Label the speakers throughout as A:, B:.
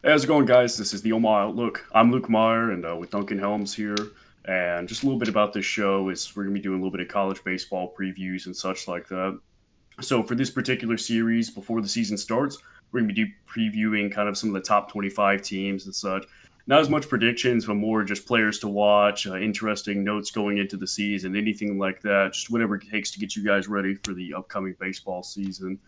A: Hey, how's it going, guys? This is the Omaha Outlook. I'm Luke Meyer, and with Duncan Helms here. And just a little bit about this show is we're going to be doing a little bit of college baseball previews and such like that. So for this particular series, before the season starts, we're going to be previewing kind of some of the top 25 teams and such. Not as much predictions, but more just players to watch, interesting notes going into the season, anything like that. Just whatever it takes to get you guys ready for the upcoming baseball season.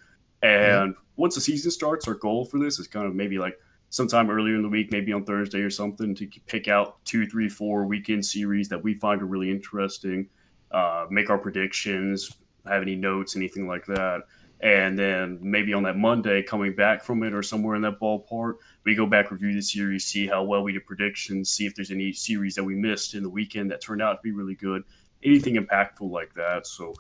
B: Yep.
A: And once the season starts, our goal for this is kind of maybe like sometime earlier in the week, maybe on Thursday or something, to pick out 2, 3, 4 weekend series that we find are really interesting, make our predictions, have any notes, anything like that. And then maybe on that Monday, coming back from it or somewhere in that ballpark, we go back, review the series, see how well we did predictions, see if there's any series that we missed in the weekend that turned out to be really good, anything impactful like that. So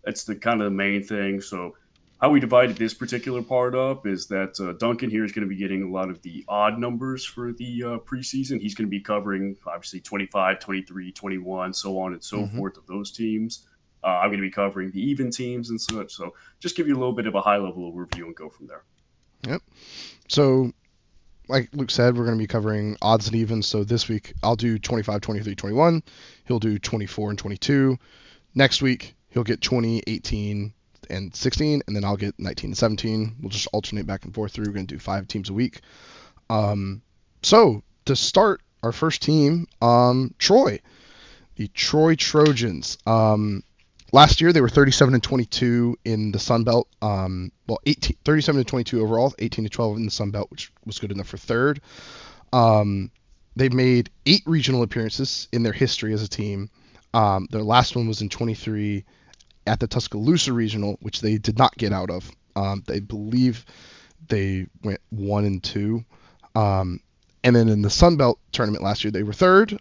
A: that's the kind of the main thing. So how we divided this particular part up is that Duncan here is going to be getting a lot of the odd numbers for the preseason. He's going to be covering obviously 25, 23, 21, so on and so
B: hmm
A: forth of those teams. I'm going to be covering the even teams and such. So just give you a little bit of a high level overview and go from there.
B: Yep. So, like Luke said, we're going to be covering odds and evens. So this week I'll do 25, 23, 21. He'll do 24 and 22. Next week he'll get 20, 18, and 16, and then I'll get 19 and 17. We'll just alternate back and forth through. We're going to do 5 teams a week. So to start our first team, Troy, the Troy Trojans. Last year they were 37 and 22 in the Sun Belt. 37 and 22 overall, 18 to 12 in the Sun Belt, which was good enough for third. They've made 8 regional appearances in their history as a team. Their last one was in 23 at the Tuscaloosa Regional, which they did not get out of. They believe they went 1-2. And then in the Sun Belt tournament last year, they were third.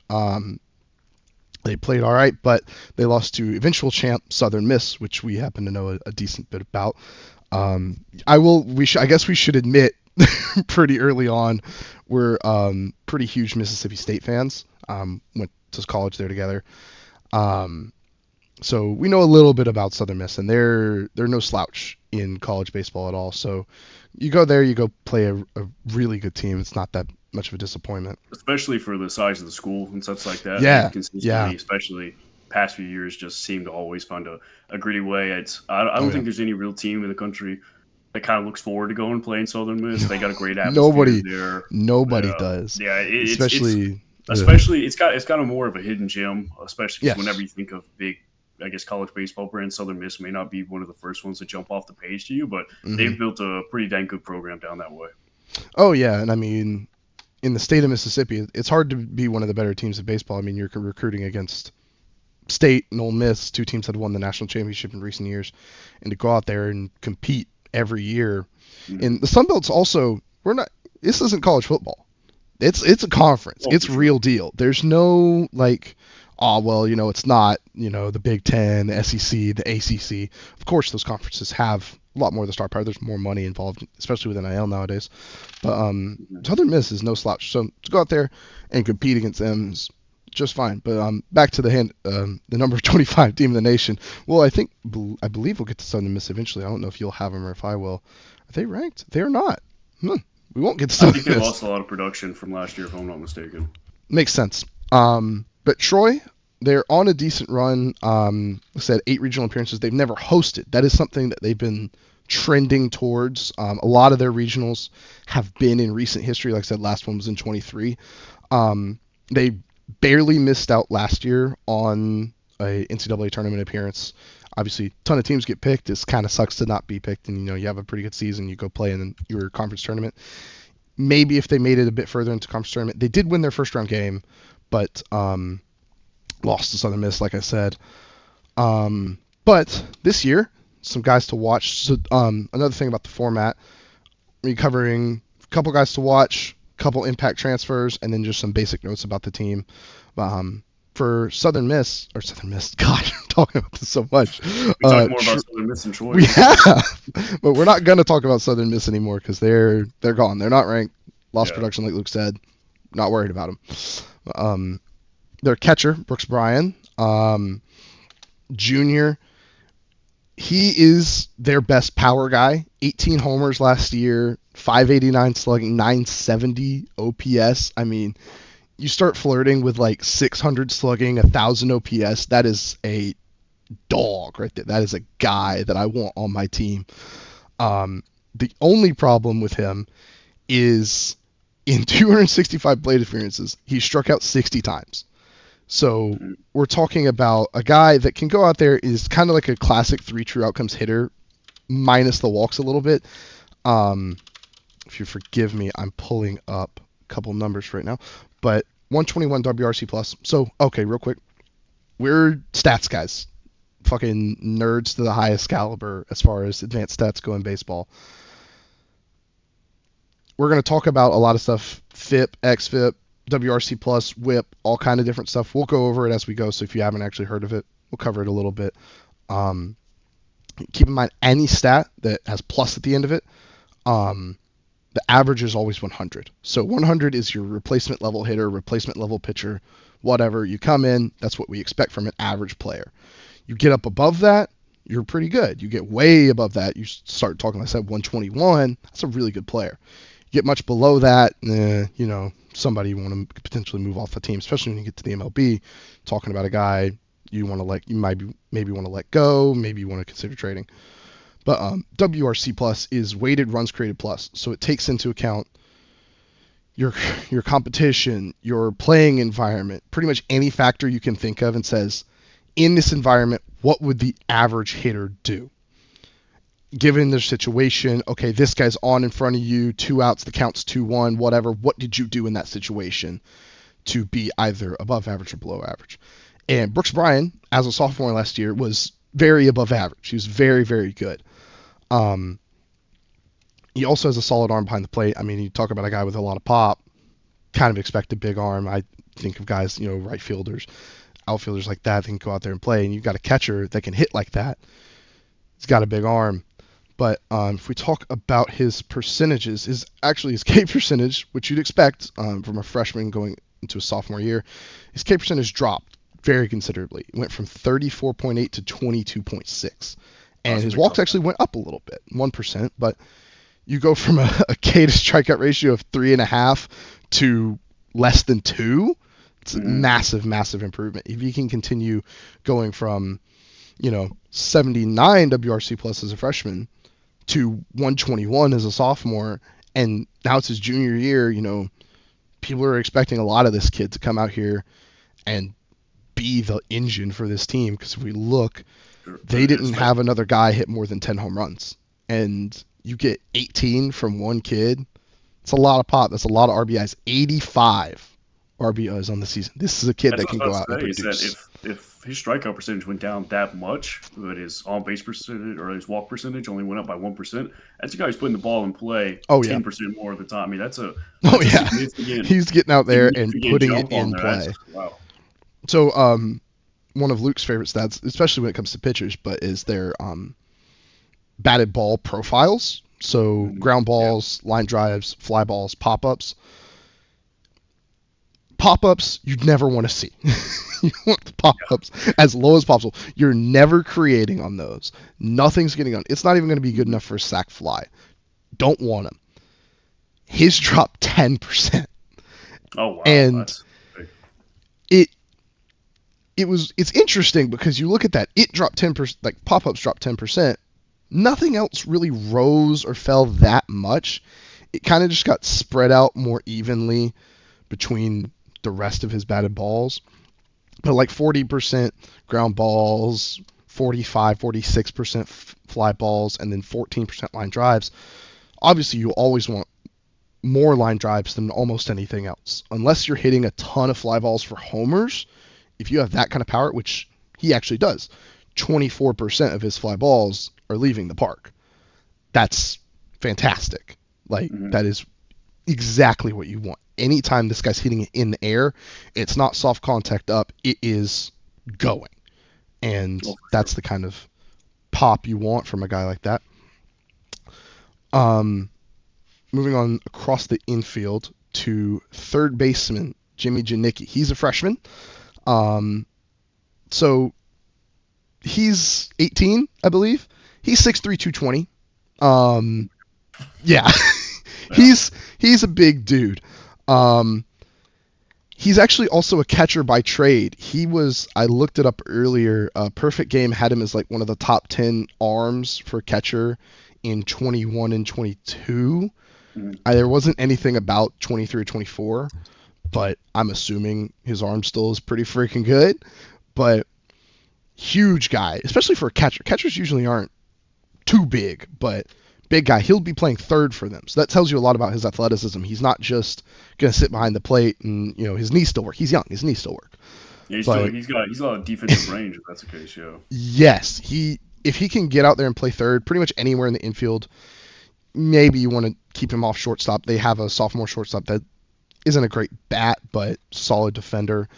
B: They played all right, but they lost to eventual champ Southern Miss, which we happen to know a decent bit about. I guess we should admit pretty early on we're pretty huge Mississippi State fans. Went to college there together. So we know a little bit about Southern Miss, and they're no slouch in college baseball at all. So you go there, you go play a really good team. It's not that much of a disappointment.
A: Especially for the size of the school and such like that. They've
B: Yeah, yeah.
A: consistently, especially past few years, just seem to always find a gritty way. I
B: Oh
A: don't
B: yeah.
A: think there's any real team in the country that kind of looks forward to going and playing Southern Miss. They got a great atmosphere
B: Nobody,
A: there.
B: nobody
A: Yeah,
B: does.
A: yeah. It's
B: Especially,
A: especially it's kind of more of a hidden gem, especially because whenever
B: yes.
A: you think of big, I guess college baseball brands, Southern Miss may not be one of the first ones to jump off the page to you, but
B: hmm
A: they've built a pretty dang good program down that way.
B: Oh yeah, and I mean, in the state of Mississippi, it's hard to be one of the better teams of baseball. I mean, you're recruiting against State and Ole Miss, 2 teams that have won the national championship in recent years, and to go out there and compete every year.
A: Mhm.
B: And the Sun Belt's also, we're not. This isn't college football. It's a conference.
A: Oh, for
B: It's
A: sure.
B: real deal. There's no like, oh well, it's not the Big Ten, the SEC, the ACC. Of course, those conferences have a lot more of the star power. There's more money involved, especially with NIL nowadays. But
A: Mhm.
B: Southern Miss is no slouch. So to go out there and compete against them is just fine. But back to the number 25 team in the nation. Well, I believe we'll get to Southern Miss eventually. I don't know if you'll have them or if I will. Are they ranked? They are not. We won't get to
A: I
B: Southern
A: think they
B: Miss.
A: lost a lot of production from last year, if I'm not mistaken.
B: Makes sense. But Troy, they're on a decent run. Like I said 8 regional appearances. They've never hosted. That is something that they've been trending towards. A lot of their regionals have been in recent history. Like I said, last one was in 23. They barely missed out last year on a NCAA tournament appearance. Obviously, a ton of teams get picked. It kind of sucks to not be picked, and you have a pretty good season. You go play in your conference tournament. Maybe if they made it a bit further into conference tournament, they did win their first round game, but lost to Southern Miss, like I said. But this year, some guys to watch. So another thing about the format, we're covering a couple guys to watch, couple impact transfers, and then just some basic notes about the team. For Southern Miss, God, I'm talking about this so much.
A: We talked more
B: Tr-
A: about Southern Miss and Troy
B: we
A: this time.
B: have, but we're not gonna talk about Southern Miss anymore because they're gone. They're not ranked. Lost
A: Yeah.
B: production, like Luke said. Not worried about them. Um, their catcher, Brooks Bryan, junior. He is their best power guy. 18 homers last year, 589 slugging, 970 OPS. I mean, you start flirting with like 600 slugging, 1,000 OPS. That is a dog right there. That is a guy that I want on my team. The only problem with him is in 265 plate appearances, he struck out 60 times. So we're talking about a guy that can go out there, is kind of like a classic 3 true outcomes hitter, minus the walks a little bit. If you forgive me, I'm pulling up a couple numbers right now. But 121 WRC plus. So, okay, real quick. We're stats guys. Fucking nerds to the highest caliber as far as advanced stats go in baseball. We're going to talk about a lot of stuff, FIP, XFIP, WRC plus, WHIP, all kind of different stuff. We'll go over it as we go, so if you haven't actually heard of it, we'll cover it a little bit. Keep in mind, any stat that has plus at the end of it, the average is always 100. So 100 is your replacement level hitter, replacement level pitcher, whatever. You come in, that's what we expect from an average player. You get up above that, you're pretty good. You get way above that, you start talking, like I said, 121, that's a really good player. Get much below that, somebody you want to potentially move off the team, especially when you get to the MLB, talking about a guy you maybe want to let go, maybe you want to consider trading. But WRC plus is weighted runs created plus, so it takes into account your competition, your playing environment, pretty much any factor you can think of, and says, in this environment, what would the average hitter do? Given their situation, okay, this guy's on in front of you, 2 outs, the count's 2-1, whatever. What did you do in that situation to be either above average or below average? And Brooks Bryan, as a sophomore last year, was very above average. He was very, very good. He also has a solid arm behind the plate. I mean, you talk about a guy with a lot of pop, kind of expect a big arm. I think of guys, right fielders, outfielders like that can go out there and play, and you've got a catcher that can hit like that. He's got a big arm. But if we talk about his percentages, his K percentage, which you'd expect from a freshman going into a sophomore year, his K percentage dropped very considerably. It went from 34.8 to 22.6. And his walks actually went up a little bit, 1%. But you go from a K to strikeout ratio of 3.5 to less than 2. It's a massive, massive improvement. If you can continue going from, 79 WRC plus as a freshman to 121 as a sophomore, and now it's his junior year, people are expecting a lot of this kid to come out here and be the engine for this team, because if we look, they didn't have another guy hit more than 10 home runs, and you get 18 from one kid. It's a lot of pop. That's a lot of RBIs. 85 RBIs on the season. This is a kid that can go out and produce.
A: If his strikeout percentage went down that much, but his on-base percentage or his walk percentage only went up by 1%, that's a guy who's putting the ball in play 10% more of the time. I mean, that's a
B: he's getting out there and putting it in play.
A: Wow.
B: So, one of Luke's favorite stats, especially when it comes to pitchers, but is their batted ball profiles. So ground balls, line drives, fly balls, pop-ups. Pop-ups you'd never want to see. You want the pop-ups as low as possible. You're never creating on those. Nothing's getting on. It's not even going to be good enough for a sac fly. Don't want him. His dropped 10%.
A: Oh wow!
B: And it's interesting because you look at that. It dropped 10%. Like pop-ups dropped 10%. Nothing else really rose or fell that much. It kind of just got spread out more evenly between the rest of his batted balls. But like 40% ground balls, 46% fly balls, and then 14% line drives. Obviously, you always want more line drives than almost anything else. Unless you're hitting a ton of fly balls for homers, if you have that kind of power, which he actually does, 24% of his fly balls are leaving the park. That's fantastic. That is exactly what you want. Anytime this guy's hitting it in the air, it's not soft contact up, it is going. And that's the kind of pop you want from a guy like that. Moving on across the infield to third baseman Jimmy Janicki. He's a freshman. So he's 18, I believe. He's 6'3", 220. Yeah.
A: Yeah.
B: he's a big dude. Um, he's actually also a catcher by trade. I looked it up earlier. Perfect Game had him as like one of the top 10 arms for catcher in 21 and 22.
A: Mhm.
B: There wasn't anything about 23 or 24, but I'm assuming his arm still is pretty freaking good. But huge guy, especially for a catcher. Catchers usually aren't too big, but big guy. He'll be playing third for them. So that tells you a lot about his athleticism. He's not just going to sit behind the plate and, his knees still work. He's young. His knees still work.
A: Yeah,
B: But
A: he's got a lot of defensive range if that's the case. Yeah.
B: yes, if he can get out there and play third pretty much anywhere in the infield, maybe you want to keep him off shortstop. They have a sophomore shortstop that isn't a great bat, but solid defender.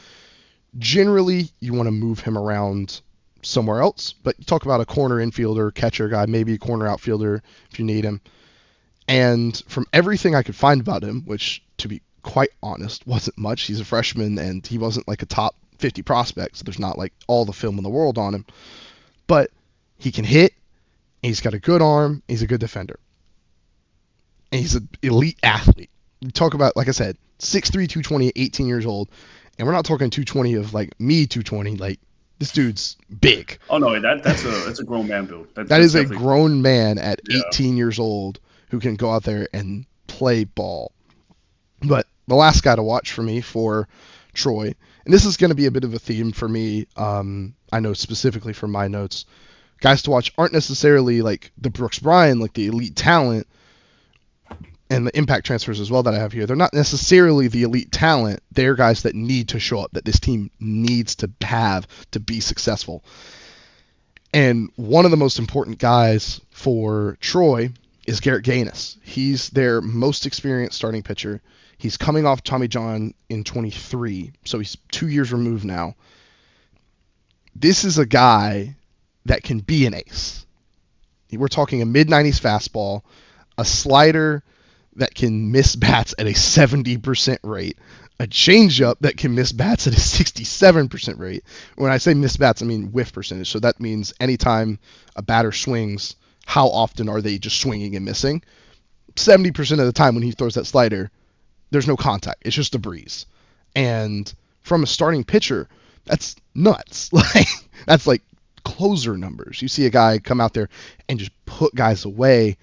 B: Generally, you want to move him around somewhere else. But you talk about a corner infielder, catcher guy, maybe a corner outfielder if you need him. And from everything I could find about him, which to be quite honest wasn't much, he's a freshman and he wasn't like a top 50 prospect, so there's not like all the film in the world on him. But he can hit, he's got a good arm, he's a good defender. And he's an elite athlete. You talk about, like I said, 6'3", 220, 18 years old. And we're not talking 220 of like me 220. Like, this dude's big.
A: Oh no, that's a grown man build.
B: That
A: That's
B: is a
A: definitely
B: grown man at
A: yeah.
B: 18 years old who can go out there and play ball. But the last guy to watch for me for Troy, and this is going to be a bit of a theme for me, I know specifically from my notes, guys to watch aren't necessarily like the Brooks Bryan, like the elite talent, and the impact transfers as well that I have here. They're not necessarily the elite talent. They're guys that need to show up, that this team needs to have to be successful. And one of the most important guys for Troy is Garrett Gaines. He's their most experienced starting pitcher. He's coming off Tommy John in 23, so he's 2 years removed now. This is a guy that can be an ace. We're talking a mid-90s fastball, a slider that can miss bats at a 70% rate, a changeup that can miss bats at a 67% rate. When I say miss bats, I mean whiff percentage. So that means anytime a batter swings, how often are they just swinging and missing? 70% of the time when he throws that slider, there's no contact. It's just a breeze. And from a starting pitcher, that's nuts. That's like closer numbers. You see a guy come out there and just put guys away,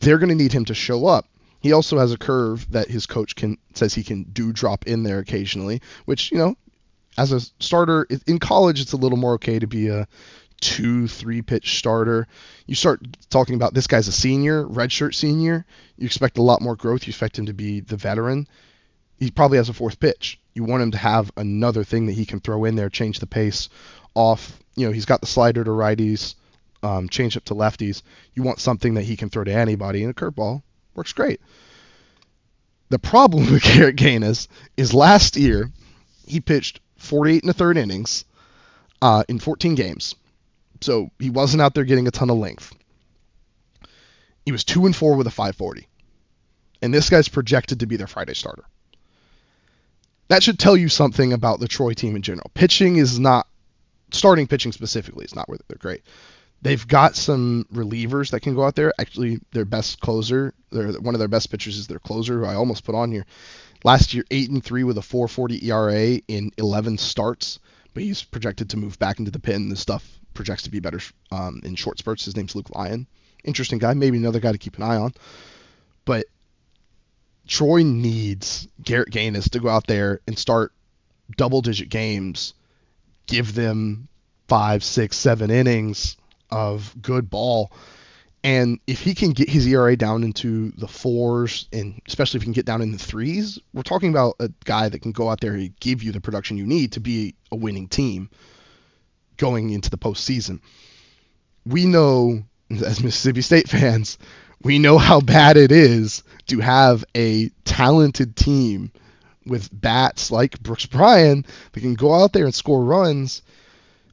B: they're going to need him to show up. He also has a curve that his coach says he can do drop in there occasionally, which, as a starter in college, it's a little more okay to be a 2-3 pitch starter. You start talking about this guy's a senior, redshirt senior. You expect a lot more growth. You expect him to be the veteran. He probably has a fourth pitch. You want him to have another thing that he can throw in there, change the pace off. He's got the slider to righties, change up to lefties. You want something that he can throw to anybody, and a curveball works great. The problem with Garrett Gaines is last year he pitched 48 and a third innings in 14 games. So he wasn't out there getting a ton of length. He was 2-4 with a 540. And this guy's projected to be their Friday starter. That should tell you something about the Troy team in general. Starting pitching specifically is not where they're great. They've got some relievers that can go out there. Actually, their best closer, one of their best pitchers is their closer, who I almost put on here. Last year, 8-3 with a 4.40 ERA in 11 starts, but he's projected to move back into the pen. This stuff projects to be better in short spurts. His name's Luke Lyon. Interesting guy, maybe another guy to keep an eye on. But Troy needs Garrett Gaines to go out there and start double-digit games, give them 5, 6, 7 innings of good ball. And if he can get his ERA down into the 4s, and especially if he can get down in the 3s, we're talking about a guy that can go out there and give you the production you need to be a winning team going into the postseason. We know, as Mississippi State fans, we know how bad it is to have a talented team with bats like Brooks Bryan that can go out there and score runs,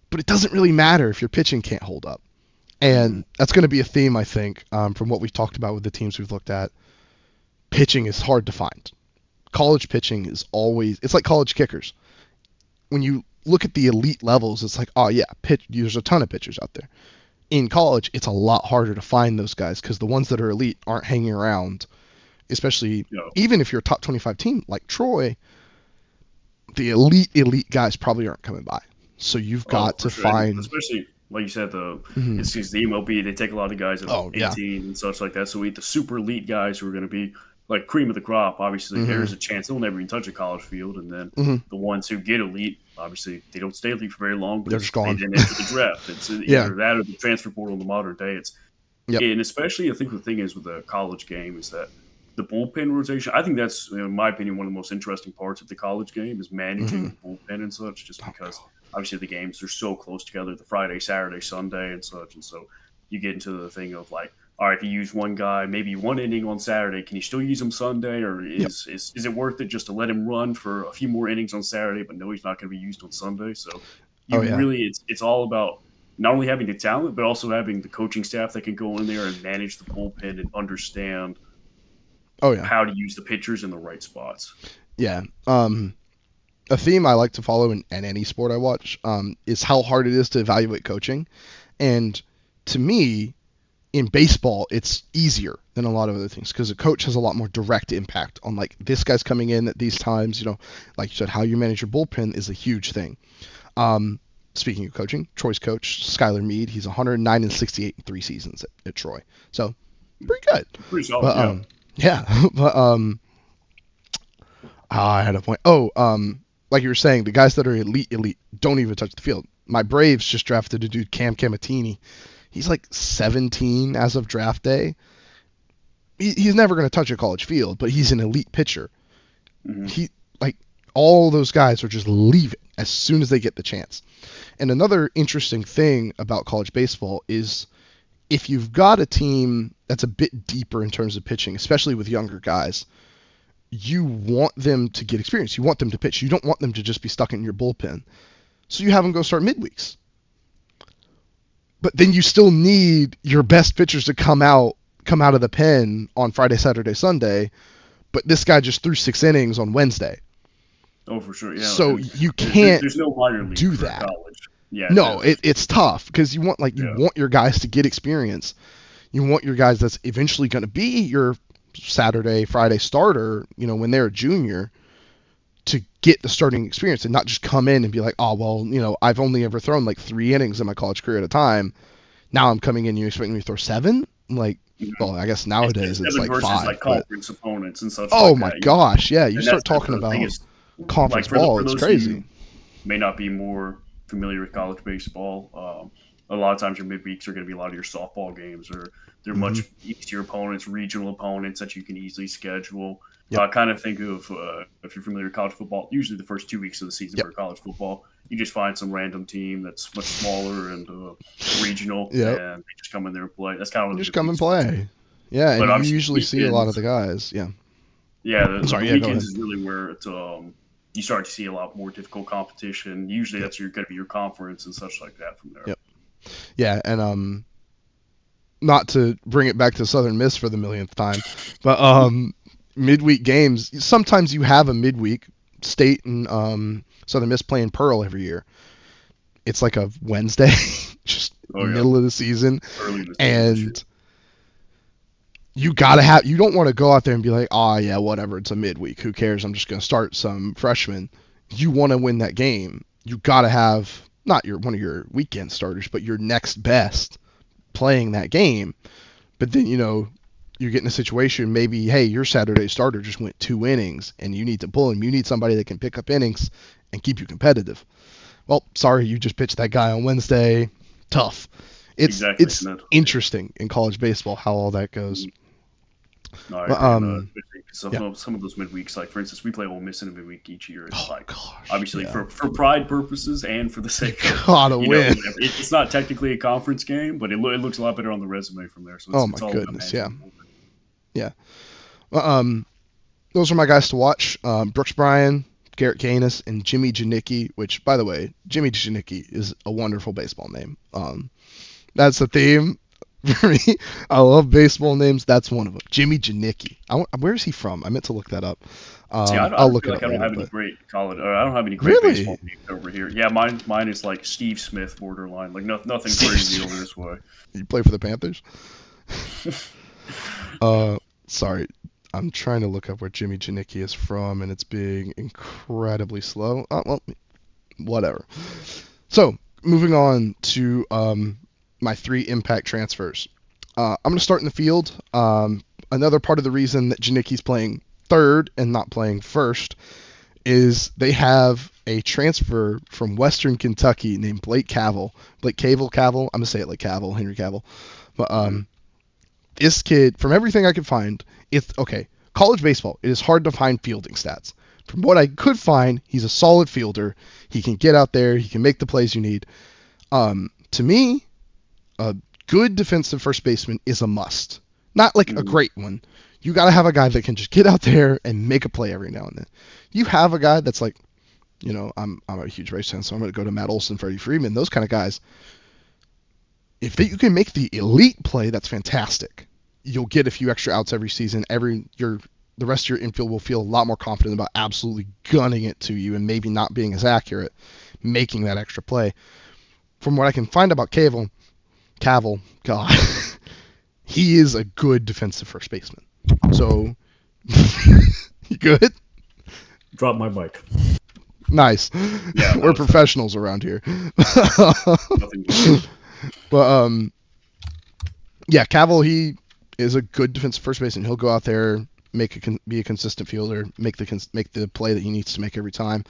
B: but it doesn't really matter if your pitching can't hold up. And that's going to be a theme, I think, from what we've talked about with the teams we've looked at. Pitching is hard to find. College pitching is it's like college kickers. When you look at the elite levels, it's like, oh yeah, there's a ton of pitchers out there. In college, it's a lot harder to find those guys because the ones that are elite aren't hanging around especially
A: You know,
B: even if you're a top 25 team like Troy, the elite guys probably aren't coming by. So you've
A: oh,
B: got
A: for
B: to
A: sure. And
B: find.
A: especially, like you said,
B: Mhm.
A: it's just the MLB, they take a lot of guys at like
B: Oh yeah.
A: 18 and such like that. So we the super elite guys who are going to be like cream of the crop, obviously,
B: Hmm.
A: there's a chance they'll never even touch a college field. And then
B: Hmm.
A: the ones who get elite, obviously, they don't stay elite for very long
B: They're just
A: because they
B: gone.
A: then enter the draft. It's
B: Yeah.
A: either that or the transfer portal in the modern day.
B: Yep.
A: And especially, I think the thing is with the college game is that the bullpen rotation. I think that's, in my opinion, one of the most interesting parts of the college game is managing
B: Hmm.
A: the bullpen and such. Just
B: Oh
A: because
B: god.
A: obviously the games are so close together, the Friday, Saturday, Sunday, and such, and so you get into the thing of like, all right, if you use one guy, maybe one inning on Saturday, can you still use him Sunday, or
B: Yep.
A: is it worth it just to let him run for a few more innings on Saturday, but no, he's not going to be used on Sunday? So
B: Oh
A: you
B: yeah.
A: really, it's all about not only having the talent, but also having the coaching staff that can go in there and manage the bullpen and understand
B: Oh yeah.
A: how to use the pitchers in the right spots.
B: Yeah. A theme I like to follow in any sport I watch is how hard it is to evaluate coaching. And to me, in baseball, it's easier than a lot of other things because a coach has a lot more direct impact on like this guy's coming in at these times. Like you said, how you manage your bullpen is a huge thing. Um, Speaking of coaching, Troy's coach Skylar Mead, he's 109 and 68 in 3 seasons at Troy, so pretty good.
A: Pretty solid,
B: But
A: yeah.
B: yeah, but I had a point. Oh, like you were saying, the guys that are elite don't even touch the field. My Braves just drafted a dude, Cam Camatini. He's like 17 as of draft day. He's never going to touch a college field, but he's an elite pitcher.
A: Hmm.
B: He like all those guys are just leaving as soon as they get the chance. And another interesting thing about college baseball is if you've got a team that's a bit deeper in terms of pitching, especially with younger guys, you want them to get experience. You want them to pitch. You don't want them to just be stuck in your bullpen. So you have them go start midweeks. But then you still need your best pitchers to come out of the pen on Friday, Saturday, Sunday. But this guy just threw 6 innings on Wednesday.
A: Oh, for sure, yeah.
B: So
A: And
B: you can't
A: there's no minor league
B: do
A: for
B: that.
A: college. Yeah,
B: No,
A: there's
B: it's tough because you
A: yeah.
B: want your guys to get experience. You want your guys that's eventually going to be your Saturday, Friday starter, when they're a junior, to get the starting experience and not just come in and be like, oh, well, I've only ever thrown like 3 innings in my college career at a time. Now I'm coming in, you expect me to throw 7? Like,
A: Mhm.
B: well, I guess
A: It's
B: nowadays it's
A: seven
B: like
A: versus
B: 5,
A: like
B: but
A: conference opponents and such
B: oh
A: like
B: my
A: that.
B: gosh, yeah, you
A: And
B: start
A: that's
B: talking
A: the thing
B: about
A: is, like
B: conference ball,
A: for
B: it's
A: those of
B: crazy.
A: you may not be more familiar with college baseball. A lot of times your midweeks are going to be a lot of your softball games, or they're
B: Hmm.
A: much easier opponents, regional opponents that you can easily schedule.
B: Yep.
A: Kind of think of if you're familiar with college football, usually the first 2 weeks of the season
B: Yep.
A: for college football, you just find some random team that's much smaller and regional,
B: Yep.
A: and they just come in there and play. That's kind of what the
B: Just come and
A: midweeks is.
B: play. Yeah, and
A: But
B: you
A: obviously,
B: usually
A: the
B: see a lot of
A: weekends,
B: the guys. Yeah.
A: yeah, the
B: Sorry, yeah, go
A: weekends
B: ahead.
A: is really where you start to see a lot more difficult competition. Usually,
B: Yep.
A: that's going to be your conference and such like that from there.
B: Yep. Yeah, and not to bring it back to Southern Miss for the millionth time, but midweek games. Sometimes you have a midweek. State and Southern Miss playing Pearl every year. It's like a Wednesday, just
A: Oh yeah,
B: middle of the season,
A: early in the season this year.
B: and you don't want to go out there and be like, oh yeah, whatever, it's a midweek, who cares, I'm just gonna start some freshmen. You want to win that game. You gotta have not one of your weekend starters, but your next best playing that game. But then you get in a situation, maybe, hey, your Saturday starter just went 2 innings and you need to pull him. You need somebody that can pick up innings and keep you competitive. Well, sorry, you just pitched that guy on Wednesday. Tough. It's
A: Exactly,
B: it's
A: and
B: interesting in college baseball how all that goes.
A: no, I
B: But
A: agree. And
B: yeah.
A: some of those midweeks, like for instance, we play Ole Miss in a midweek each year. It's
B: Oh
A: like
B: gosh.
A: obviously
B: Yeah.
A: for pride purposes and for the
B: You
A: sake of
B: gotta win.
A: it's not technically a conference game, but it looks a lot better on the resume from there. So
B: Oh my
A: it's all about
B: goodness. Yeah.
A: managing the bullpen.
B: Yeah. Well, those are my guys to watch. Brooks Bryan, Garrett Canis, and Jimmy Janicki, which, by the way, Jimmy Janicki is a wonderful baseball name. That's the theme for me. I love baseball names. That's one of them. Jimmy Janicki. Where is he from? I meant to look that up.
A: See, I
B: I'll
A: don't
B: look
A: feel
B: it
A: like
B: up
A: I don't
B: later.
A: have any
B: But
A: great college, or I don't have any great
B: really,
A: baseball names over here. Yeah, mine is like Steve Smith borderline, like nothing
B: Steve
A: crazy over
B: Smith.
A: this way.
B: You play for the Panthers? Sorry. I'm trying to look up where Jimmy Janicki is from, and it's being incredibly slow. Oh, well, whatever. So, moving on to my 3 impact transfers. I'm going to start in the field. Another part of the reason that Janicki's playing third and not playing first is they have a transfer from Western Kentucky named Blake Cavill. I'm going to say it like Cavill, Henry Cavill. But this kid, from everything I could find, it's okay. College baseball, it is hard to find fielding stats. From what I could find, he's a solid fielder. He can get out there. He can make the plays you need. To me, a good defensive first baseman is a must. Not like a great one. You got to have a guy that can just get out there and make a play every now and then. You have a guy that's like, I'm a huge Rays fan, so I'm going to go to Matt Olson, Freddie Freeman, those kind of guys. If you can make the elite play, that's fantastic. You'll get a few extra outs every season. The rest of your infield will feel a lot more confident about absolutely gunning it to you and maybe not being as accurate, making that extra play. From what I can find about Cavill, God, he is a good defensive first baseman. So, you good?
A: Drop my mic.
B: Nice.
A: Yeah,
B: we're professionals around here. But yeah, Cavill, he is a good defensive first baseman. He'll go out there, be a consistent fielder, make the play that he needs to make every time.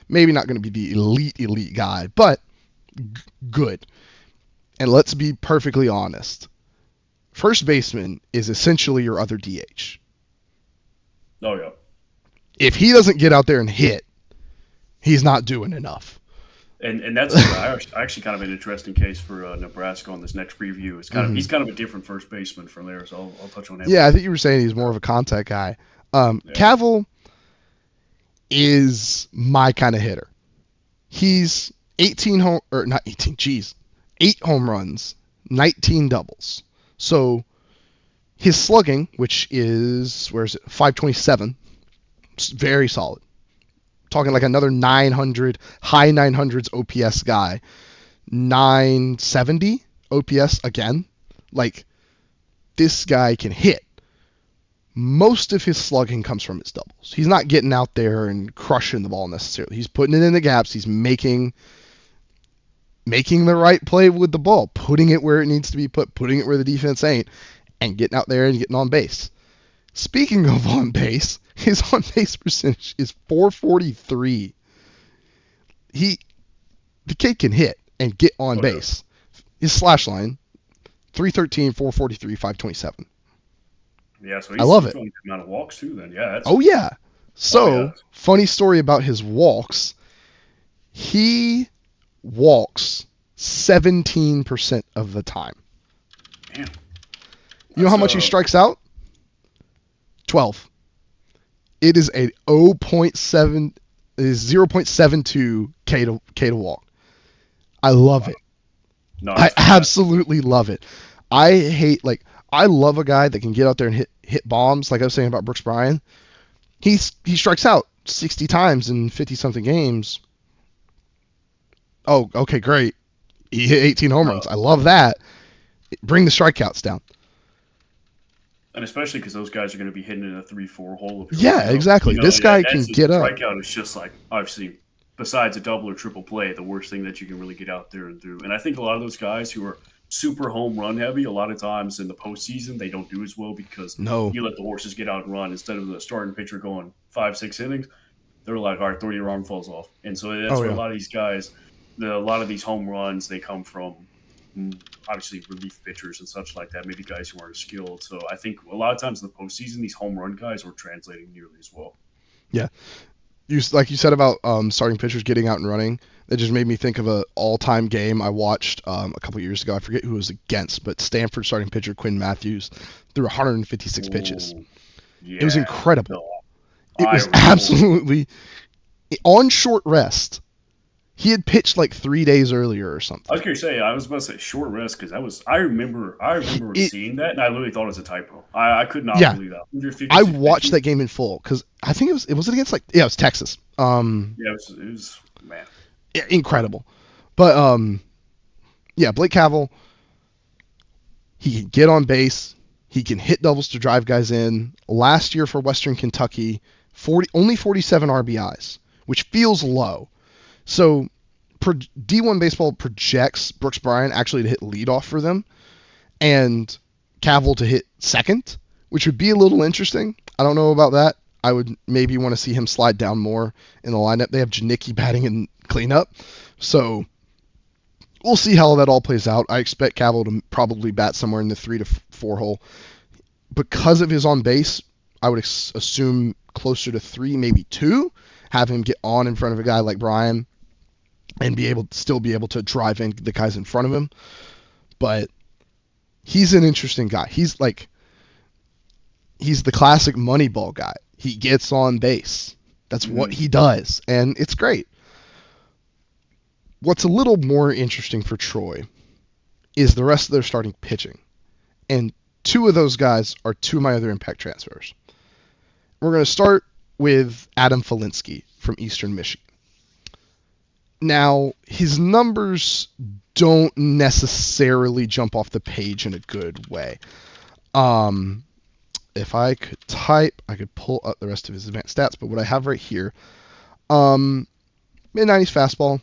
B: Maybe not going to be the elite guy, but good. And let's be perfectly honest. First baseman is essentially your other DH.
A: Oh, yeah.
B: If he doesn't get out there and hit, he's not doing enough.
A: And that's actually kind of an interesting case for Nebraska on this next preview. He's kind of a different first baseman from there, so I'll touch on him.
B: Yeah, I think you were saying he's more of a contact guy. Cavill is my kind of hitter. He's 8 home runs, 19 doubles. So his slugging, which is 527, very solid. Talking like another 900, high 900s OPS guy. 970 OPS again. Like, this guy can hit. Most of his slugging comes from his doubles. He's not getting out there and crushing the ball necessarily. He's putting it in the gaps. He's making the right play with the ball, putting it where it needs to be put, putting it where the defense ain't, and getting out there and getting on base. Speaking of on base, his on base percentage is .443. The kid can hit and get on base. His slash line, .313, .443, .527.
A: Yeah, so
B: I love it.
A: The amount of walks too. Then yeah.
B: So funny story about his walks. He walks 17% of the time.
A: Damn.
B: You know how much he strikes out? 12. It is a 0.72 K to walk. I love it.
A: No,
B: I absolutely love it. I love a guy that can get out there and hit bombs, like I was saying about Brooks Bryan. He strikes out 60 times in 50-something games. Oh, okay, great. He hit 18 home runs. I love that. Bring the strikeouts down.
A: And especially because those guys are going to be hitting in a 3-4 hole.
B: Yeah, exactly. This guy can get up.
A: Strikeout is just like, obviously, besides a double or triple play, the worst thing that you can really get out there and do. And I think a lot of those guys who are super home run heavy, a lot of times in the postseason, they don't do as well because you let the horses get out and run instead of the starting pitcher going 5-6 innings. They're like, all right, 30 your arm falls off. And so that's where a lot of these guys, a lot of these home runs, they come from obviously relief pitchers and such like that, maybe guys who aren't skilled. So I think a lot of times in the postseason, these home run guys aren't translating nearly as well. Yeah.
B: Like you said about starting pitchers getting out and running, that just made me think of an all-time game I watched a couple years ago. I forget who it was against, but Stanford starting pitcher Quinn Matthews threw 156 pitches.
A: Yeah,
B: it was incredible. It was absolutely on short rest. He had pitched like 3 days earlier or something.
A: I was going to say, I was about to say short rest because I remember seeing that, and I literally thought it was a typo. I could not believe that.
B: I watched that game in full because I think it was against it was Texas.
A: It was man.
B: Incredible. But Blake Cavill, he can get on base. He can hit doubles to drive guys in. Last year for Western Kentucky, only 47 RBIs, which feels low. So D1 baseball projects Brooks Bryant actually to hit leadoff for them and Cavill to hit second, which would be a little interesting. I don't know about that. I would maybe want to see him slide down more in the lineup. They have Janicki batting in cleanup. So we'll see how that all plays out. I expect Cavill to probably bat somewhere in the 3 to 4 hole. Because of his on base, I would assume closer to 3, maybe 2. Have him get on in front of a guy like Brian and still be able to drive in the guys in front of him. But he's an interesting guy. He's the classic Moneyball guy. He gets on base. That's what he does, and it's great. What's a little more interesting for Troy is the rest of their starting pitching. And 2 of those guys are 2 of my other impact transfers. We're going to start with Adam Felinsky from Eastern Michigan. Now, his numbers don't necessarily jump off the page in a good way. If I could type, I could pull up the rest of his advanced stats, but what I have right here, mid-90s fastball.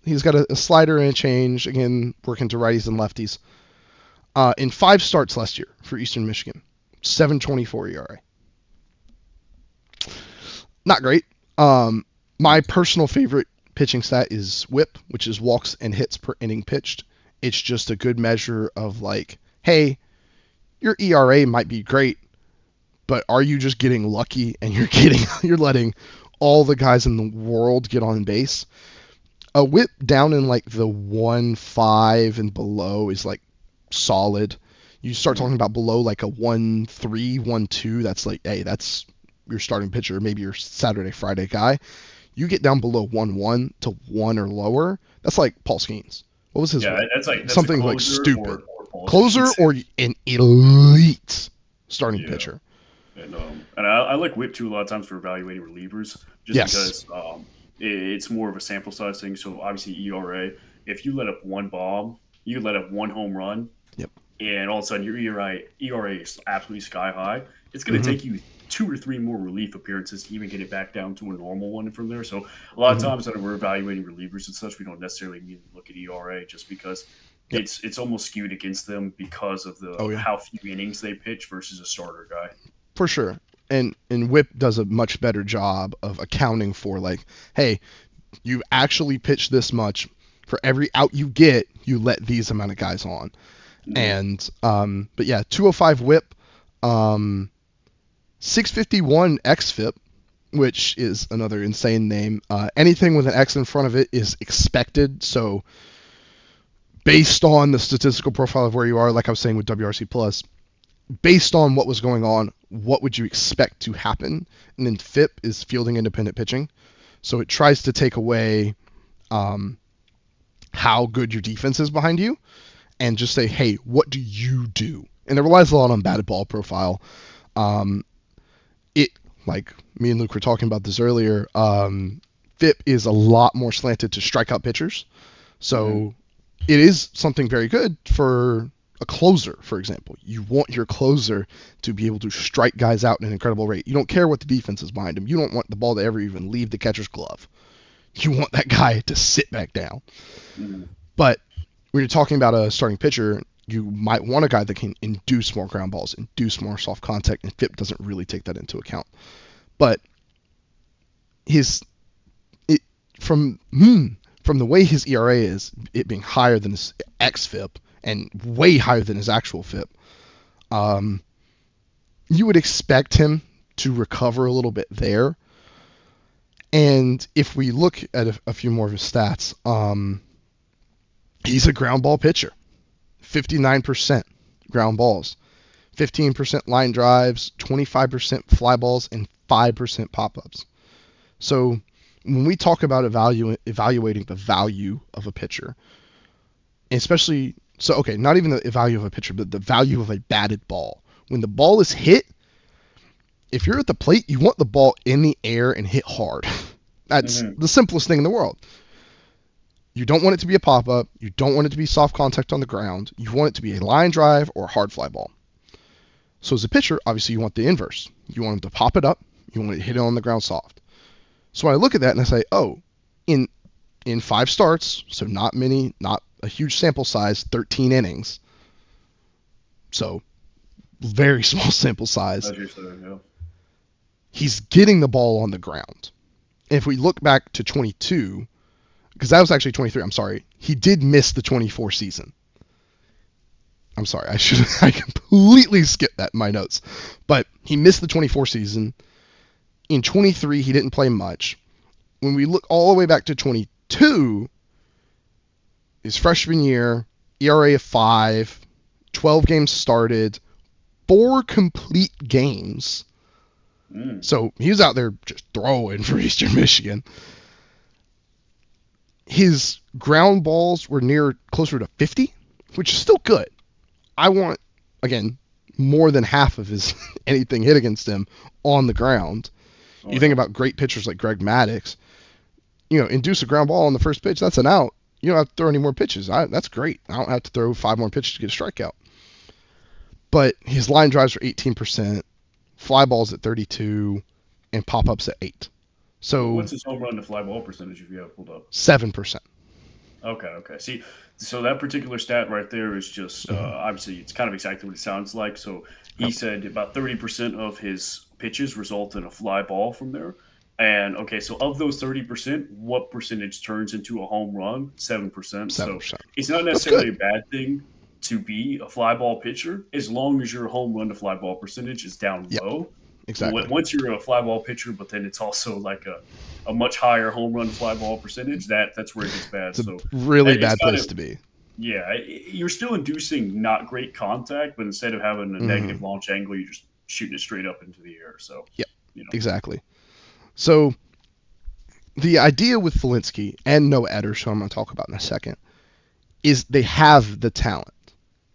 B: He's got a slider and a change, again, working to righties and lefties. In 5 starts last year for Eastern Michigan, 7.24 ERA. Not great. My personal favorite pitching stat is WHIP, which is walks and hits per inning pitched. It's just a good measure of like, hey, your ERA might be great, but are you just getting lucky and you're letting all the guys in the world get on base? A WHIP down in like the 1.5 and below is like solid. You start talking about below like a 1.3, 1.2, that's like, hey, that's your starting pitcher, maybe your Saturday, Friday guy. You get down below 1.1 to 1 or lower, that's like Paul Skeens. What was his?
A: Yeah, that's
B: something like stupid.
A: Or
B: Closer or an elite starting pitcher.
A: And I like WHIP too a lot of times for evaluating relievers, just because it's more of a sample size thing. So obviously ERA, if you let up 1 bomb, you let up 1 home run, and all of a sudden your ERA is absolutely sky high. It's going to take you 2 or 3 more relief appearances to even get it back down to a normal one from there. So a lot of times that we're evaluating relievers and such, we don't necessarily need to look at ERA just because it's almost skewed against them because of the how few innings they pitch versus a starter guy.
B: For sure. And WHIP does a much better job of accounting for like, hey, you actually pitch this much. For every out you get, you let these amount of guys on. And but yeah, 205 WHIP, 651 xFIP, which is another insane name. Anything with an X in front of it is expected. So based on the statistical profile of where you are, like I was saying with WRC Plus, based on what was going on, what would you expect to happen? And then FIP is fielding independent pitching. So it tries to take away how good your defense is behind you and just say, hey, what do you do? And it relies a lot on batted ball profile. It, like me and Luke were talking about this earlier, FIP is a lot more slanted to strikeout pitchers. So it is something very good for a closer, for example. You want your closer to be able to strike guys out at an incredible rate. You don't care what the defense is behind him. You don't want the ball to ever even leave the catcher's glove. You want that guy to sit back down. But when you're talking about a starting pitcher, you might want a guy that can induce more ground balls, induce more soft contact, and FIP doesn't really take that into account. But from the way his ERA is, it being higher than his xFIP and way higher than his actual FIP, you would expect him to recover a little bit there. And if we look at a few more of his stats, he's a ground ball pitcher. 59% ground balls, 15% line drives, 25% fly balls, and 5% pop-ups. So when we talk about evaluating the value of a pitcher, especially, not even the value of a pitcher, but the value of a batted ball. When the ball is hit, if you're at the plate, you want the ball in the air and hit hard. That's the simplest thing in the world. You don't want it to be a pop-up. You don't want it to be soft contact on the ground. You want it to be a line drive or a hard fly ball. So as a pitcher, obviously you want the inverse. You want him to pop it up. You want to hit it on the ground soft. So I look at that and I say, oh, in 5 starts, so not many, not a huge sample size, 13 innings. So very small sample size.
A: As you said, yeah.
B: He's getting the ball on the ground. If we look back to 22, because that was actually 23, I'm sorry. He did miss the 24 season. I'm sorry, I completely skipped that in my notes. But he missed the 24 season. In 23, he didn't play much. When we look all the way back to 22, his freshman year, ERA of 5, 12 games started, 4 complete games. So he was out there just throwing for Eastern Michigan. His ground balls were closer to 50, which is still good. I want, again, more than half of his anything hit against him on the ground. You think about great pitchers like Greg Maddux, induce a ground ball on the first pitch, that's an out. You don't have to throw any more pitches. That's great. I don't have to throw 5 more pitches to get a strikeout. But his line drives are 18%, fly balls at 32%, and pop-ups at 8%. So
A: what's his home run to fly ball percentage if you have it pulled up?
B: 7%.
A: Okay. See, so that particular stat right there is just obviously it's kind of exactly what it sounds like. So he said about 30% of his pitches result in a fly ball from there. And okay, so of those 30%, what percentage turns into a home run? 7%. So it's not necessarily a bad thing to be a fly ball pitcher as long as your home run to fly ball percentage is down low.
B: Exactly.
A: Once you're a fly ball pitcher, but then it's also like a much higher home run fly ball percentage, that's where it gets bad.
B: It's a really bad place to be.
A: Yeah, you're still inducing not great contact, but instead of having a negative launch angle, you're just shooting it straight up into the air. So
B: exactly. So the idea with Felinski and Noah Edders, who I'm going to talk about in a second, is they have the talent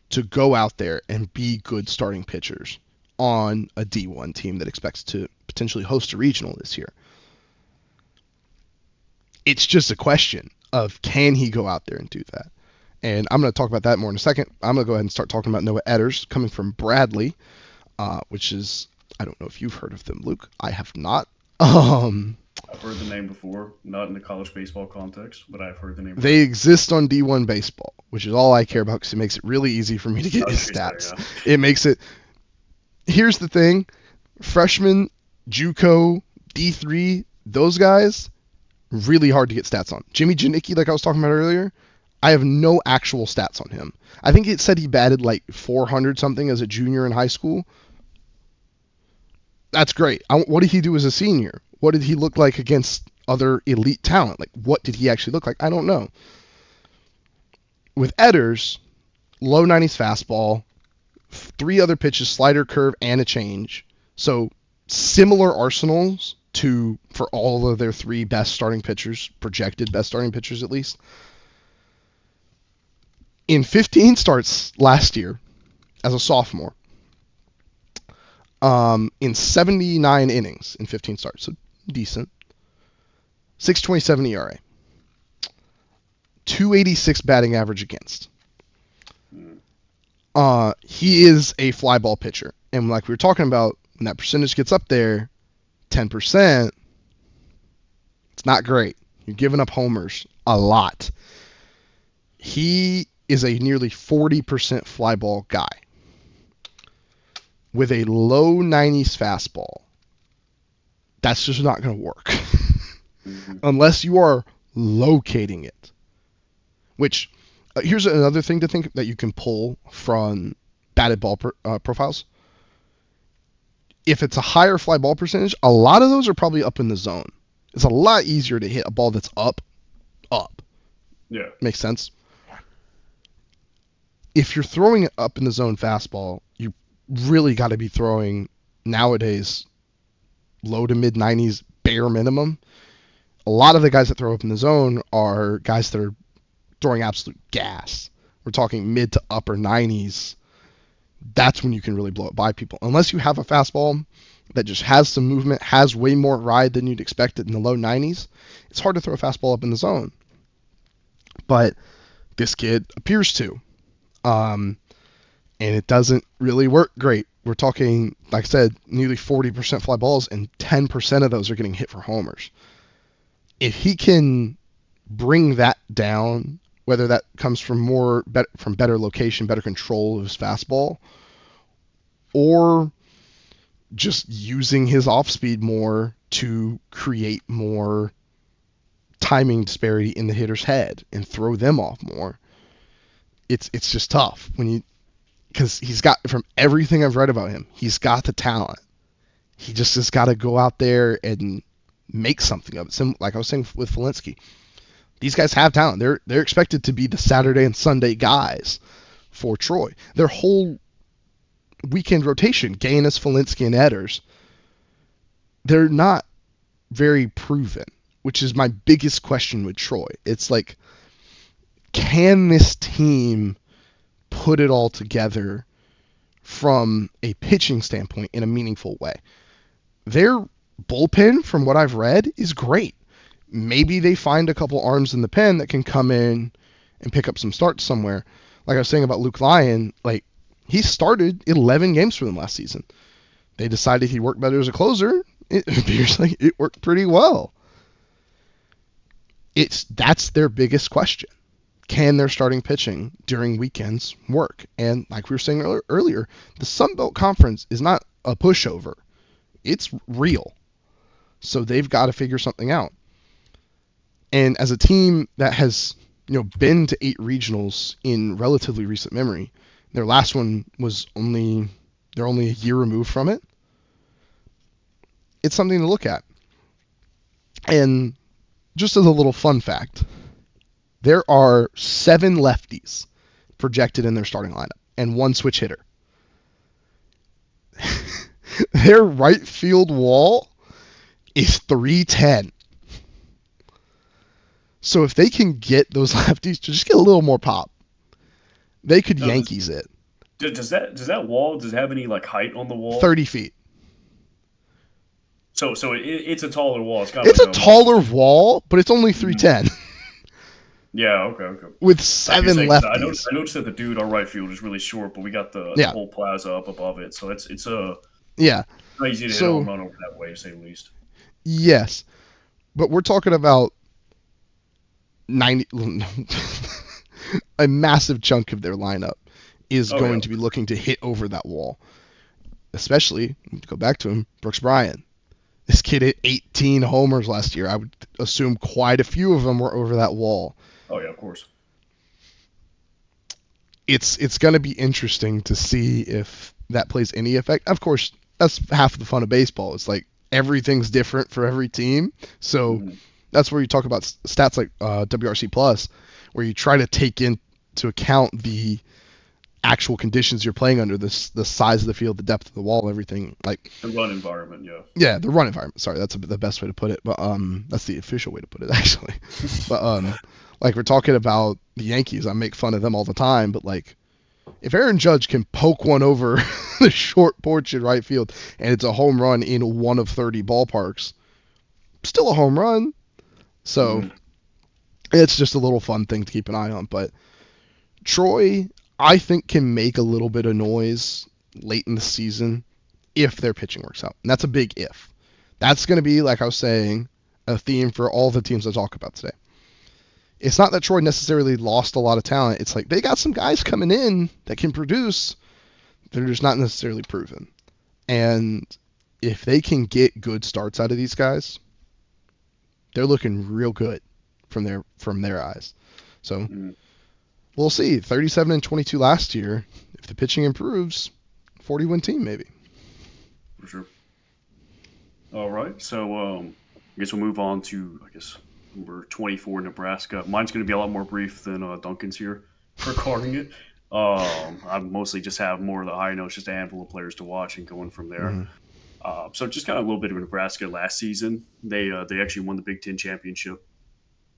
B: to go out there and be good starting pitchers on a D1 team that expects to potentially host a regional this year. It's just a question of, can he go out there and do that? And I'm going to talk about that more in a second. I'm going to go ahead and start talking about Noah Edders coming from Bradley, which is, I don't know if you've heard of them, Luke. I have not.
A: I've heard the name before, not in the college baseball context, but I've heard the name.
B: They exist on D1 baseball, which is all I care about because it makes it really easy for me to get his stats. It makes it. Here's the thing: freshman, JUCO, D3, those guys, really hard to get stats on. Jimmy Janicki, like I was talking about earlier, I have no actual stats on him. I think it said he batted like 400 something as a junior in high school. That's great. What did he do as a senior? What did he look like against other elite talent? Like, what did he actually look like? I don't know. With Edders, low 90s fastball, 3 other pitches, slider, curve, and a change. So similar arsenals for all of their 3 best starting pitchers, projected best starting pitchers at least. In 15 starts last year as a sophomore, in 79 innings in 15 starts, so decent. 6.27 ERA. 286 batting average against. He is a fly ball pitcher. And like we were talking about, when that percentage gets up there, 10%, it's not great. You're giving up homers a lot. He is a nearly 40% fly ball guy with a low 90s fastball. That's just not going to work unless you are locating it. Which, here's another thing to think that you can pull from batted ball profiles. If it's a higher fly ball percentage, a lot of those are probably up in the zone. It's a lot easier to hit a ball that's up.
A: Yeah.
B: Makes sense? If you're throwing it up in the zone fastball, you really got to be throwing nowadays low to mid 90s bare minimum. A lot of the guys that throw up in the zone are guys that are throwing absolute gas. We're talking mid to upper 90s. That's when you can really blow it by people. Unless you have a fastball that just has some movement, has way more ride than you'd expect it in the low 90s, it's hard to throw a fastball up in the zone. But this kid appears to. And it doesn't really work great we're talking, like I said, nearly 40% fly balls, and 10% of those are getting hit for homers. If he can bring that down, whether that comes from better location, better control of his fastball, or just using his off speed more to create more timing disparity in the hitter's head and throw them off more. It's just tough because he's got, from everything I've read about him, he's got the talent. He just has got to go out there and make something of it. Like I was saying with Felinsky, these guys have talent. They're expected to be the Saturday and Sunday guys for Troy. Their whole weekend rotation, Gaines, Felinsky, and Edders, they're not very proven, which is my biggest question with Troy. It's like, can this team put it all together from a pitching standpoint in a meaningful way? Their bullpen, from what I've read, is great. Maybe they find a couple arms in the pen that can come in and pick up some starts somewhere. Like I was saying about Luke Lyon, like, he started 11 games for them last season. They decided he'd work better as a closer. It appears like it worked pretty well. That's their biggest question. Can their starting pitching during weekends work? And like we were saying earlier, the Sun Belt Conference is not a pushover. It's real. So they've got to figure something out. And as a team that has, been to 8 regionals in relatively recent memory, their last one was they're only a year removed from it. It's something to look at. And just as a little fun fact, there are 7 lefties projected in their starting lineup and 1 switch hitter. Their right field wall is 310. So if they can get those lefties to just get a little more pop, they could Yankees it.
A: Does that wall, does it have any like height on the wall?
B: 30 feet.
A: So it's a taller wall. It's
B: a taller wall, but it's only 310.
A: Yeah, okay.
B: With 7 lefties.
A: I noticed that the dude on right field is really short, but we got the whole plaza up above it, so it's easy to hit a home run over that way, to say the least.
B: Yes, but we're talking about 90. A massive chunk of their lineup is going to be looking to hit over that wall. Especially, to go back to him, Brooks Bryan. This kid hit 18 homers last year. I would assume quite a few of them were over that wall.
A: Oh, yeah, of course.
B: It's going to be interesting to see if that plays any effect. Of course, that's half of the fun of baseball. It's like everything's different for every team. So that's where you talk about stats like WRC Plus, where you try to take into account the actual conditions you're playing under, the size of the field, the depth of the wall, everything, like
A: the run environment.
B: The run environment. Sorry, that's the best way to put it, but that's the official way to put it, actually. But like, we're talking about the Yankees, I make fun of them all the time, but like, if Aaron Judge can poke one over the short porch in right field and it's a home run in one of 30 ballparks, still a home run. So it's just a little fun thing to keep an eye on. But Troy, I think, can make a little bit of noise late in the season if their pitching works out. And that's a big if. That's going to be, like I was saying, a theme for all the teams I talk about today. It's not that Troy necessarily lost a lot of talent. It's like they got some guys coming in that can produce. They're just not necessarily proven. And if they can get good starts out of these guys, they're looking real good from their eyes. So we'll see. 37-22 last year. If the pitching improves, 40-win team maybe.
A: For sure. All right. So I guess we'll move on to, number 24, Nebraska. Mine's going to be a lot more brief than Duncan's here recording it. I mostly just have more of the high notes, just a handful of players to watch and going from there. So just kind of a little bit of Nebraska last season. They actually won the Big Ten championship.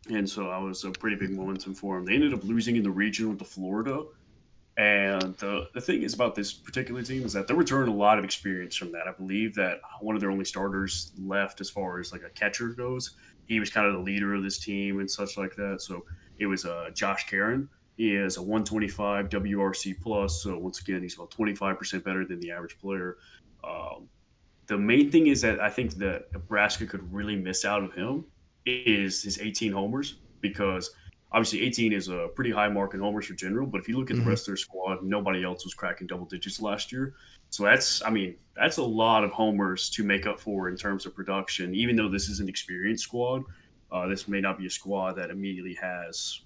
A: And so I was a pretty big momentum for them. They ended up losing in the regional to Florida. And the thing is about this particular team is that they're returning a lot of experience from that. I believe that one of their only starters left as far as like a catcher goes. He was kind of the leader of this team and such like that. So it was Josh Caron. He is a 125 WRC plus. So once again, he's about 25% better than the average player. Um, the main thing is that I think that Nebraska could really miss out of him is his 18 homers because obviously 18 is a pretty high mark in homers for general. But if you look at the
B: Hmm.
A: rest of their squad, nobody else was cracking double digits last year. So that's a lot of homers to make up for in terms of production. Even though this is an experienced squad, this may not be a squad that immediately has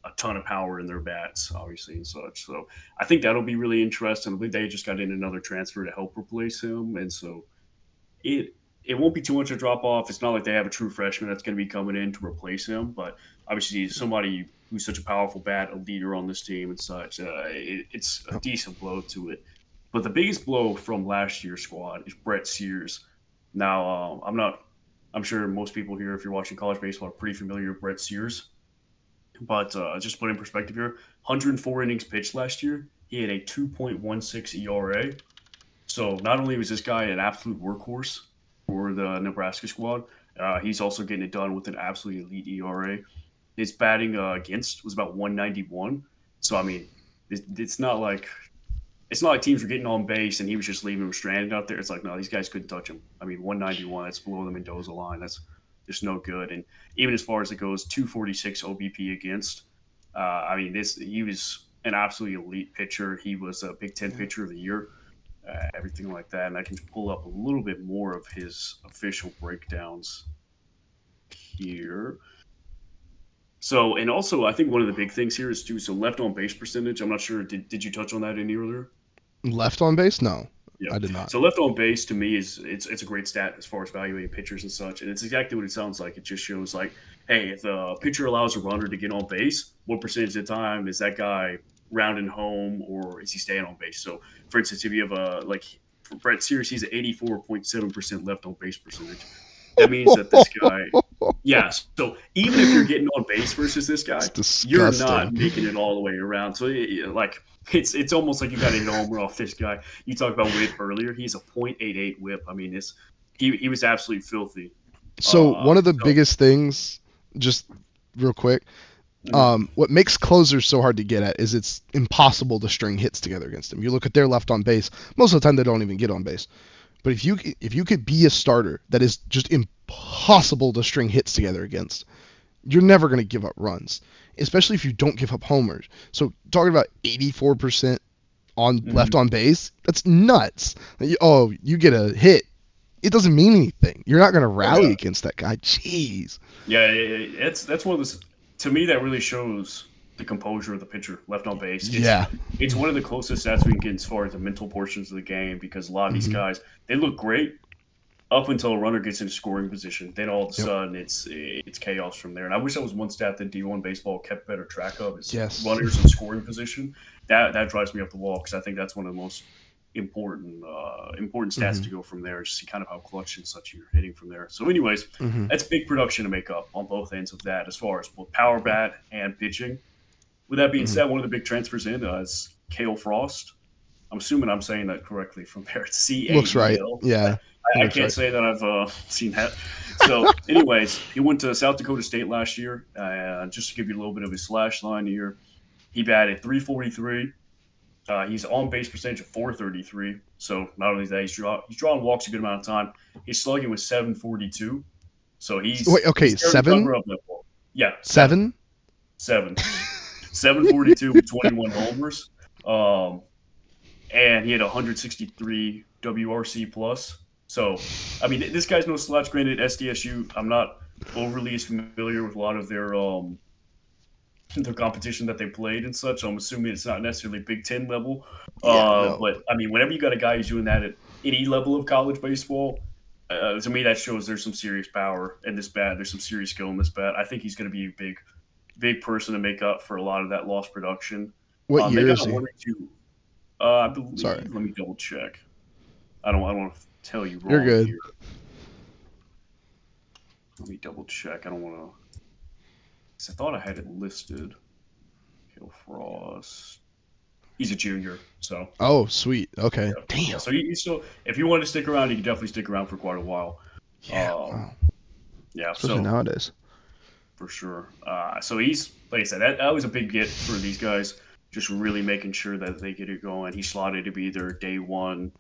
A: a ton of power in their bats, obviously, and such. So I think that'll be really interesting. I believe they just got in another transfer to help replace him, and so it it won't be too much of a drop off. It's not like they have a true freshman that's going to be coming in to replace him, but obviously somebody who's such a powerful bat, a leader on this team and such, it's a decent blow to it. But the biggest blow from last year's squad is Brett Sears. Now, I'm sure most people here, if you're watching college baseball, are pretty familiar with Brett Sears. But just to put in perspective here, 104 innings pitched last year. He had a 2.16 ERA. So not only was this guy an absolute workhorse for the Nebraska squad, he's also getting it done with an absolutely elite ERA. His batting against was about 191. So I mean, it's not like teams were getting on base and he was just leaving them stranded out there. It's like no, these guys couldn't touch him. I mean, 191 that's below the Mendoza line. That's just no good. And even as far as it goes, 246 OBP against. I mean, this he was an absolutely elite pitcher. He was a Big Ten pitcher of the year, everything like that. And I can pull up a little bit more of his official breakdowns here. So, and also, I think one of the big things here is too. So, left on base percentage. I'm not sure. Did you touch on that any earlier?
B: Left on base? No,
A: Yeah.
B: I did not.
A: So left on base to me is it's a great stat as far as evaluating pitchers and such, and it's exactly what it sounds like. It just shows like, hey, if the pitcher allows a runner to get on base, what percentage of the time is that guy rounding home or is he staying on base? So, for instance, if you have a like for Brett Sears, he's at 84.7% left on base percentage. That means that this guy, yeah. So even if you're getting on base versus this
B: It's
A: guy, you're not
B: disgusting.
A: making it all the way around. So like it's almost like you got to hit a homer off this guy. You talked about whip earlier. He's a .88 whip. I mean, he was absolutely filthy.
B: So one of the
A: So
B: biggest things, just real quick,
A: mhm,
B: what makes closers so hard to get at is it's impossible to string hits together against them. You look at their left on base; most of the time they don't even get on base. But if you could be a starter that is just impossible to string hits together against, you're never going to give up runs, especially if you don't give up homers. So talking about 84% on left
A: mhm.
B: on base, that's nuts. Oh, you get a hit, it doesn't mean anything. You're not going to
A: Oh yeah,
B: rally against that guy. Jeez.
A: yeah. That's one of those to me that really shows the composure of the pitcher left on base. It's
B: Yeah.
A: it's one of the closest stats we can get as far as the mental portions of the game because a lot of these
B: Hmm.
A: guys they look great up until a runner gets into scoring position. Then all of a
B: Yep.
A: sudden it's chaos from there. And I wish that was one stat that D1 baseball kept better track of is
B: Yes.
A: runners in scoring position. That drives me up the wall because I think that's one of the most important stats
B: Hmm.
A: to go from there. Just see kind of how clutch and such you're hitting from there. So, anyways,
B: Hmm.
A: that's big production to make up on both ends of that as far as both power bat and pitching. With that being
B: Hmm.
A: said, one of the big transfers in is Kale Frost. I'm assuming I'm saying that correctly from there. It's
B: Looks right.
A: CAEL.
B: Yeah. It
A: I
B: looks
A: can't
B: right.
A: say that I've seen that. So, anyways, he went to South Dakota State last year. Just to give you a little bit of his slash line here, he batted 343. He's on base percentage of 433. So not only that, he's drawing walks a good amount of time. His slugging was 742. So
B: Wait. Okay.
A: he's there to
B: Seven.
A: cover up that ball. Yeah, seven,
B: Seven.
A: seven, 742 with 21 homers. Um, and he had 163 WRC plus. So, I mean, this guy's no slouch. Granted, SDSU, I'm not overly as familiar with a lot of their competition that they played and such. So I'm assuming it's not necessarily Big Ten level.
B: Yeah. No.
A: But I mean, whenever you got a guy who's doing that at any level of college baseball, to me that shows there's some serious power in this bat. There's some serious skill in this bat. I think he's going to be a big person to make up for a lot of that lost production.
B: What
A: They
B: year
A: got
B: is
A: a
B: he?
A: one or two. I
B: Sorry.
A: believe. Let me double check. I don't want to tell you
B: You're
A: wrong
B: good.
A: here. Let me double check. I don't want to. I thought I had it listed. Kill Frost. He's a junior, so
B: Oh, sweet. Okay.
A: yeah, yeah.
B: Damn.
A: So you still, if you want to stick around, you can definitely stick around for quite a while.
B: Yeah.
A: Um,
B: Wow.
A: yeah.
B: Especially
A: So
B: nowadays.
A: for sure. So he's, like I said, that was a big get for these guys, just really making sure that they get it going. He's slotted to be their day one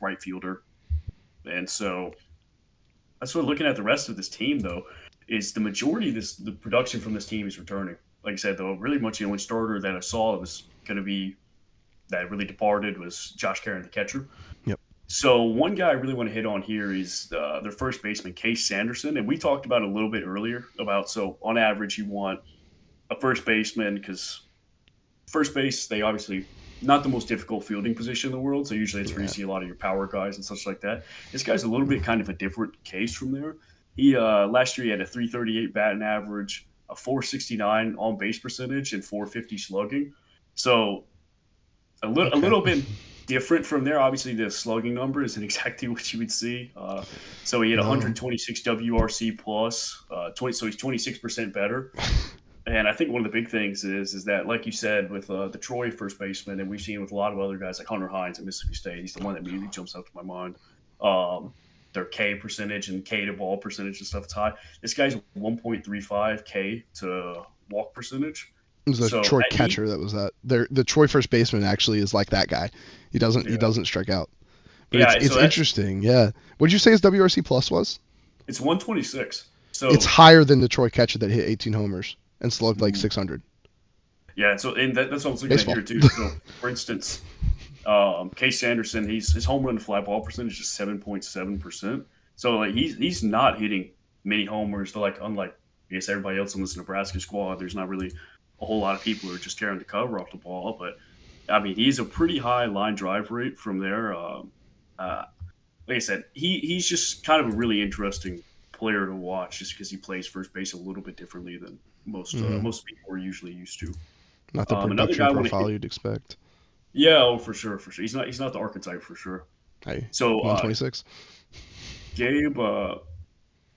A: right fielder. And so that's what looking at the rest of this team, though, is the majority of the production from this team is returning. Like I said, though, really much the only starter that I saw was going to be that really departed was Josh Caron, the catcher.
B: Yep.
A: So one guy I really want to hit on here is their first baseman, Case Sanderson, and we talked about it a little bit earlier about so on average you want a first baseman because first base they obviously not the most difficult fielding position in the world, so usually it's where you see a lot of your power guys and such like that. This guy's a little bit kind of a different case from there. He last year he had a 338 batting average, a 469 on base percentage, and 450 slugging. So a little bit different from there. Obviously, the slugging number isn't exactly what you would see. So he had
B: No.
A: 126 WRC plus, 20, so he's 26% better. And I think one of the big things is that, like you said, with the Troy first baseman, and we've seen with a lot of other guys like Hunter Hines at Mississippi State, he's the one that immediately jumps out to my mind. Their K percentage and K to ball percentage and stuff is high. This guy's 1.35 K to walk percentage.
B: It was a
A: So
B: Troy catcher that was that. The Troy first baseman actually is like that guy. He doesn't strike out. But it's interesting. Yeah. What did you say his WRC plus was?
A: It's 126. So
B: it's higher than the Troy catcher that hit 18 homers and slugged like 600.
A: Yeah, so and that's what I was looking
B: Baseball.
A: at here too. So, for instance, Case Sanderson, his home run to fly ball percentage is 7.7%. So like he's not hitting many homers. Like unlike I guess everybody else on this Nebraska squad, there's not really a whole lot of people who are just carrying the cover off the ball. But I mean, he's a pretty high line drive rate from there. Like I said, he's just kind of a really interesting player to watch, just because he plays first base a little bit differently than most people are usually used to.
B: Not the
A: Another
B: production
A: guy
B: profile you'd expect.
A: Yeah, oh, for sure. He's not the archetype for sure.
B: Hey,
A: So
B: 126.
A: Gabe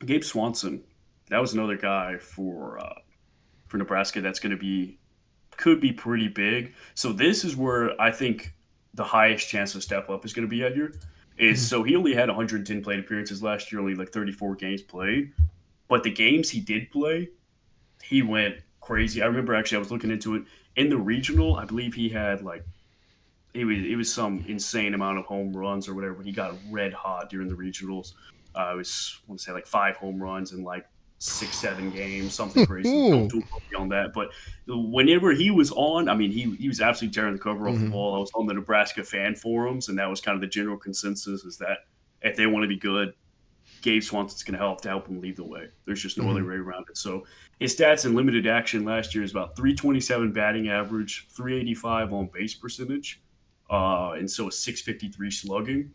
A: Gabe Swanson, that was another guy for Nebraska that's going to be could be pretty big. So this is where I think the highest chance to step up is going to be at here. So he only had 110 plate appearances last year, only like 34 games played. But the games he did play, he went crazy. I remember actually I was looking into it in the regional. I believe he had like it was some insane amount of home runs or whatever. But he got red hot during the regionals. It was I want to say like 5 home runs in like 6-7 games, something crazy. Don't too much on that. But whenever he was on, I mean, he was absolutely tearing the cover off the ball. I was on the Nebraska fan forums, and that was kind of the general consensus: is that if they want to be good, Gabe Swanson's going to help them lead the way. There's just no other way around it. So his stats in limited action last year is about 327 batting average, 385 on base percentage, and so a 653 slugging.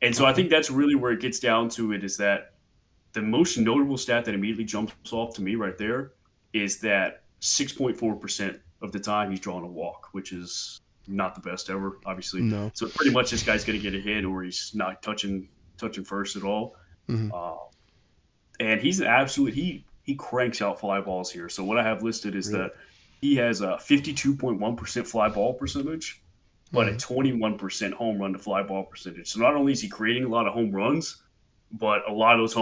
A: And so I think that's really where it gets down to it is that the most notable stat that immediately jumps off to me right there is that 6.4% of the time he's drawing a walk, which is not the best ever, obviously.
B: No.
A: So pretty much this guy's going to get a hit or he's not touching first at all. And he's an absolute he cranks out fly balls here. So what I have listed is that he has a 52.1% fly ball percentage, but a 21% home run to fly ball percentage. So not only is he creating a lot of home runs, but a lot of those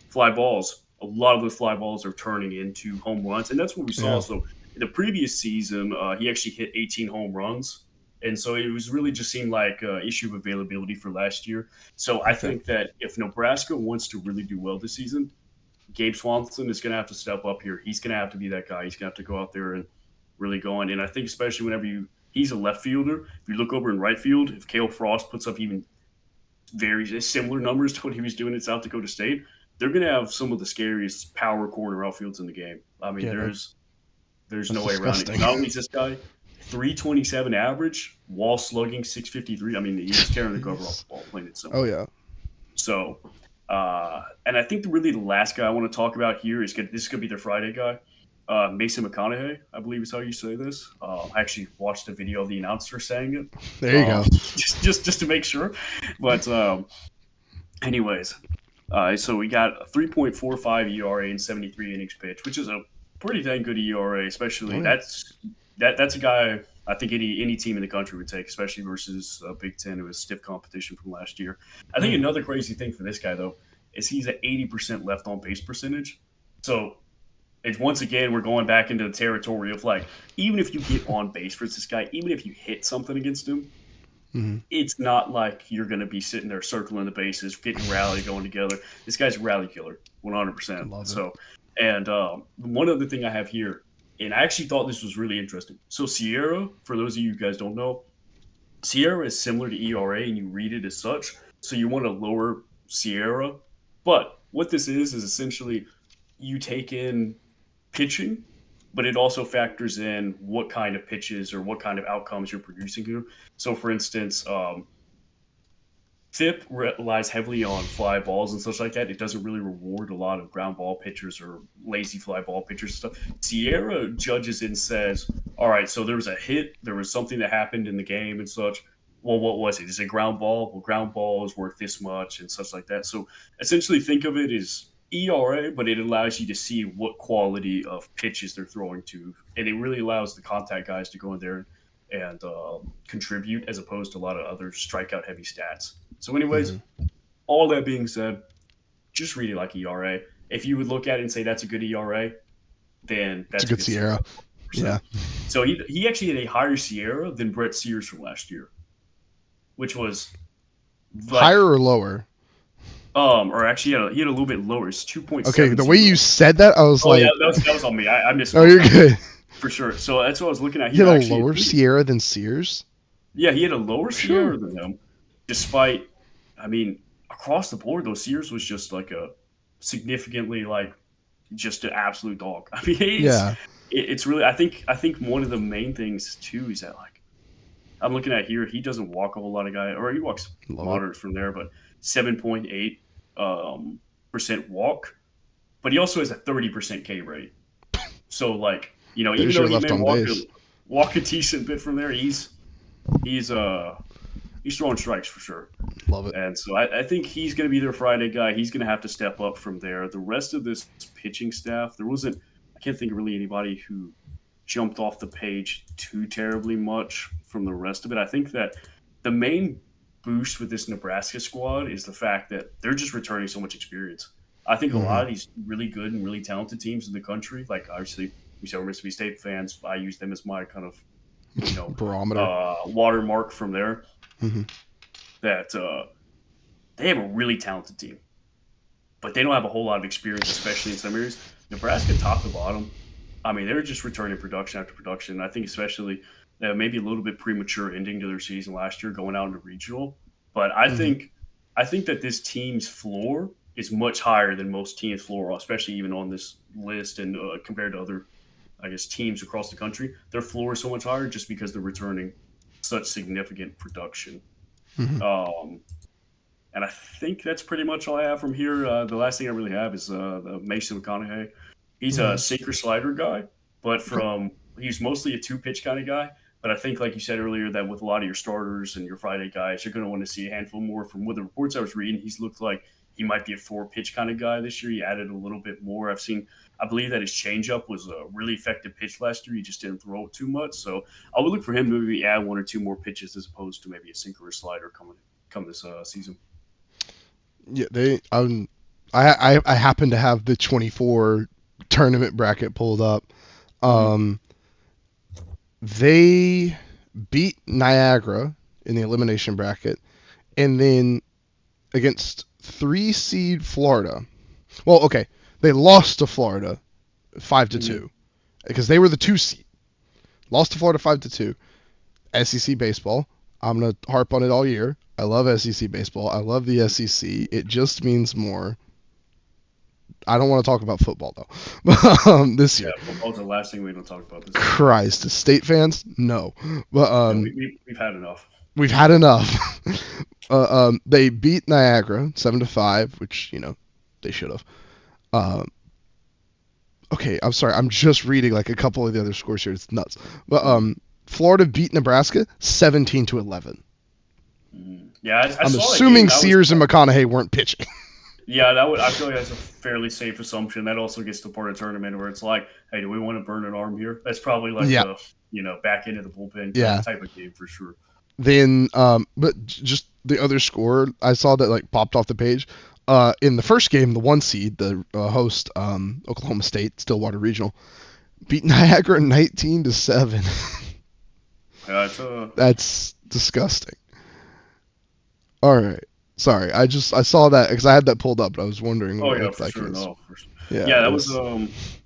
A: fly balls, a lot of those fly balls are turning into home runs. And that's what we saw.
B: Yeah.
A: So in the previous season, he actually hit 18 home runs. And so it was really just seemed like an issue of availability for last year. So I think that if Nebraska wants to really do well this season, Gabe Swanson is going to have to step up here. He's going to have to be that guy. He's going to have to go out there and really go on. And I think especially whenever he's a left fielder, if you look over in right field, if Cale Frost puts up even very similar numbers to what he was doing at South Dakota State, they're going to have some of the scariest power corner outfields in the game. I mean, there's no way around it. Not only is this guy 327 average, wall slugging 653. I mean, he's carrying the cover off the ball, playing it simple.
B: Oh, yeah.
A: So, and I think really the last guy I want to talk about here is this is going to be their Friday guy. Mason McConaughey, I believe is how you say this. I actually watched a video of the announcer saying it.
B: There you go.
A: Just to make sure. But anyways, so we got a 3.45 ERA and 73 innings pitched, which is a pretty dang good ERA, especially that's a guy I think any team in the country would take, especially versus Big Ten, who was stiff competition from last year. I think another crazy thing for this guy, though, is he's at 80% left on base percentage. So it's once again we're going back into the territory of like even if you get on base versus this guy, even if you hit something against him,
B: Mhm.
A: it's not like you're going to be sitting there circling the bases, getting a rally going together. This guy's a rally killer, 100%.
B: Love it.
A: So, and one other thing I have here, and I actually thought this was really interesting. So, Sierra, for those of you guys don't know, Sierra is similar to ERA, and you read it as such. So, you want to lower Sierra. But what this is essentially you take in pitching, but it also factors in what kind of pitches or what kind of outcomes you're producing here. So, for instance, FIP relies heavily on fly balls and such like that. It doesn't really reward a lot of ground ball pitchers or lazy fly ball pitchers and stuff. Sierra judges and says, all right, so there was a hit, there was something that happened in the game and such. Well, what was it? Is it ground ball? Well, ground ball is worth this much and such like that. So essentially, think of it as ERA, but it allows you to see what quality of pitches they're throwing to, and it really allows the contact guys to go in there and contribute as opposed to a lot of other strikeout heavy stats. So, anyways,
B: Mhm.
A: all that being said, just read it like ERA. If you would look at it and say that's a good ERA, then
B: It's a
A: that's a
B: good
A: good Sierra.
B: Sierra. Yeah.
A: So he actually had a higher Sierra than Brett Sears from last year, which was like
B: Higher or lower?
A: or actually he had a little bit lower. It's
B: Okay,
A: 2.70.
B: the way you said that, I was
A: Oh yeah,
B: like,
A: that was on me. I
B: "Oh,
A: misspoke
B: you're good."
A: for sure. So that's what I was looking at
B: He had
A: here.
B: a
A: Actually,
B: lower Sierra than Sears.
A: yeah, he had a lower
B: Sure.
A: Sierra than him, despite, I mean, across the board, though, Sears was just like a significantly like just an absolute dog. I mean,
B: Yeah.
A: it's really I think one of the main things too is that like I'm looking at here, he doesn't walk a whole lot of guys, or he walks
B: Love it.
A: moderate from there, but 7.8 percent walk, but he also has a 30% K rate. So like even
B: There's
A: though
B: your
A: he
B: left
A: may
B: on base.
A: walk a decent bit from there, he's he's throwing strikes for sure.
B: Love it.
A: And so I think he's going to be their Friday guy. He's going to have to step up from there. The rest of this pitching staff, there wasn't, I can't think of really anybody who jumped off the page too terribly much from the rest of it. I think that the main boost with this Nebraska squad is the fact that they're just returning so much experience. I think a
B: Hmm.
A: lot of these really good and really talented teams in the country, like obviously we say we're Mississippi State fans, I use them as my kind of,
B: Barometer.
A: watermark from there,
B: Hmm.
A: that they have a really talented team, but they don't have a whole lot of experience, especially in some areas. Nebraska, top to bottom, I mean, they're just returning production after production. I think especially maybe a little bit premature ending to their season last year, going out into regional. But
B: Hmm.
A: I think that this team's floor is much higher than most teams' floor, especially even on this list and compared to other, I guess, teams across the country. Their floor is so much higher just because they're returning such significant production.
B: Hmm.
A: Um, and I think that's pretty much all I have from here. The last thing I really have is the Mason McConaughey. He's a
B: Hmm.
A: sinker slider guy, but
B: Okay.
A: he's mostly a two pitch kind of guy. But I think, like you said earlier, that with a lot of your starters and your Friday guys, you're going to want to see a handful more. From what the reports I was reading, he's looked like he might be a four pitch kind of guy this year. He added a little bit more. I believe that his changeup was a really effective pitch last year. He just didn't throw it too much. So I would look for him to maybe add one or two more pitches as opposed to maybe a sinker or slider come this season.
B: Yeah, I happen to have the 24 tournament bracket pulled up.
A: Mm-hmm.
B: Um, they beat Niagara in the elimination bracket, and then against 3 seed Florida. Well, okay, they lost to Florida 5 to
A: Mm-hmm.
B: 2 because they were the 2 seed. Lost to Florida 5 to 2. SEC baseball. I'm gonna harp on it all year. I love SEC baseball. I love the SEC. It just means more. I don't want to talk about football though. This
A: Yeah,
B: year,
A: football's the last thing we don't talk about this year.
B: Christ, state fans, no. But
A: Yeah, we've had enough.
B: we've had enough. They beat Niagara 7 to 5, which they should have. Um, okay, I'm sorry. I'm just reading like a couple of the other scores here. It's nuts. But
A: Mm-hmm.
B: Florida beat Nebraska 17 to 11.
A: Mm-hmm. Yeah, I
B: I'm
A: saw that game.
B: assuming Sears and McConaughey weren't pitching.
A: Yeah, that would. I feel like that's a fairly safe assumption. That also gets to part of the tournament where it's like, hey, do we want to burn an arm here? That's probably like
B: Yeah,
A: a back into the bullpen
B: yeah.
A: type of game for sure.
B: Then, but just the other score I saw that like popped off the page. In the first game, the 1 seed, the host, Oklahoma State, Stillwater Regional, beat Niagara 19-7. That's disgusting. All right. Sorry, I saw that because I had that pulled up, but I was wondering what
A: for
B: that
A: sure.
B: is.
A: No, for sure.
B: Yeah,
A: that was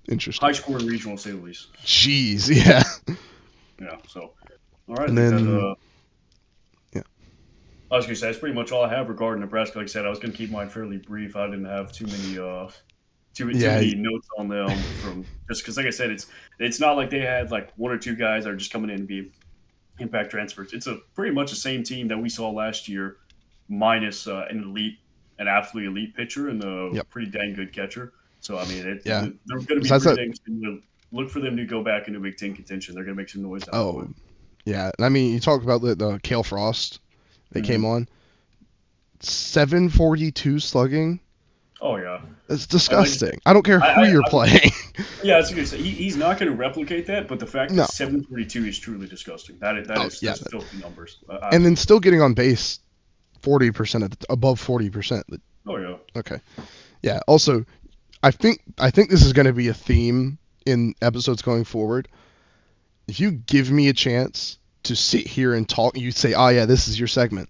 B: interesting.
A: high scoring regional, to say the least.
B: Jeez, yeah.
A: Yeah. So, all right.
B: And
A: I
B: then,
A: think that,
B: yeah.
A: I was gonna say that's pretty much all I have regarding Nebraska. Like I said, I was gonna keep mine fairly brief. I didn't have too many many notes on them from just because, like I said, it's not like they had like one or two guys that are just coming in and be impact transfers. It's pretty much the same team that we saw last year, minus an absolutely elite pitcher and a pretty dang good catcher. So I mean, they're going to be pretty dang. Look for them to go back into Big Ten contention. They're going to make some noise.
B: Yeah. And I mean, you talk about the Kale Frost that came on, 742 slugging.
A: Oh yeah,
B: it's disgusting. I don't care who you're playing.
A: Yeah, I was going to say he's not going to replicate that, but the fact that 742 is truly disgusting. That's filthy numbers.
B: And then still getting on base 40% above 40%.
A: Oh yeah.
B: Okay. Yeah. Also, I think this is going to be a theme in episodes going forward. If you give me a chance to sit here and talk, you say, "Oh yeah, this is your segment."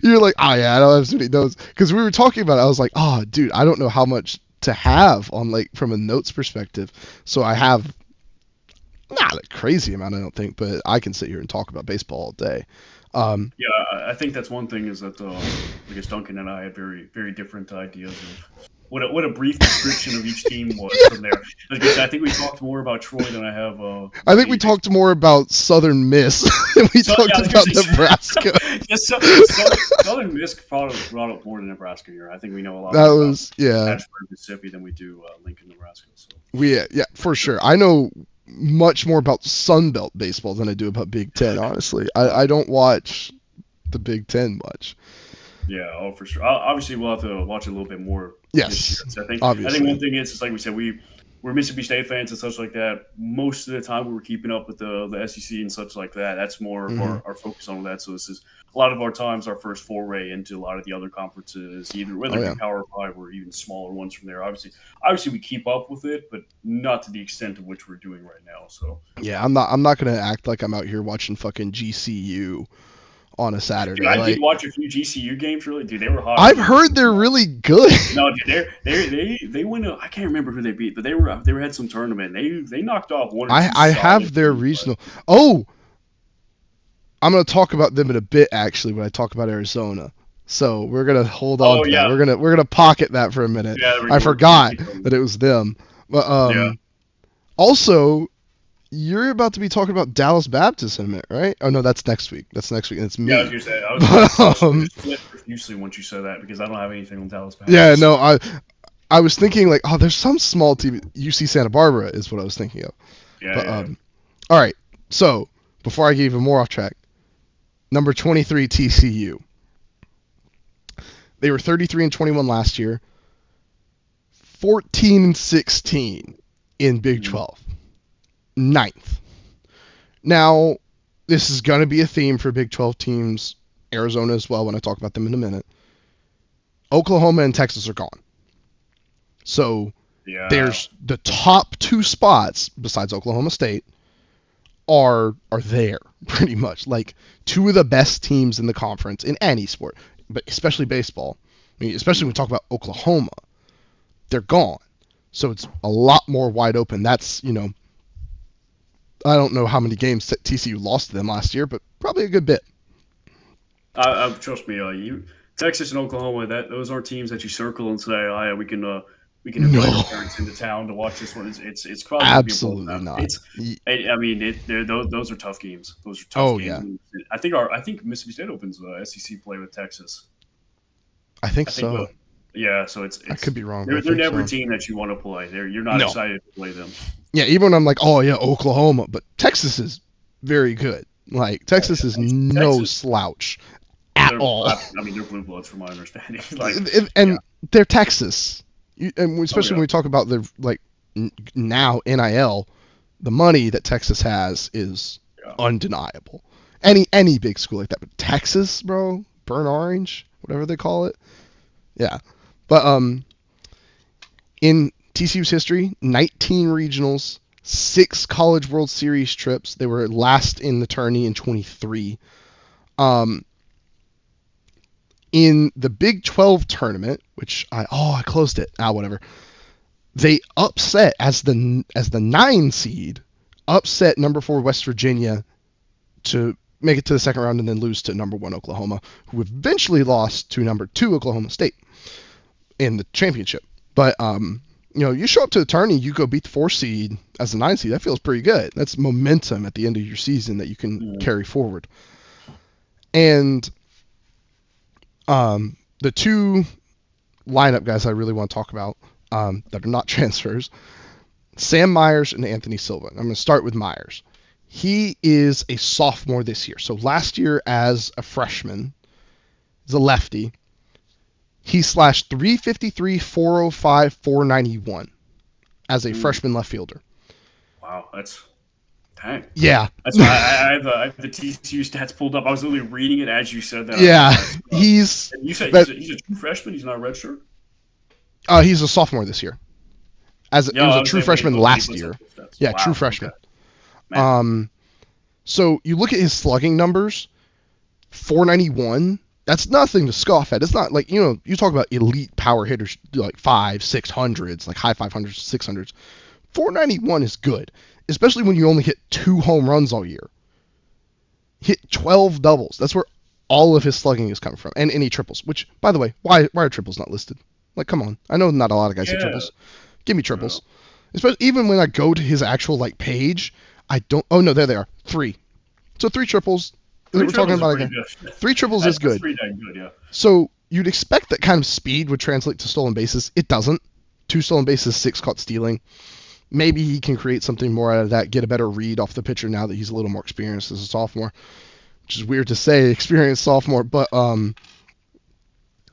B: You're like, "Oh yeah, I don't have so many notes." Because we were talking about it, I was like, "Oh, dude, I don't know how much to have on like from a notes perspective." So I have not a crazy amount, I don't think, but I can sit here and talk about baseball all day.
A: I think that's one thing is that I guess Duncan and I had very, very different ideas of what a brief description of each team was from there. Like I said, I think we talked more about Troy than I have.
B: I think we talked more about Southern Miss than we talked about Nebraska.
A: Southern Miss probably brought up more than Nebraska here. I think we know a lot
B: more
A: about
B: Hattiesburg,
A: Mississippi than we do Lincoln, Nebraska. So.
B: For sure. I know much more about Sun Belt baseball than I do about Big Ten, honestly. I don't watch the Big Ten much.
A: Yeah, for sure. Obviously, we'll have to watch it a little bit more.
B: Yes,
A: this year. So
B: I think
A: one thing is like we said, we're Mississippi State fans and such like that. Most of the time, we were keeping up with the SEC and such like that. That's more of our focus on that. So this is a lot of our times our first foray into a lot of the other conferences, whether it be Power 5 or even smaller ones from there. Obviously, we keep up with it, but not to the extent of which we're doing right now. So
B: yeah, I'm not gonna act like I'm out here watching fucking GCU on a Saturday.
A: Dude, I did watch a few GCU games. Really, dude, they were hot.
B: I've heard they're really good.
A: No, dude, they went. I can't remember who they beat, but they had some tournament. They knocked off one.
B: I have their regional. Oh, I'm gonna talk about them in a bit actually when I talk about Arizona. So we're gonna hold on to that. We're gonna pocket that for a minute.
A: Yeah,
B: I forgot that it was them. But also. You're about to be talking about Dallas Baptist in a minute, right? Oh no, that's next week. It's me.
A: Yeah, I was gonna say. I was split profusely once you said that because I don't have anything on Dallas Baptist.
B: Yeah, no, I was thinking like, there's some small team. UC Santa Barbara is what I was thinking of.
A: Yeah.
B: All right. So before I get even more off track, number 23 TCU. They were 33-21 last year. 14-16 in Big 12. 9th. Now, this is going to be a theme for Big 12 teams, Arizona as well, when I talk about them in a minute. Oklahoma and Texas are gone. So, there's the top 2 spots, besides Oklahoma State, are there, pretty much. Like, 2 of the best teams in the conference in any sport, but especially baseball. I mean, especially when we talk about Oklahoma. They're gone. So, it's a lot more wide open. That's, I don't know how many games TCU lost to them last year, but probably a good bit.
A: Trust me, Texas and Oklahoma, those are teams that you circle and say, "Oh yeah, we can invite our parents into town to watch this one." It's probably
B: absolutely not.
A: Those are tough games. Those are tough games.
B: Yeah.
A: I think Mississippi State opens SEC play with Texas.
B: I think so.
A: So it's
B: I could be wrong.
A: They're never a team that you want to play. You're not excited to play them.
B: Yeah, even when I'm like, oh yeah, Oklahoma, but Texas is very good. Like Texas is no slouch at all.
A: I mean, they're blue bloods from my understanding.
B: They're Texas, and especially when we talk about the now NIL, the money that Texas has is undeniable. Any big school like that, but Texas, bro, burnt orange. whatever they call it. Yeah. But in TCU's history, 19 regionals, 6 College World Series trips. They were last in the tourney in 23. In the Big 12 tournament, which I closed it. Whatever. They upset as the 9 seed, upset number 4 West Virginia to make it to the second round and then lose to number 1 Oklahoma, who eventually lost to number 2 Oklahoma State in the championship. But you show up to the tourney, you go beat the 4 seed as the 9 seed. That feels pretty good. That's momentum at the end of your season that you can carry forward. And the 2 lineup guys I really want to talk about that are not transfers, Sam Myers and Anthony Silva. I'm going to start with Myers. He is a sophomore this year. So last year as a freshman, he's a lefty. He slashed 353, 405, 491 as a freshman left fielder.
A: Wow, that's dang.
B: Yeah.
A: That's I have the TCU stats pulled up. I was literally reading it as you said that.
B: Yeah,
A: you said he's a true freshman. He's not a redshirt.
B: He's a sophomore this year. He was a true freshman last year. Yeah, wow, true freshman. Okay. So you look at his slugging numbers, 491. That's nothing to scoff at. It's not like, you talk about elite power hitters like 500s, 600s, like high 500s, 600s. 491 is good, especially when you only hit 2 home runs all year. Hit 12 doubles. That's where all of his slugging is coming from, and any triples. Which, by the way, why are triples not listed? Like, come on. I know not a lot of guys hit triples. Give me triples. Especially even when I go to his actual page, I don't. Oh no, there they are. 3. So 3 triples. We're talking about again. 3 triples is good.
A: Pretty dang good, yeah.
B: So you'd expect that kind of speed would translate to stolen bases. It doesn't. 2 stolen bases, 6 caught stealing. Maybe he can create something more out of that, get a better read off the pitcher now that he's a little more experienced as a sophomore. Which is weird to say, experienced sophomore, but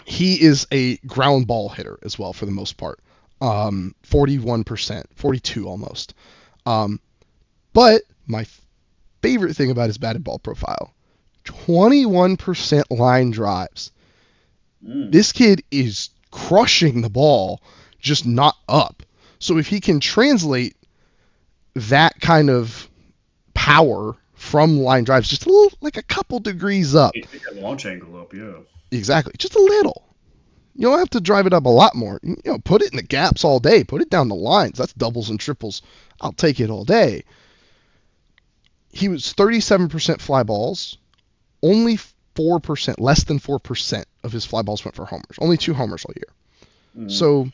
B: he is a ground ball hitter as well for the most part. 41%, 42 almost. But my favorite thing about his batted ball profile, 21% line drives. This kid is crushing the ball, just not up. So if he can translate that kind of power from line drives just a little, like a couple degrees up.
A: Get that launch angle up, yeah.
B: Exactly. Just a little. You don't have to drive it up a lot more. Put it in the gaps all day. Put it down the lines. That's doubles and triples. I'll take it all day. He was 37% fly balls. Only 4%, less than 4% of his fly balls went for homers. Only 2 homers all year. So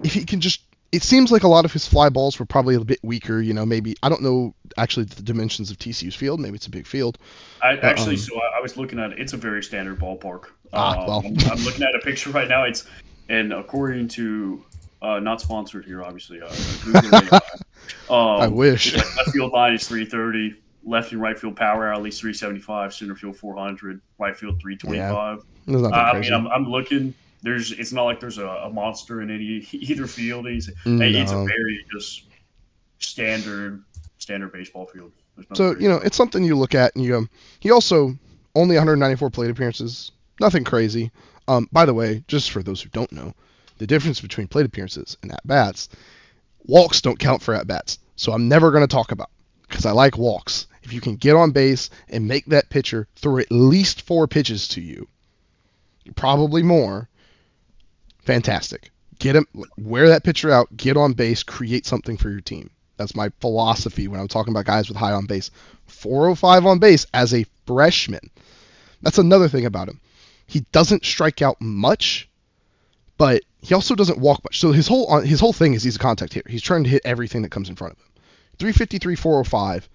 B: if he can just, it seems like a lot of his fly balls were probably a bit weaker. Maybe, I don't know actually the dimensions of TCU's field. Maybe it's a big field.
A: I was looking at it. It's a very standard ballpark.
B: Well.
A: I'm looking at a picture right now. And according to, not sponsored here, obviously. Google,
B: I wish.
A: Left field line is 330. Left and right field power at least 375. Center field 400. Right field 325.
B: Yeah.
A: I'm looking. It's not like there's a monster in either field. It's a very just standard baseball field.
B: So it's something you look at and you go. He also only 194 plate appearances. Nothing crazy. By the way, just for those who don't know, the difference between plate appearances and at bats, walks don't count for at bats. So I'm never going to talk about because I like walks. If you can get on base and make that pitcher throw at least 4 pitches to you, probably more. Fantastic. Get him, wear that pitcher out, get on base, create something for your team. That's my philosophy when I'm talking about guys with high on base. 405 on base as a freshman. That's another thing about him. He doesn't strike out much, but he also doesn't walk much. So his whole thing is he's a contact hitter. He's trying to hit everything that comes in front of him. 353, 405,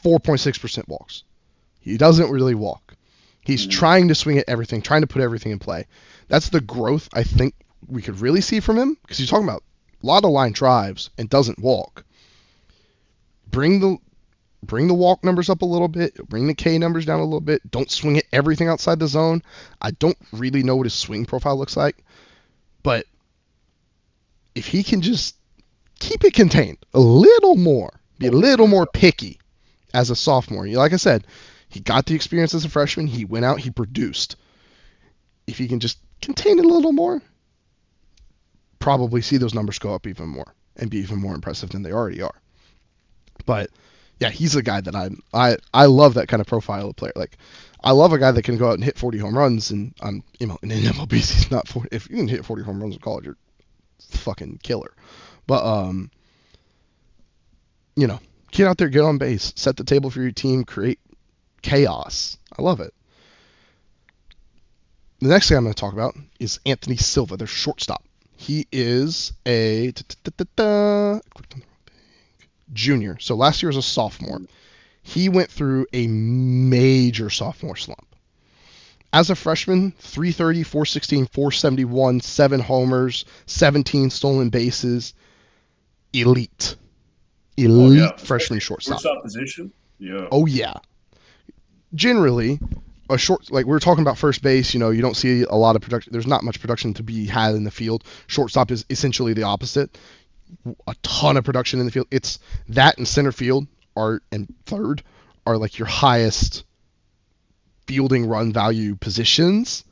B: 4.6% walks. He doesn't really walk. He's trying to swing at everything, trying to put everything in play. That's the growth I think we could really see from him because he's talking about a lot of line drives and doesn't walk. Bring the walk numbers up a little bit. Bring the K numbers down a little bit. Don't swing at everything outside the zone. I don't really know what his swing profile looks like, but if he can just keep it contained a little more, be a little more picky as a sophomore. Like I said, he got the experience as a freshman. He went out, he produced. if he can just contain it a little more, probably see those numbers go up even more and be even more impressive than they already are. But yeah, he's a guy that I love that kind of profile of player. Like, I love a guy that can go out and hit 40 home runs, and in MLB he's not 40. If you can hit 40 home runs in college, you're fucking killer. But get out there, get on base, set the table for your team, create chaos. I love it. The next thing I'm going to talk about is Anthony Silva, their shortstop. He is a junior. So last year was a sophomore. He went through a major sophomore slump. As a freshman, 330, 416, 471, 7 homers, 17 stolen bases. Elite freshman shortstop.
A: Shortstop position? Yeah.
B: Oh, yeah. Generally, a short, like we were talking about first base, you don't see a lot of production. There's not much production to be had in the field. Shortstop is essentially the opposite. A ton of production in the field. It's that and center field and third are like your highest fielding run value positions.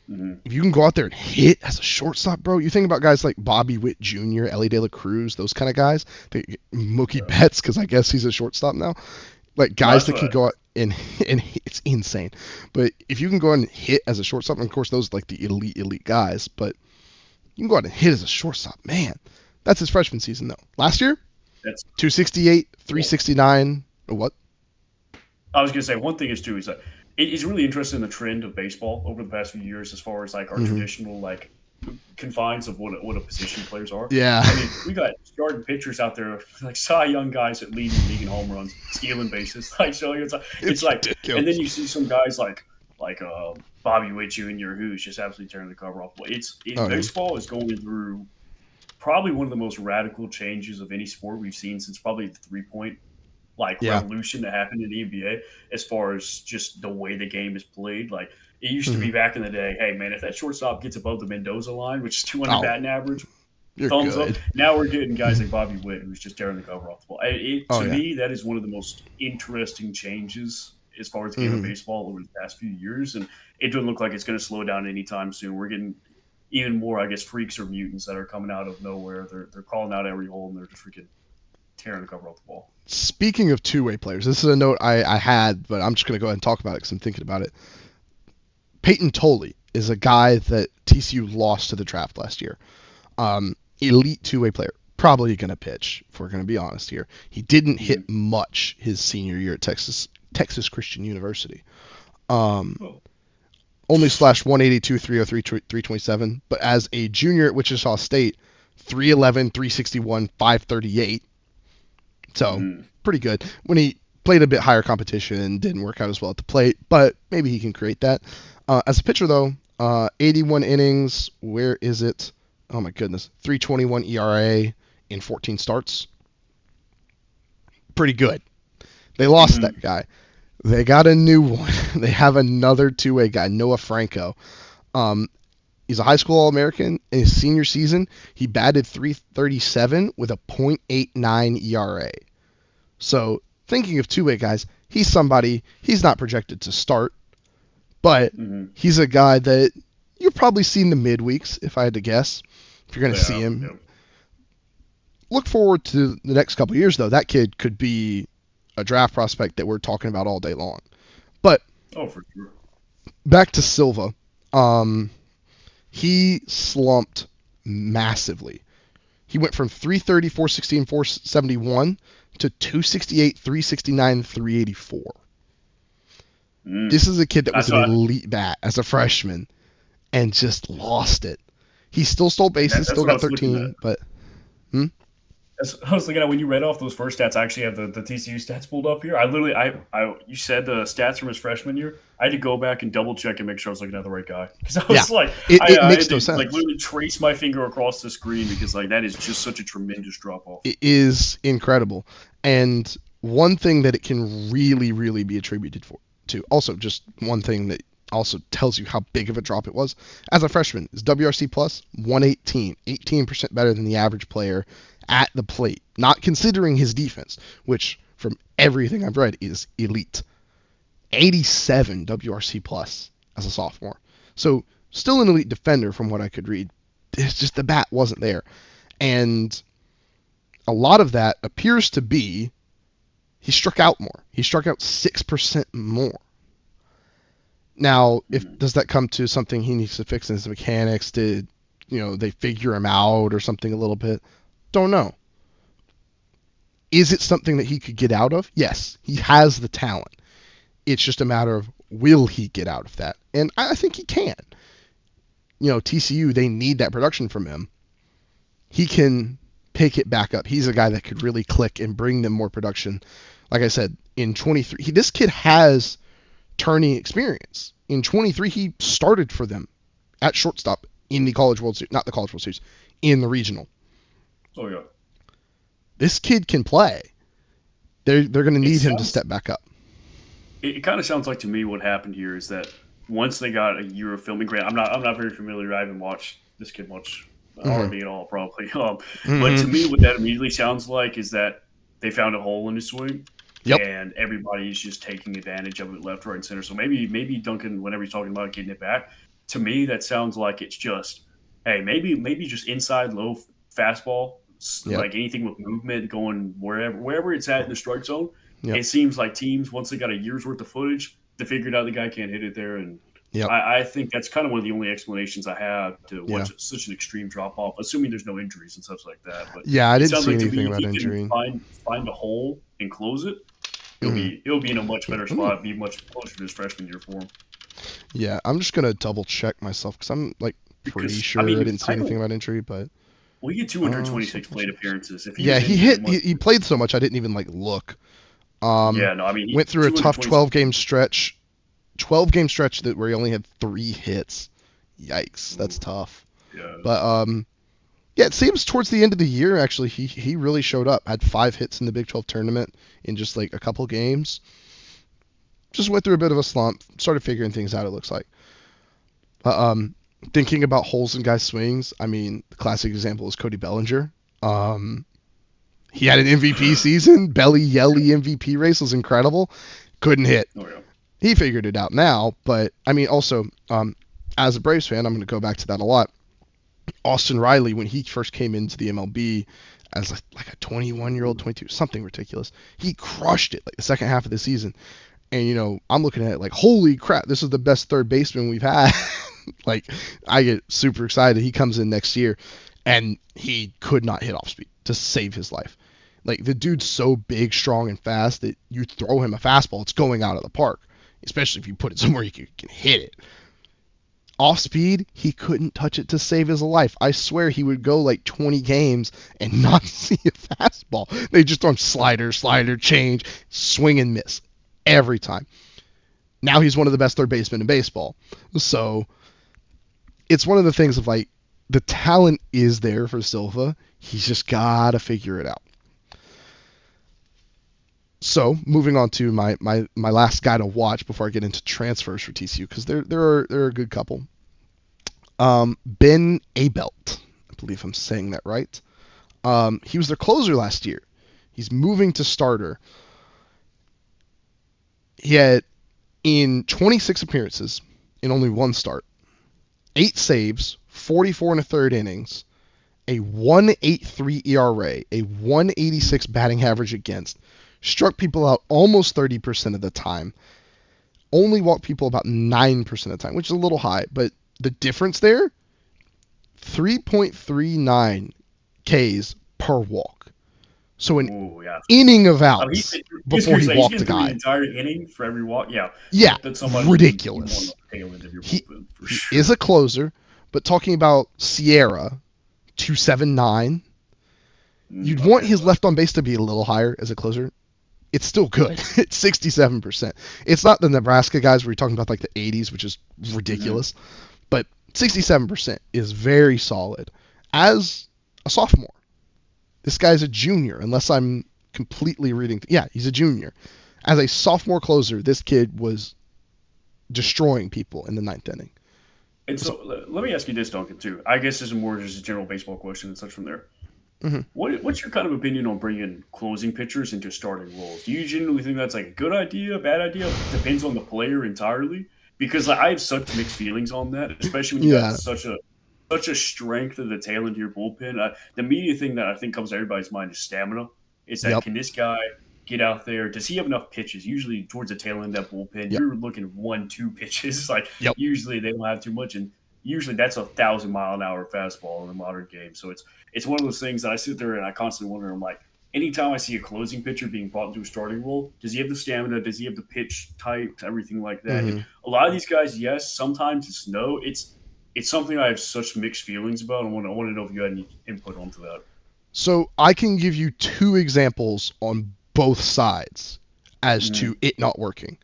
A: Mm-hmm.
B: If you can go out there and hit as a shortstop, bro, you think about guys like Bobby Witt Jr., Ellie De La Cruz, those kind of guys. Mookie Betts, because I guess he's a shortstop now. Like guys that can go out and it's insane. But if you can go out and hit as a shortstop, and of course those are like the elite guys, but you can go out and hit as a shortstop, man. That's his freshman season though. Last year, 268, 369. What?
A: I was gonna say one thing is too is that it's really interesting the trend of baseball over the past few years as far as like our traditional like confines of what a position players are.
B: Yeah.
A: I mean, we got starting pitchers out there like Cy Young guys that lead the league in home runs, stealing bases. Like so, it's like,
B: ridiculous.
A: And then you see some guys like Bobby Witt Jr. who's just absolutely tearing the cover off. Baseball is going through probably one of the most radical changes of any sport we've seen since probably the 3-point revolution that happened in the NBA as far as just the way the game is played. Like it used to be back in the day, hey man, if that shortstop gets above the Mendoza line, which is 200 batting average, thumbs
B: good.
A: up. Now we're getting guys like Bobby Witt who's just tearing the cover off the ball. To me, that is one of the most interesting changes as far as the game of baseball over the past few years, and it doesn't look like it's going to slow down anytime soon. We're getting even more, I guess, freaks or mutants that are coming out of nowhere. They're calling out every hole and they're just freaking tearing the cover off the ball.
B: Speaking of two-way players, this is a note I had, but I'm just going to go ahead and talk about it because I'm thinking about it. Peyton Tolley is a guy that TCU lost to the draft last year. Elite two-way player. Probably going to pitch, if we're going to be honest here. He didn't hit much his senior year at Texas Christian University. Only slashed 182, 303, 327. But as a junior at Wichita State, 311, 361, 538. So, pretty good. When he played a bit higher competition, didn't work out as well at the plate, but maybe he can create that. As a pitcher, though, 81 innings. Where is it? Oh, my goodness. 321 ERA in 14 starts. Pretty good. They lost that guy. They got a new one. They have another two-way guy, Noah Franco. He's a high school All-American. In his senior season, he batted .337 with a .89 ERA. So, thinking of two-way guys, he's somebody, he's not projected to start, but he's a guy that you've probably seen the midweeks, if I had to guess, if you're going to see him.
A: Yeah.
B: Look forward to the next couple of years, though. That kid could be a draft prospect that we're talking about all day long. But
A: for sure. Back
B: to Silva. He slumped massively. He went from 330, 416, 471 to 268, 369, 384. This is a kid that was an elite bat as a freshman and just lost it. He still stole bases, still got 13, but...
A: I was looking at when you read off those first stats. I actually have the TCU stats pulled up here. You said the stats from his freshman year. I had to go back and double check and make sure I was looking at the right guy because I was
B: it makes no sense.
A: Like literally trace my finger across the screen because like that is just such a tremendous drop off.
B: It is incredible, and one thing that it can really, really be attributed to. Also, just one thing that also tells you how big of a drop it was as a freshman is WRC plus 118, 18% better than the average player at the plate, not considering his defense, which from everything I've read is elite. 87 WRC plus as a sophomore. So Still an elite defender from what I could read. It's just the bat wasn't there. And a lot of that appears to be he struck out more. He struck out 6% more. Now, does that come to something he needs to fix in his mechanics? Did they figure him out or something a little bit? Don't know. Is it something that he could get out of? Yes, he has the talent. It's just a matter of will he get out of that? And I think he can. TCU, they need that production from him. He can pick it back up. He's a guy that could really click and bring them more production. Like I said, in 23, this kid has turning experience. In 23, he started for them at shortstop in the College World Series, not the College World Series, in the regional.
A: Oh, yeah.
B: This kid can play. They're going to need him to step back up.
A: It kind of sounds like to me what happened here is that once they got a year of filming, I'm not very familiar. I haven't watched this kid much, hardly at all, probably. But to me, what that immediately sounds like is that they found a hole in his swing, and everybody's just taking advantage of it left, right, and center. So maybe Duncan, whenever he's talking about getting it back, to me that sounds like it's just, hey, maybe just inside low fastball, like anything with movement going wherever it's at in the strike zone. It seems like teams, once they got a year's worth of footage, they figured out the guy can't hit it there. And I think that's kind of one of the only explanations I have to watch such an extreme drop-off, assuming there's no injuries and stuff like that. But
B: I didn't see anything about injury.
A: Find a hole and close it, he'll be in a much better spot, be much closer to his freshman year for him.
B: Yeah, I'm just going to double-check myself because I'm pretty sure I didn't see anything about injury, but...
A: Well, he had 226 plate appearances.
B: He played so much I didn't even look. He went through a tough 12-game stretch. 12-game stretch where he only had 3 hits. Yikes, that's tough.
A: Yeah.
B: But it seems towards the end of the year actually he really showed up. Had 5 hits in the Big 12 tournament in just a couple games. Just went through a bit of a slump. Started figuring things out. It looks like. Thinking about holes in guys' swings, the classic example is Cody Bellinger. He had an MVP season. Belly Yelly MVP race was incredible. Couldn't hit.
A: Oh, yeah.
B: He figured it out now, but also as a Braves fan, I'm going to go back to that a lot. Austin Riley, when he first came into the MLB as a 21-year-old, 22, something ridiculous, he crushed it the second half of the season. And I'm looking at it holy crap, this is the best third baseman we've had. I get super excited. He comes in next year, and he could not hit off speed to save his life. The dude's so big, strong, and fast that you throw him a fastball, it's going out of the park, especially if you put it somewhere you can hit it. Off speed, he couldn't touch it to save his life. I swear he would go 20 games and not see a fastball. They just throw him slider, change, swing and miss every time. Now he's one of the best third basemen in baseball. So it's one of the things of the talent is there for Silva. He's just got to figure it out. So moving on to my last guy to watch before I get into transfers for TCU, because there are a good couple. Ben Abelt, I believe I'm saying that right. He was their closer last year. He's moving to starter. He had in 26 appearances in only 1 start, 8 saves, 44 and a third innings, a 1.83 ERA, a 186 batting average against, struck people out almost 30% of the time, only walked people about 9% of the time, which is a little high, but the difference there, 3.39 Ks per walk. So an inning of outs before he walked a guy.
A: An entire inning for every walk? Yeah.
B: Yeah, that's ridiculous. He is a closer, but talking about Sierra, 279, you'd want his left on base to be a little higher as a closer. It's still good. It's 67%. It's not the Nebraska guys where you're talking about the 80s, which is ridiculous, but 67% is very solid. As a sophomore, this guy's a junior, unless I'm completely reading. He's a junior. As a sophomore closer, this kid was destroying people in the 9th inning.
A: And so let me ask you this, Duncan, too. I guess this is more just a general baseball question and such from there.
B: Mm-hmm.
A: What's your kind of opinion on bringing closing pitchers into starting roles? Do you genuinely think that's a good idea, bad idea? Depends on the player entirely. because I have such mixed feelings on that, especially when you got
B: Yeah.
A: such a strength of the tail end of your bullpen. The immediate thing that I think comes to everybody's mind is stamina. Is that
B: Yep.
A: can this guy get out there? Does he have enough pitches? Usually towards the tail end of that bullpen,
B: Yep.
A: you're looking 1, 2 pitches. Like
B: Yep.
A: usually they don't have too much, and usually that's 1,000 mile an hour fastball in the modern game. So it's one of those things that I sit there and I constantly wonder. I'm like, anytime I see a closing pitcher being brought into a starting role, does he have the stamina? Does he have the pitch type? Everything like that. And
B: Hmm.
A: a lot of these guys, yes. Sometimes it's no. It's something I have such mixed feelings about. I want to know if you had any input onto that.
B: So I can give you two examples on both sides as to
A: Mm.
B: it not working,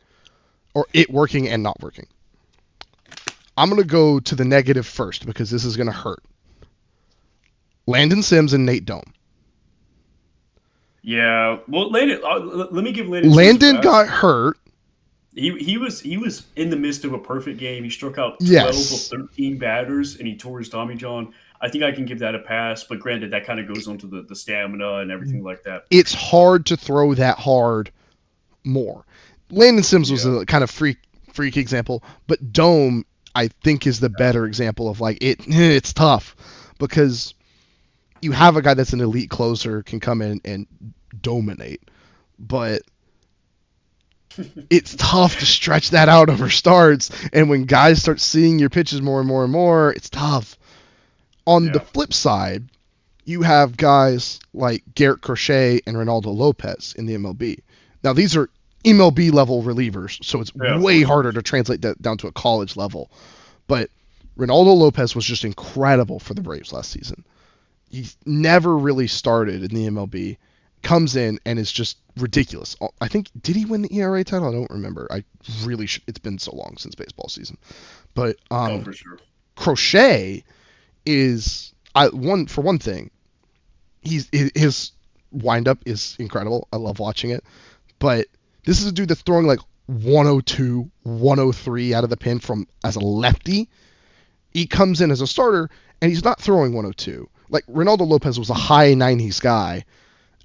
B: or it working and not working. I'm going to go to the negative first because this is going to hurt. Landon Sims and Nate Dome.
A: Yeah. Well, Landon. Let me give Landon Sims a
B: Landon
A: pass.
B: got hurt.
A: He was in the midst of a perfect game. He struck out 12 of
B: Yes.
A: 13 batters, and he tore his Tommy John. I think I can give that a pass, but granted, that kind of goes onto the stamina and everything like that.
B: It's hard to throw that hard more. Landon Sims was
A: Yeah.
B: a kind of freak example, but Dome I think is the better example of like it. It's tough because you have a guy that's an elite closer can come in and dominate, but it's tough to stretch that out over starts. And when guys start seeing your pitches more and more and more, it's tough. On the
A: Yeah.
B: flip side, you have guys like Garrett Crochet and Ronaldo Lopez in the MLB. Now, these are MLB level relievers, so it's
A: Yeah, of
B: way
A: course.
B: harder to translate that down to a college level. But Ronaldo Lopez was just incredible for the Braves last season. He never really started in the MLB, comes in and is just ridiculous. I think, did he win the ERA title? I don't remember. I really should. It's been so long since baseball season. But
A: Oh, for sure.
B: Crochet is for one thing, his windup is incredible. I love watching it. But this is a dude that's throwing like 102, 103 out of the pen from as a lefty. He comes in as a starter and he's not throwing 102. Like Ronaldo Lopez was a high 90s guy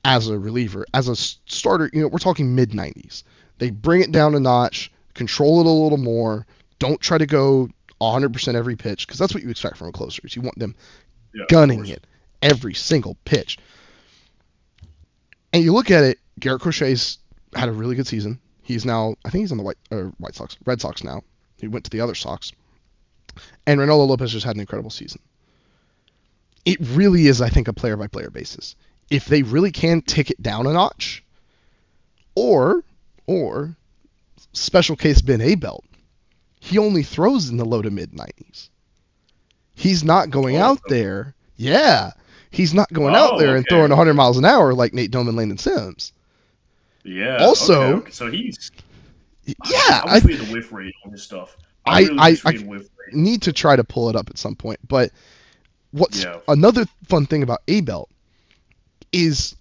B: as a reliever. As a starter, we're talking mid 90s. They bring it down a notch, control it a little more. Don't try to go 100% every pitch because that's what you expect from a closer. You want them
A: Yeah, of
B: gunning
A: course.
B: it every single pitch. And you look at it, Garrett Crochet's had a really good season. He's now, I think he's on the Red Sox now. He went to the other Sox. And Ronaldo Lopez just had an incredible season. It really is, I think, a player by player basis. If they really can tick it down a notch, or special case Ben Abelt, he only throws in the low to mid 90s. He's not going
A: Oh,
B: out there. Yeah. He's not going out
A: oh,
B: there and
A: okay,
B: throwing 100
A: okay.
B: miles an hour like Nate Dome and Landon Sims.
A: Yeah, okay,
B: Also,
A: okay. So he's.
B: yeah,
A: I wish we had the whiff rate on this stuff. I really wish
B: I
A: we had whiff rate.
B: need to try to pull it up at some point. But what's
A: Yeah.
B: another fun thing about Abelt is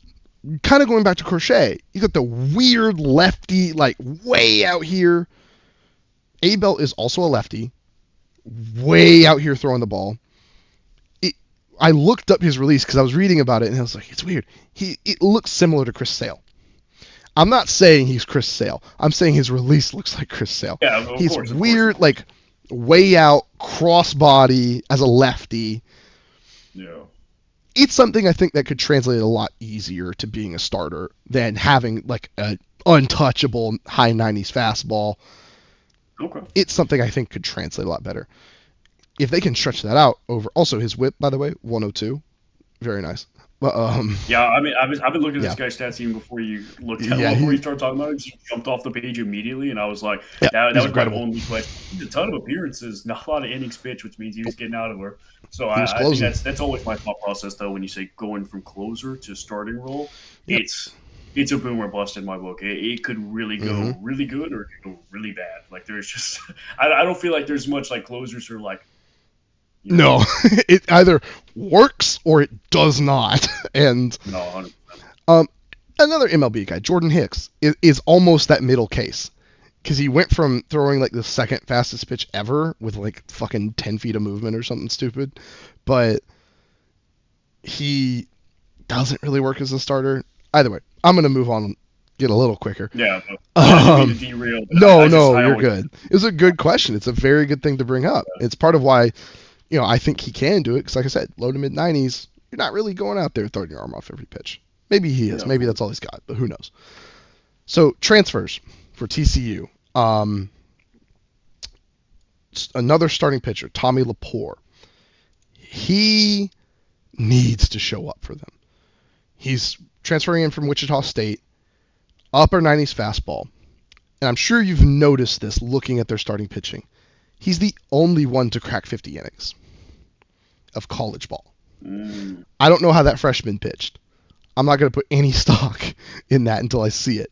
B: kind of going back to Crochet. You got the weird lefty, like way out here. Abelt is also a lefty, way out here throwing the ball. I looked up his release because I was reading about it and I was like, it's weird. It looks similar to Chris Sale. I'm not saying he's Chris Sale. I'm saying his release looks like Chris Sale.
A: Yeah, of
B: He's
A: course, of course, of
B: weird,
A: course.
B: like way out, crossbody as a lefty.
A: Yeah.
B: It's something I think that could translate a lot easier to being a starter than having like an untouchable high 90s fastball.
A: Okay.
B: It's something I think could translate a lot better. If they can stretch that out over, also his whip, by the way, 102, very nice. But
A: Yeah, I mean, I've been looking at
B: yeah,
A: this guy's stats even before you looked at
B: yeah,
A: before you started talking about it. He jumped off the page immediately, and I was like,
B: yeah,
A: that
B: he's
A: was my
B: incredible.
A: only question. He's a ton of appearances, not a lot of innings pitched, which means he was getting out of there. So
B: He was
A: I think
B: closing.
A: that's always my thought process though. When you say going from closer to starting role,
B: Yep.
A: it's a boom or bust in my book. It could really
B: Hmm.
A: go really good or it could go really bad. Like there's just I don't feel like there's much like closers who are like
B: No, it either works or it does not. And
A: no 100.
B: um, another MLB guy, Jordan Hicks, is almost that middle case because he went from throwing like the second fastest pitch ever with like fucking 10 feet of movement or something stupid, but he doesn't really work as a starter. Either way, I'm gonna move on get a little quicker.
A: Yeah, but I didn't mean to
B: Um,
A: derail, but
B: no,
A: I
B: you're
A: always
B: good. It's a good question. It's a very good thing to bring up. It's part of why, I think he can do it because, like I said, low to mid 90s, you're not really going out there throwing your arm off every pitch. Maybe he is.
A: yeah, of
B: Maybe
A: course.
B: that's all he's got, but who knows? So transfers for TCU. Another starting pitcher, Tommy Lepore. He needs to show up for them. He's transferring in from Wichita State, upper 90s fastball. And I'm sure you've noticed this looking at their starting pitching. He's the only one to crack 50 innings of college ball. I don't know how that freshman pitched. I'm not going to put any stock in that until I see it.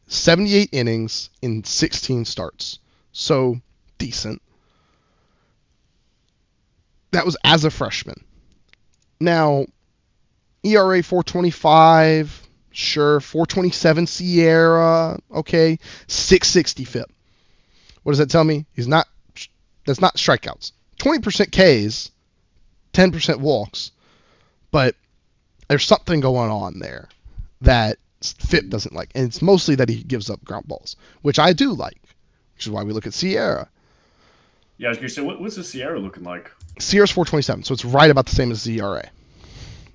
B: 78 innings in 16 starts. So, decent. That was as a freshman. Now, ERA 4.25, sure. 4.27 Sierra, okay. 6.60 FIP. What does that tell me? That's not strikeouts. 20% Ks, 10% walks, but there's something going on there that FIP doesn't like. And it's mostly that he gives up ground balls, which I do like, which is why we look at Sierra.
A: Yeah, I was going to say, what's the Sierra looking like?
B: Sierra's 4.27, so it's right about the same as the ERA.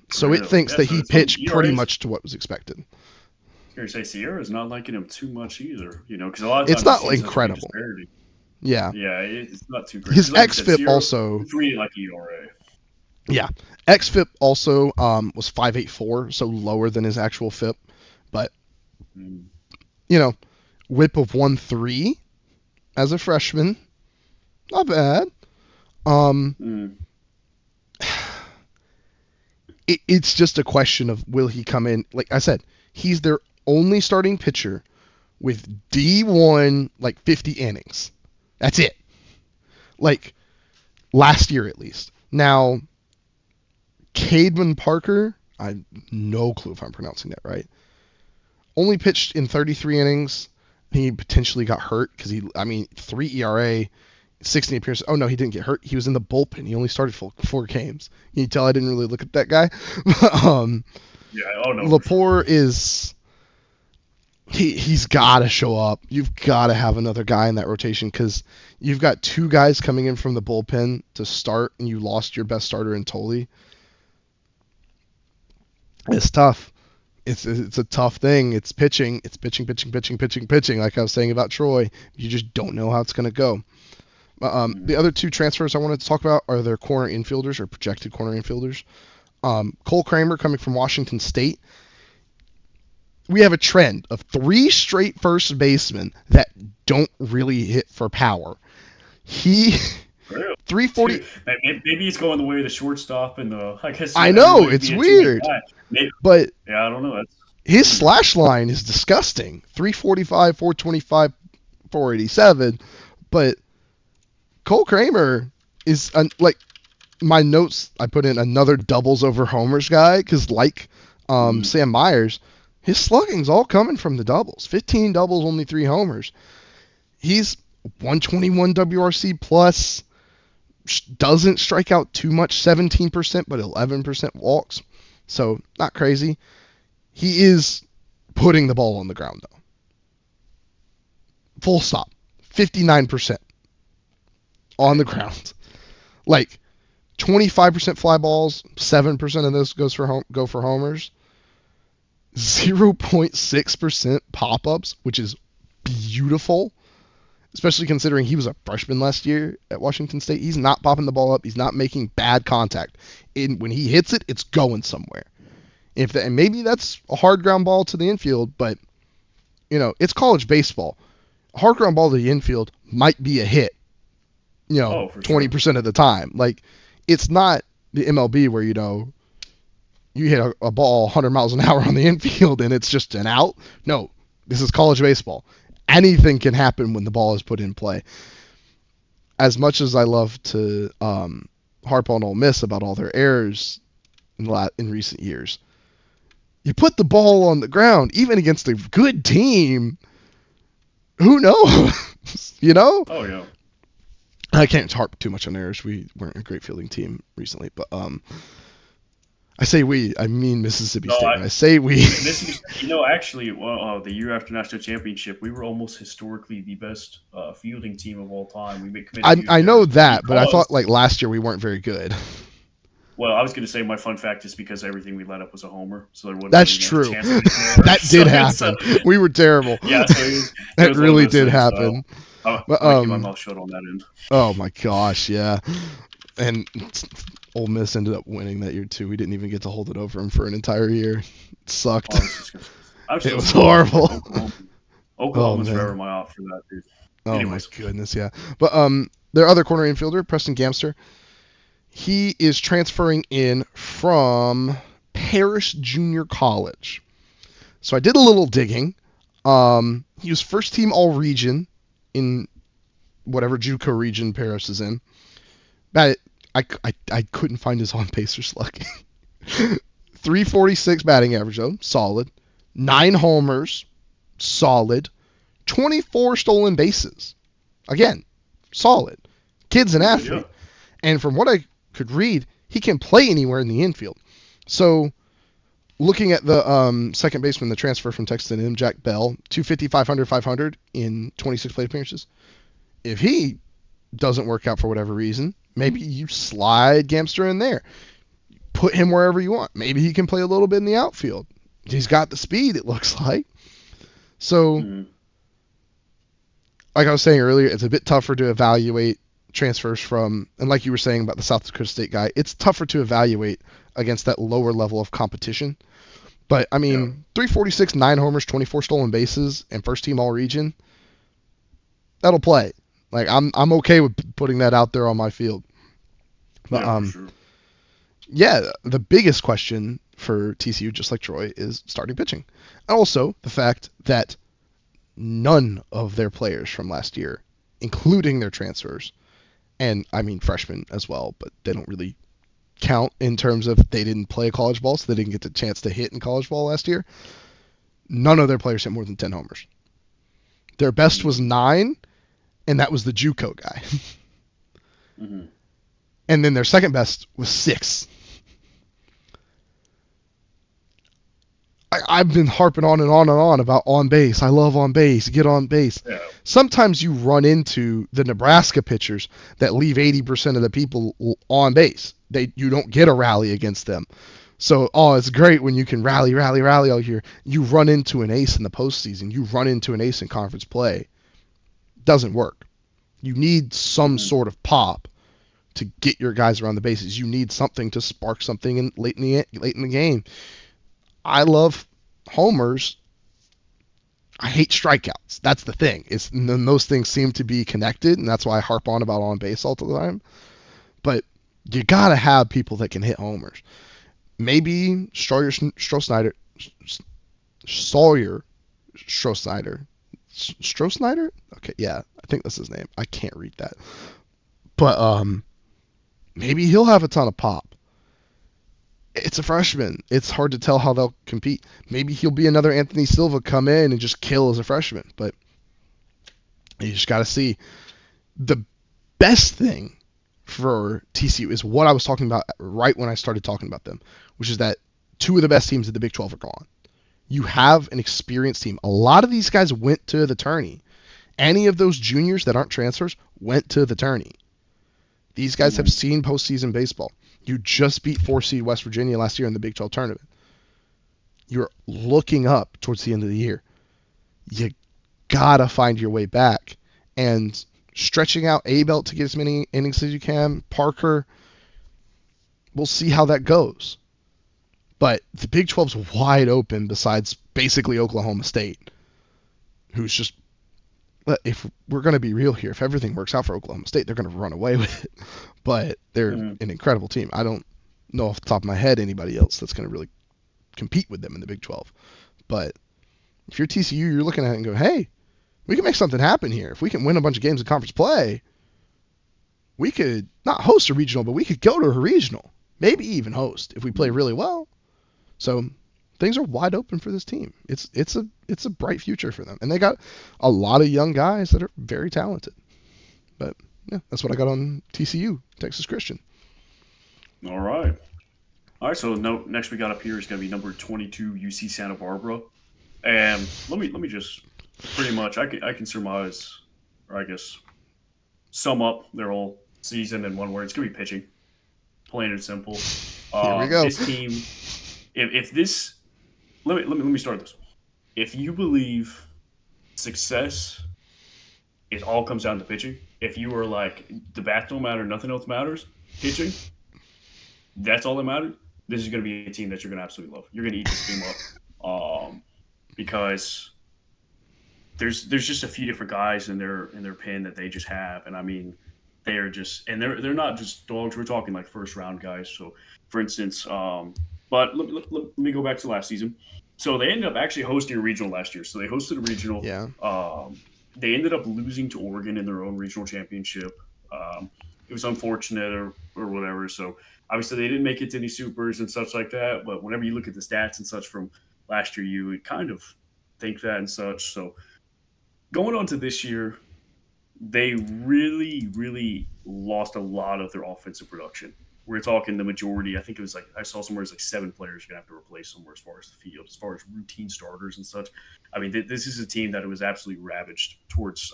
B: So it
A: Really?
B: thinks
A: Yeah,
B: that
A: so
B: he
A: it's funny,
B: pitched pretty much to what was expected.
A: I was going to say, Sierra's not liking him too much either, because a lot of
B: It's
A: times
B: not
A: you see such a big
B: incredible.
A: disparity.
B: Yeah.
A: Yeah, it's not too great.
B: His
A: Like you said,
B: xFIP
A: Sierra,
B: also.
A: it's really like ERA.
B: Yeah. xFIP also was 5.84, so lower than his actual FIP. But, whip of 1.3 as a freshman. Not bad. It's just a question of will he come in. Like I said, he's their only starting pitcher with D1 like 50 innings. That's it. Like last year at least. Now, Cademan Parker, I have no clue if I'm pronouncing that right. Only pitched in 33 innings. He potentially got hurt because 3 ERA, 16 appearances. Oh no, he didn't get hurt. He was in the bullpen. He only started 4 games. Can you tell I didn't really look at that guy?
A: Yeah, oh no.
B: Lepore is he's got to show up. You've got to have another guy in that rotation because you've got 2 guys coming in from the bullpen to start, and you lost your best starter in Tolley. It's tough. It's a tough thing. It's pitching. It's pitching. Like I was saying about Troy, you just don't know how it's going to go. The other 2 transfers I wanted to talk about are their corner infielders or projected corner infielders. Cole Kramer coming from Washington State. We have a trend of 3 straight first basemen that don't really hit for power. He 340.
A: Maybe he's going the way of the shortstop and the. I guess.
B: I know it's weird, but
A: yeah, I don't know.
B: His slash line is disgusting. 345, 425, 487, but Cole Kramer is like my notes. I put in another doubles over homers guy because Sam Myers. His slugging's all coming from the doubles. 15 doubles, only 3 homers. He's 121 WRC plus. Doesn't strike out too much, 17%, but 11% walks. So, not crazy. He is putting the ball on the ground, though. Full stop. 59% on the ground. Like, 25% fly balls, 7% of those go for homers. 0.6% pop-ups, which is beautiful, especially considering he was a freshman last year at Washington State. He's not popping the ball up. He's not making bad contact. When he hits it, it's going somewhere. And maybe that's a hard ground ball to the infield, but, it's college baseball. A hard ground ball to the infield might be a hit, 20% of the time. Like, it's not the MLB where, you hit a ball 100 miles an hour on the infield and it's just an out. No, this is college baseball. Anything can happen when the ball is put in play. As much as I love to harp on Ole Miss about all their errors in recent years, you put the ball on the ground, even against a good team, who knows?
A: Oh, yeah.
B: I can't harp too much on errors. We weren't a great fielding team recently, but I say we. I mean Mississippi
A: No,
B: State when I say we.
A: Mississippi, actually, well, the year after national championship, we were almost historically the best fielding team of all time. We committed huge
B: I know
A: errors
B: that, but I thought
A: because.
B: like last year we weren't very good.
A: Well, I was going to say my fun fact is because everything we let up was a homer, so there wouldn't
B: That's
A: have been a
B: true.
A: chance to be more.
B: That did happen. We were terrible.
A: Yeah, so it
B: That
A: was one of
B: really
A: those
B: did
A: things. So
B: happen.
A: I'm
B: But
A: gonna keep my mouth shut on that end.
B: oh my gosh, yeah. And Ole Miss ended up winning that year too. We didn't even get to hold it over them for an entire year. It sucked. It was horrible.
A: Oklahoma's
B: man.
A: forever my out for that, dude.
B: Oh
A: Anyways.
B: my goodness, yeah. But their other corner infielder, Preston Gamster, he is transferring in from Paris Junior College. So I did a little digging. He was first team All Region in whatever JUCO region Paris is in. But I couldn't find his on base or slugging. 346 batting average though, solid. 9 homers, solid. 24 stolen bases. Again, solid. Kid's an athlete.
A: Yeah.
B: And from what I could read, he can play anywhere in the infield. So, looking at the second baseman, the transfer from Texas A&M, Jack Bell, 250, 500, 500 in 26 plate appearances. If he doesn't work out for whatever reason, maybe you slide Gamster in there. Put him wherever you want. Maybe he can play a little bit in the outfield. He's got the speed, it looks like. So, like I was saying earlier, it's a bit tougher to evaluate transfers from, and like you were saying about the South Dakota State guy, it's tougher to evaluate against that lower level of competition. But, I mean, 346, 9 homers, 24 stolen bases, and first team all region, that'll play. Like, I'm okay with putting that out there on my field. But,
A: for sure.
B: Yeah, the biggest question for TCU, just like Troy, is starting pitching. And also the fact that none of their players from last year, including their transfers, and I mean freshmen as well, but they don't really count in terms of they didn't play college ball, so they didn't get the chance to hit in college ball last year. None of their players hit more than 10 homers. Their best was 9, and that was the JUCO guy. And then their second best was 6. I've been harping on and on and on about on base. I love on base. Get on base.
A: Yeah.
B: Sometimes you run into the Nebraska pitchers that leave 80% of the people on base. You don't get a rally against them. So, it's great when you can rally all year. You run into an ace in the postseason. You run into an ace in conference play. Doesn't work. You need some sort of pop to get your guys around the bases. You need something to spark something late in the game. I love homers. I hate strikeouts. That's the thing. Those things seem to be connected, and that's why I harp on about on base all the time. But you gotta have people that can hit homers. Maybe Sawyer Strohsnyder. Okay, yeah, I think that's his name. I can't read that. But maybe he'll have a ton of pop. It's a freshman. It's hard to tell how they'll compete. Maybe he'll be another Anthony Silva, come in and just kill as a freshman. But you just got to see. The best thing for TCU is what I was talking about right when I started talking about them, which is that 2 of the best teams in the Big 12 are gone. You have an experienced team. A lot of these guys went to the tourney. Any of those juniors that aren't transfers went to the tourney. These guys have seen postseason baseball. You just beat 4 seed West Virginia last year in the Big 12 tournament. You're looking up towards the end of the year. You gotta find your way back. And stretching out A-Belt to get as many innings as you can. Parker, we'll see how that goes. But the Big 12's wide open besides basically Oklahoma State, who's just, if we're going to be real here, if everything works out for Oklahoma State, they're going to run away with it. But they're an incredible team. I don't know off the top of my head anybody else that's going to really compete with them in the Big 12. But if you're TCU, you're looking at it and go, hey, we can make something happen here. If we can win a bunch of games in conference play, we could not host a regional, but we could go to a regional. Maybe even host if we play really well. So things are wide open for this team. It's a bright future for them. And they got a lot of young guys that are very talented. But yeah, that's what I got on TCU, Texas Christian.
A: All right. All right, so next we got up here is going to be number 22 UC Santa Barbara, and let me just pretty much I can surmise, or I guess sum up their whole season in one word. It's going to be pitching, plain and simple.
B: Here we go.
A: This team, if this let me start this. If you believe success, it all comes down to pitching. If you are like the bat don't matter, nothing else matters, pitching, that's all that matters. This is going to be a team that you're going to absolutely love. You're going to eat this team up, because there's just a few different guys in their pen that they just have, and I mean they are just and they're not just dogs. We're talking like first round guys. So for instance, but let me go back to last season. So they ended up actually hosting a regional last year. So they hosted a regional.
B: Yeah.
A: They ended up losing to Oregon in their own regional championship. It was unfortunate or whatever. So obviously they didn't make it to any supers and such like that. But whenever you look at the stats and such from last year, you would kind of think that and such. So going on to this year, they really, really lost a lot of their offensive production. We're talking the majority. I think it was like I saw somewhere it's like 7 players you're gonna have to replace somewhere as far as the field, as far as routine starters and such. I mean, this is a team that it was absolutely ravaged towards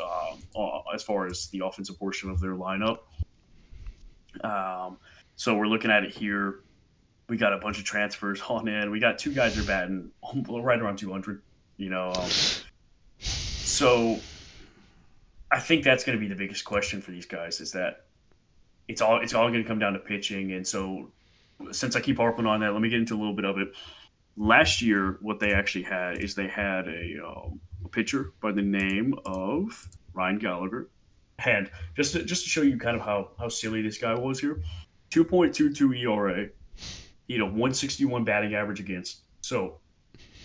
A: as far as the offensive portion of their lineup. Um, so we're looking at it here. We got a bunch of transfers on in. We got two guys that are batting right around 200. You know, so I think that's going to be the biggest question for these guys is that it's all going to come down to pitching. And so since I keep harping on that, let me get into a little bit of it. Last year, what they actually had is they had a pitcher by the name of Ryan Gallagher. And just to show you kind of how silly this guy was here, 2.22 ERA, 161 batting average against. So,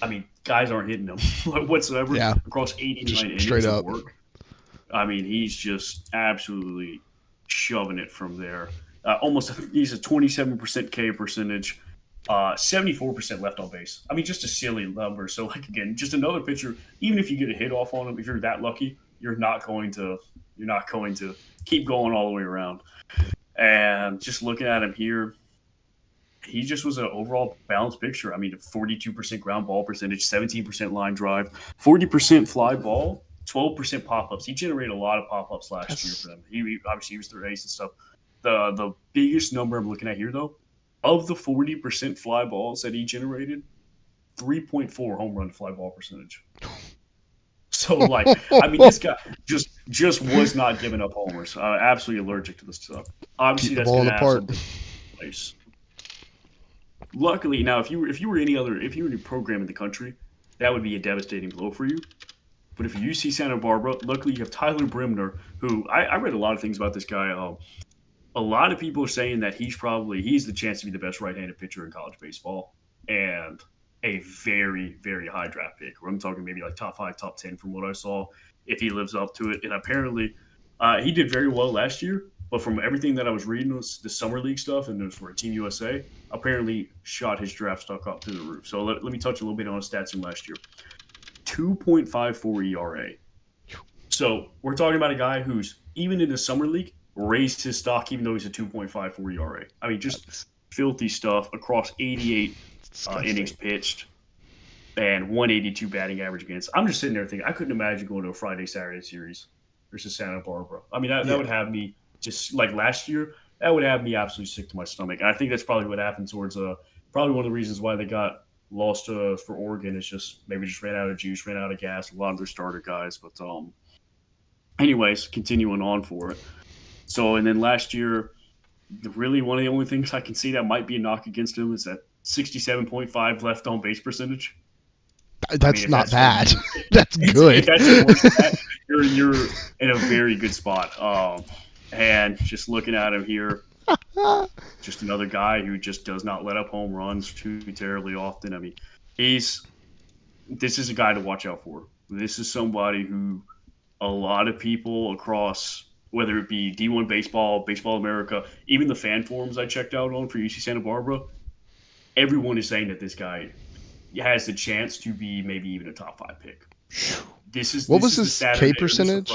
A: I mean, guys aren't hitting him whatsoever across 89
B: just
A: innings
B: straight
A: of
B: up
A: work. I mean, he's just absolutely shoving it from there. He's a 27% K percentage, 74% left on base. I mean, just a silly number. So, like again, just another pitcher. Even if you get a hit off on him, if you're that lucky, you're not going to keep going all the way around. And just looking at him here, he just was an overall balanced picture. I mean, 42% ground ball percentage, 17% line drive, 40% fly ball, 12% pop ups. He generated a lot of pop ups last year for them. Obviously he was their ace and stuff. The biggest number I'm looking at here though, of the 40% fly balls that he generated, 3.4 home run fly ball percentage. So like, I mean, this guy just was not giving up homers. Absolutely allergic to this stuff. Obviously,
B: keep the
A: that's
B: ball
A: going
B: in
A: to
B: the
A: have
B: park.
A: some place. Luckily, now if you were any program in the country, that would be a devastating blow for you. But if you see Santa Barbara, luckily you have Tyler Brimner, who I read a lot of things about this guy. A lot of people are saying that he's the chance to be the best right-handed pitcher in college baseball, and a very, very high draft pick. I'm talking maybe like top 5, top 10 from what I saw, if he lives up to it. And apparently, he did very well last year. But from everything that I was reading, was the summer league stuff, and it was for Team USA. Apparently, shot his draft stock up through the roof. So let me touch a little bit on his stats from last year. 2.54 ERA. So we're talking about a guy who's even in the summer league raised his stock, even though he's a 2.54 ERA. I mean, just filthy stuff across 88 innings pitched and 182 batting average against. I'm just sitting there thinking I couldn't imagine going to a Friday Saturday series versus Santa Barbara. I mean, that would have me just like last year. That would have me absolutely sick to my stomach. And I think that's probably what happened towards probably one of the reasons why they got lost for Oregon is just maybe just ran out of juice, ran out of gas. A lot of their starter guys, but anyways, continuing on for it. So and then last year, really one of the only things I can see that might be a knock against him is that 67.5 left on base percentage.
B: That's not bad. That's good.
A: If that's your worst stat, you're in a very good spot. And just looking at him here, just another guy who just does not let up home runs too terribly often. I mean, this is a guy to watch out for. This is somebody who a lot of people across, whether it be D1 baseball, Baseball America, even the fan forums I checked out on for UC Santa Barbara, everyone is saying that this guy has the chance to be maybe even a top 5 pick.
B: What was his K percentage?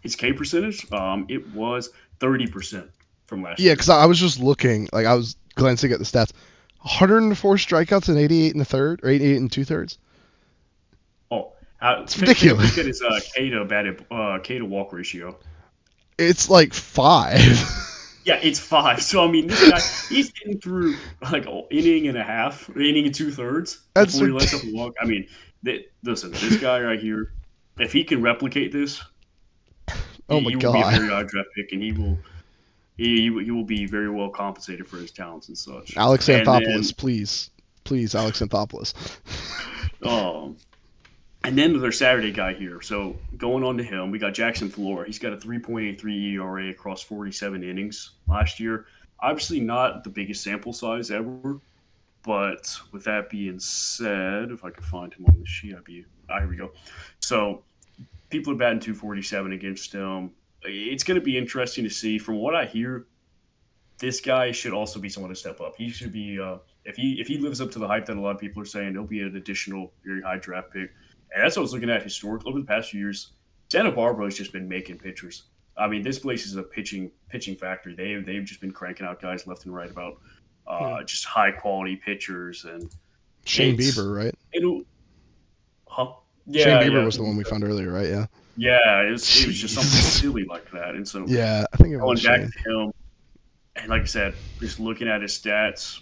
A: His K percentage, it was 30% from last
B: Yeah,
A: year.
B: because I was just looking, like I was glancing at the stats. 104 strikeouts and 88 in the third, or 88 and two thirds.
A: Oh,
B: It's
A: take a
B: ridiculous.
A: peek at his K to walk ratio.
B: It's like 5.
A: Yeah, it's 5. So I mean, this guy he's getting through like an inning and a half, inning and two thirds
B: That's
A: before he lets up a
B: ridiculous.
A: walk. I mean, listen, this guy right here, if he can replicate this,
B: Oh my
A: he will be a
B: god.
A: very high draft pick, and he will be very well compensated for his talents and such.
B: Alex
A: And then
B: Anthopoulos, please. Please, Alex Anthopoulos.
A: um, and then their Saturday guy here. So going on to him, we got Jackson Flora. He's got a 3.83 ERA across 47 innings last year. Obviously, not the biggest sample size ever, but with that being said, if I could find him on the sheet, here we go. So people are batting 247 against him. It's going to be interesting to see. From what I hear, this guy should also be someone to step up. He should be if he lives up to the hype that a lot of people are saying, he'll be an additional very high draft pick. And that's what I was looking at historically over the past few years. Santa Barbara has just been making pitchers. I mean, this place is a pitching factory. They've just been cranking out guys left and right about
B: Yeah.
A: just high quality pitchers, and
B: Shane
A: it's
B: Bieber, right?
A: it'll huh
B: Shane
A: yeah
B: Bieber
A: yeah
B: was the one we found earlier, right? Yeah.
A: yeah it was just something
B: Jesus.
A: silly like that. And so
B: Yeah, I think it was
A: going back
B: Shane.
A: to him, and like I said, just looking at his stats,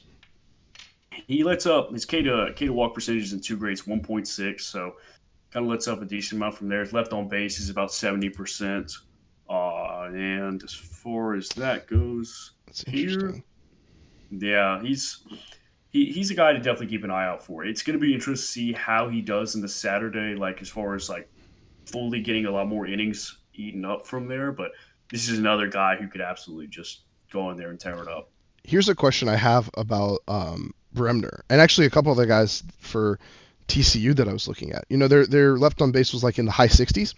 A: he lets up his K to walk percentage is in two grades 1.6, so kind of lets up a decent amount from there. His left on base is about 70%. And as far as that goes
B: That's
A: here,
B: interesting.
A: yeah, he's a guy to definitely keep an eye out for. It's going to be interesting to see how he does in the Saturday, like as far as like fully getting a lot more innings eaten up from there. But this is another guy who could absolutely just go in there and tear it up.
B: Here's a question I have about Bremner, and actually a couple other guys for TCU that I was looking at. You know, their left on base was like in the high 60s.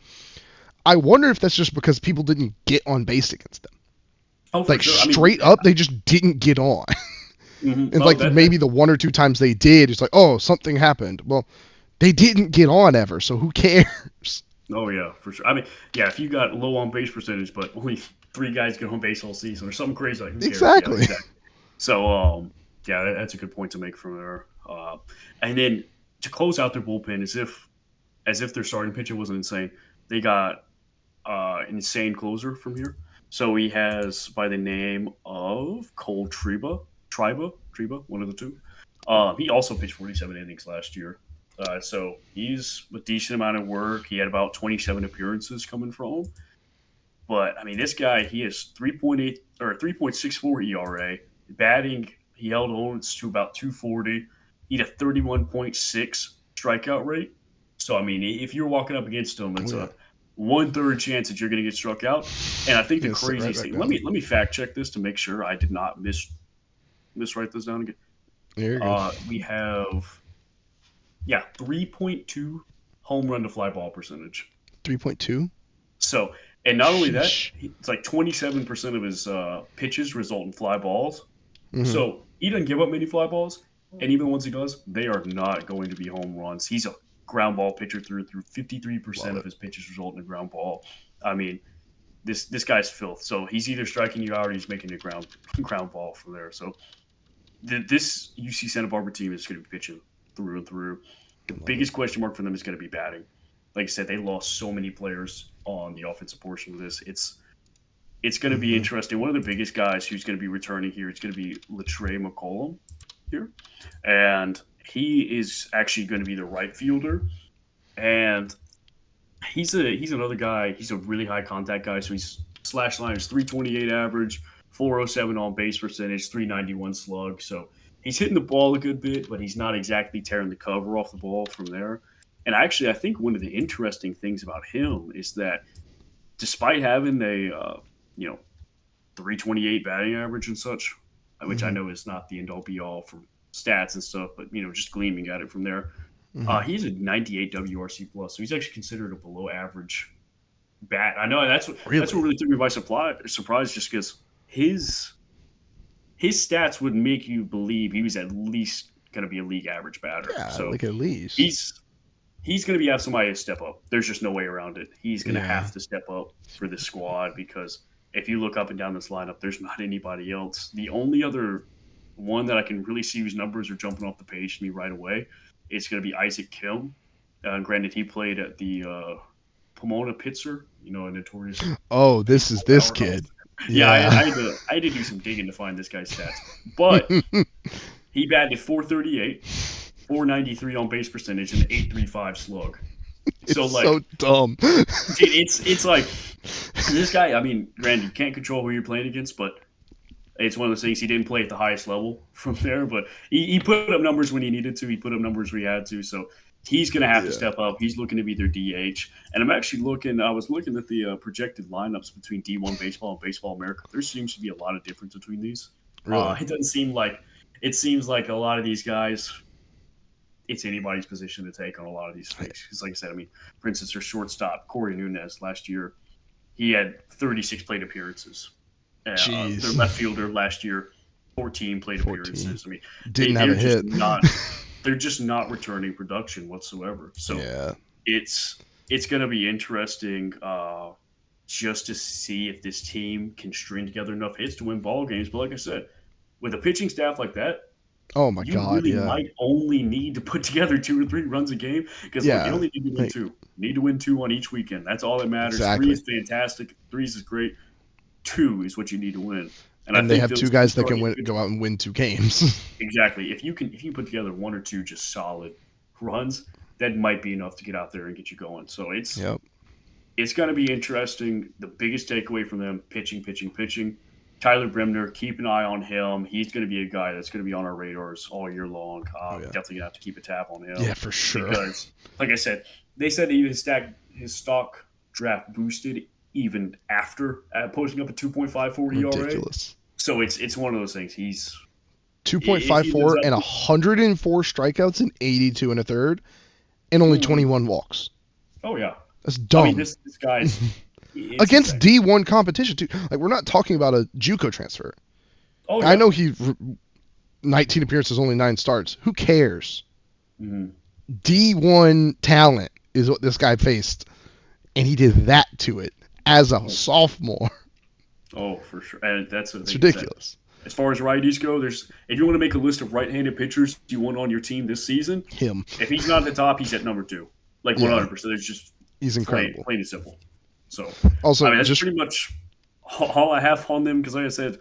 B: I wonder if that's just because people didn't get on base against them.
A: Oh, for
B: Like
A: sure. I mean,
B: straight up, they just didn't get on.
A: mhm.
B: And
A: Oh,
B: like
A: that
B: maybe the one or two times they did, it's like, oh, something happened. Well, they didn't get on ever, so who cares?
A: oh yeah, for sure. I mean, yeah, if you got low on base percentage, but only three guys get on base all season or something crazy, like who cares? Yeah,
B: Exactly.
A: exactly. So, yeah, that's a good point to make from there. And then to close out their bullpen, as if their starting pitcher wasn't insane, they got an insane closer from here. So he has by the name of Cole Triba, one of the two. He also pitched 47 innings last year. So he's a decent amount of work. He had about 27 appearances coming from him. But I mean, this guy, he has 3.8 or 3.64 ERA. Batting, he held on to about 240. He had a 31.6 strikeout rate. So I mean, if you're walking up against him,
B: Oh
A: it's
B: yeah.
A: a 1/3 chance that you're going to get struck out. And I think the
B: Yeah, sit right
A: craziest
B: back
A: thing. Let
B: down.
A: me let me fact check this to make sure I did not miswrite this down again.
B: Yeah, you're good.
A: We have 3.2 home run to fly ball percentage.
B: 3.2.
A: So, and not only that,
B: Sheesh.
A: it's like 27% of his pitches result in fly balls.
B: Mm-hmm.
A: So he doesn't give up many fly balls, and even once he does, they are not going to be home runs. He's a ground ball pitcher through 53%
B: Love
A: of
B: it.
A: his pitches result in a ground ball. I mean, this guy's filth. So he's either striking you out or he's making a ground ball from there. So this UC Santa Barbara team is going to be pitching through and through. The
B: Love it.
A: biggest question mark for them is going to be batting. Like I said, they lost so many players on the offensive portion of this. It's going to be
B: Mm-hmm.
A: interesting. One of the biggest guys who's going to be returning here is going to be Latre McCollum here, and he is actually going to be the right fielder. And he's another guy. He's a really high contact guy. So he's slash line is 328 average, 407 on base percentage, 391 slug. So he's hitting the ball a good bit, but he's not exactly tearing the cover off the ball from there. And actually, I think one of the interesting things about him is that despite having a 328 batting average and such, which I
B: Mm-hmm.
A: know is not the end all be all for stats and stuff, but just gleaming at it from there.
B: Mm-hmm.
A: He's a 98 WRC plus, so he's actually considered a below average bat. I know that's what
B: Really?
A: really took me by surprise, just because his stats would make you believe he was at least going to be a league average batter.
B: Yeah,
A: So
B: like at least.
A: he's going to have somebody to step up. There's just no way around it. He's going to
B: Yeah.
A: have to step up for this squad because if you look up and down this lineup, there's not anybody else. The only other one that I can really see whose numbers are jumping off the page to me right away is going to be Isaac Kim. Granted, he played at the Pomona Pitzer, a notorious.
B: Oh, this is this kid.
A: Yeah, I had to do some digging to find this guy's stats. But he batted 438, 493 on base percentage, and an 835 slug.
B: So dumb.
A: It's like this guy. I mean, granted, you can't control who you're playing against, but it's one of those things. He didn't play at the highest level from there, but he put up numbers when he needed to. He put up numbers where he had to. So he's going to have to step up. He's looking to be their DH. And I'm actually looking. I was looking at the projected lineups between D1 baseball and Baseball America. There seems to be a lot of difference between these.
B: Really?
A: It doesn't seem like. It seems like a lot of these guys. It's anybody's position to take on a lot of these things. Because, like I said, I mean, for instance, their shortstop Corey Nunez last year, he had 36 plate appearances. Their left fielder last year, 14 plate appearances. I mean,
B: didn't have a hit.
A: They're just not returning production whatsoever. So it's going to be interesting just to see if this team can string together enough hits to win ball games. But like I said, with a pitching staff like that,
B: oh my God!
A: You really might only need to put together 2 or 3 runs a game because you only need to win 2. You need to win 2 on each weekend. That's all that matters.
B: Exactly.
A: 3 is fantastic. 3 is great. 2 is what you need to win.
B: And I think they have 2 guys that can go out and win 2 games.
A: Exactly. If you put together 1 or 2 just solid runs, that might be enough to get out there and get you going. So it's going to be interesting. The biggest takeaway from them: pitching. Tyler Bremner, keep an eye on him. He's going to be a guy that's going to be on our radars all year long. Definitely going to have to keep a tab on him.
B: Yeah, for sure.
A: Because, like I said, they said his stock draft boosted even after posting up a 2.54 ERA.
B: Ridiculous.
A: So it's one of those things. He's
B: 2.54 and 104 strikeouts and 82 and a third, and only 21 walks.
A: Oh yeah,
B: that's dumb.
A: I mean, this guy's.
B: Against D1 competition too. Like, we're not talking about a JUCO transfer.
A: Oh, yeah.
B: I know 19 appearances, only 9 starts. Who cares?
A: Mm-hmm.
B: D1 talent is what this guy faced, and he did that to it as a sophomore.
A: Oh, for sure. And it's
B: ridiculous.
A: As far as righties go, if you want to make a list of right-handed pitchers you want on your team this season,
B: him.
A: If he's not at the top, he's at number 2. Like 100%. There's just
B: he's incredible.
A: Plain and simple. So,
B: also,
A: I mean, that's pretty much all I have on them because, like I said,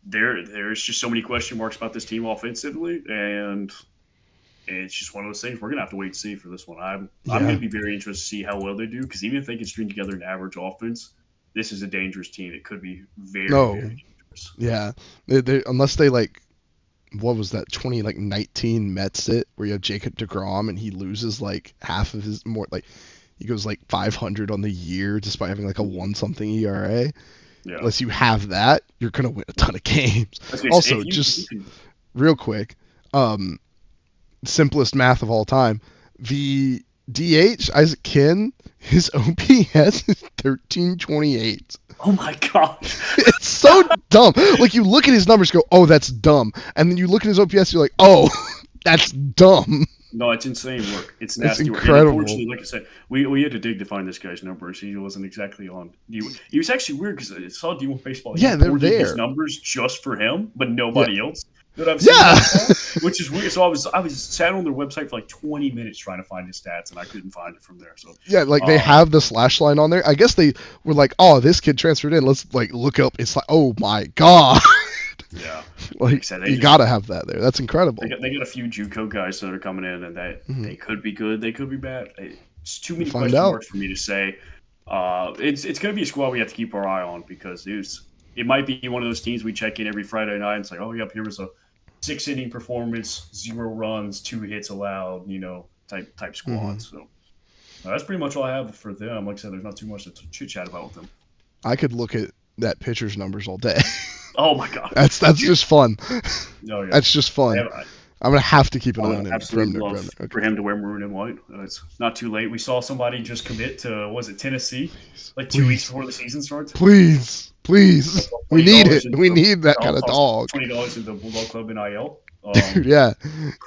A: there's just so many question marks about this team offensively, and it's just one of those things we're going to have to wait and see for this one. I'm going to be very interested to see how well they do because even if they can string together an average offense, this is a dangerous team. It could be very dangerous.
B: Yeah. Unless they, like, what was that, 2019 Mets it, where you have Jacob deGrom and he loses, like, half of his he goes like 500 on the year just by having like a 1-something ERA. Yeah. Unless you have that, you're going to win a ton of games. Also, real quick, simplest math of all time, the DH, Isaac Kin, his OPS is 1328.
A: Oh my gosh.
B: It's so dumb. Like, you look at his numbers and go, oh, that's dumb. And then you look at his OPS, you're like, oh, that's dumb.
A: No, it's insane work. It's nasty
B: it's
A: work.
B: Incredible.
A: And unfortunately, like I said, we had to dig to find this guy's numbers. He wasn't exactly on. He was actually weird because I saw D1 baseball.
B: Yeah, they're there.
A: His numbers just for him, but nobody else that I've seen. Which is weird. So I was sat on their website for like 20 minutes trying to find his stats, and I couldn't find it from there. So
B: they have the slash line on there. I guess they were like, oh, this kid transferred in. Let's like look up. It's like, oh my god.
A: Yeah.
B: Like, you got to have that there. That's incredible.
A: They got a few JUCO guys that are coming in, and they could be good. They could be bad. It's too many question marks for me to say. It's going to be a squad we have to keep our eye on because it might be one of those teams we check in every Friday night and it's like, oh, yep, here was a 6-inning performance, 0 runs, 2 hits allowed, type squad. So that's pretty much all I have for them. Like I said, there's not too much to chit-chat about with them.
B: I could look at that pitcher's numbers all day.
A: Oh my god,
B: that's just fun. Oh, yeah. That's just fun. I'm gonna have to keep an eye on him.
A: Absolutely love for him to wear maroon and white. It's not too late. We saw somebody just commit to Tennessee, like 2 weeks before the season starts.
B: Please, we need it. We need that kind of dog.
A: $20 in the Bulldog Club NIL.
B: Dude, yeah.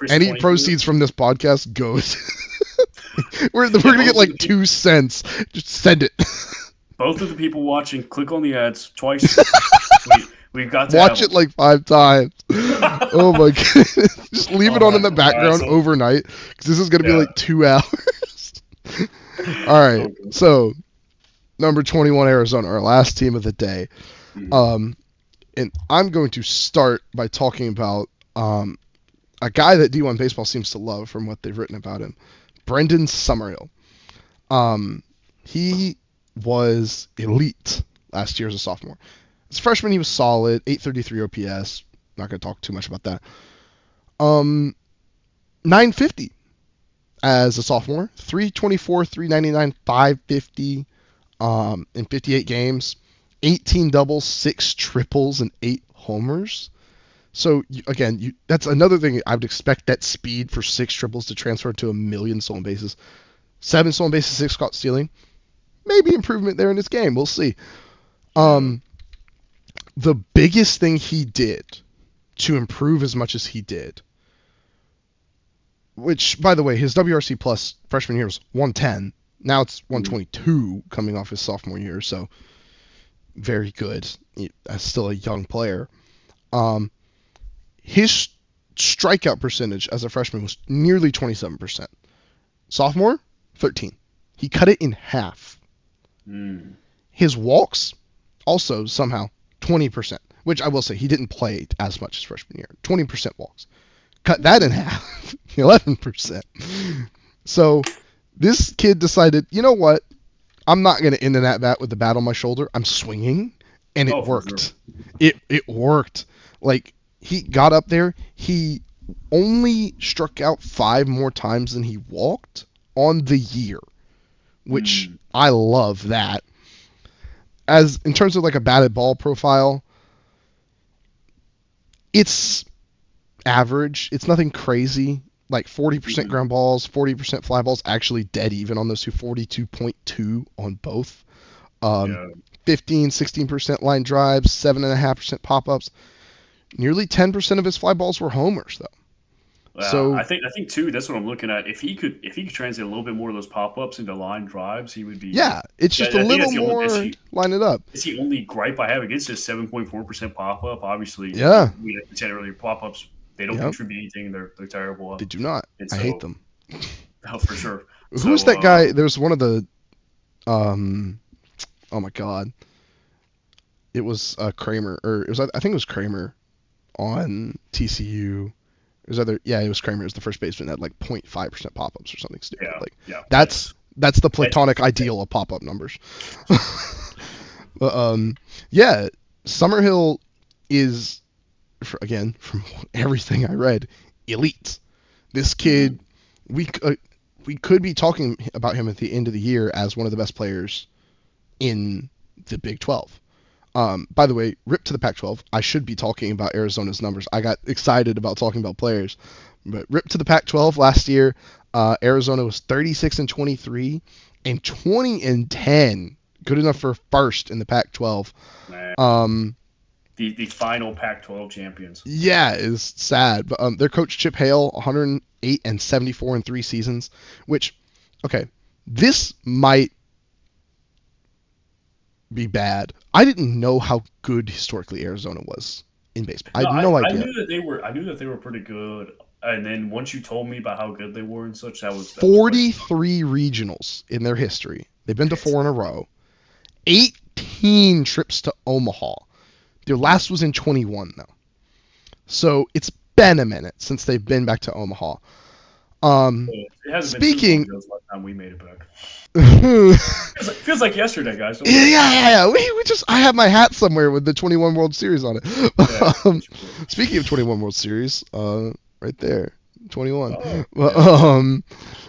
B: Any proceeds from this podcast goes. we're gonna get like 2 cents. Just send it.
A: both of the people watching, click on the ads twice. We've got to have
B: Watch it like 5 times. Oh my goodness. Just leave it on in the background overnight because this is going to be like 2 hours. All right. So, number 21, Arizona, our last team of the day. And I'm going to start by talking about a guy that D1 Baseball seems to love from what they've written about him, Brendan Summerhill. He was elite last year as a sophomore. As a freshman, he was solid, 833 OPS. Not going to talk too much about that. 950 as a sophomore, 324, 399, 550 in 58 games, 18 doubles, 6 triples, and 8 homers. So, again, that's another thing. I would expect that speed for 6 triples to transfer to 1,000,000 stolen bases. 7 stolen bases, 6 caught stealing. Maybe improvement there in this game. We'll see. The biggest thing he did to improve as much as he did, which, by the way, his WRC plus freshman year was 110. Now it's 122 coming off his sophomore year, so very good. He's still a young player. His strikeout percentage as a freshman was nearly 27%. Sophomore, 13. He cut it in half. His walks, also somehow 20%, which I will say he didn't play as much as freshman year. 20% walks. Cut that in half, 11%. So this kid decided, you know what? I'm not going to end in that bat with the bat on my shoulder. I'm swinging, and it worked. Sure. It worked. Like, he got up there. He only struck out 5 more times than he walked on the year, which I love that. As in terms of like a batted ball profile, it's average. It's nothing crazy. Like 40% ground balls, 40% fly balls, actually dead even on those two, 42.2 on both. 15, 16% line drives, 7.5% pop-ups. Nearly 10% of his fly balls were homers, though.
A: So I think too. That's what I'm looking at. If he could translate a little bit more of those pop-ups into line drives, he would be.
B: Yeah, it's just a little more line it up.
A: It's the only gripe I have against this 7.4% pop-up. Obviously,
B: yeah.
A: We said earlier, pop-ups, they don't contribute anything. They're terrible.
B: They do not. I hate them.
A: Oh, for sure.
B: Who's that guy? There's one of the. Oh my God. It was Kramer, or it was. I think it was Kramer on TCU. It was Kramer. It was the first baseman that had like 0.5% pop-ups or something stupid. That's the platonic ideal of pop-up numbers. Summerhill is, again, from everything I read, elite. This kid, we could be talking about him at the end of the year as one of the best players in the Big 12. By the way, rip to the Pac-12. I should be talking about Arizona's numbers. I got excited about talking about players. But rip to the Pac-12 last year, Arizona was 36-23 and 20-10. Good enough for first in the Pac-12.
A: The final Pac-12 champions.
B: Yeah, it's sad. But their coach Chip Hale, 108-74 in 3 seasons. Which, okay, this might be bad. I didn't know how good historically Arizona was in baseball. I had no idea.
A: I knew that they were pretty good. And then once you told me about how good they were and such, that was
B: 43 regionals in their history. They've been to 4 in a row. 18 trips to Omaha. Their last was in 21 though. So it's been a minute since they've been back to Omaha.
A: It hasn't been since last time we made it back. Feels like yesterday, guys.
B: Yeah. I have my hat somewhere with the 21 World Series on it.
A: Yeah,
B: speaking of 21 World Series, right there, 21.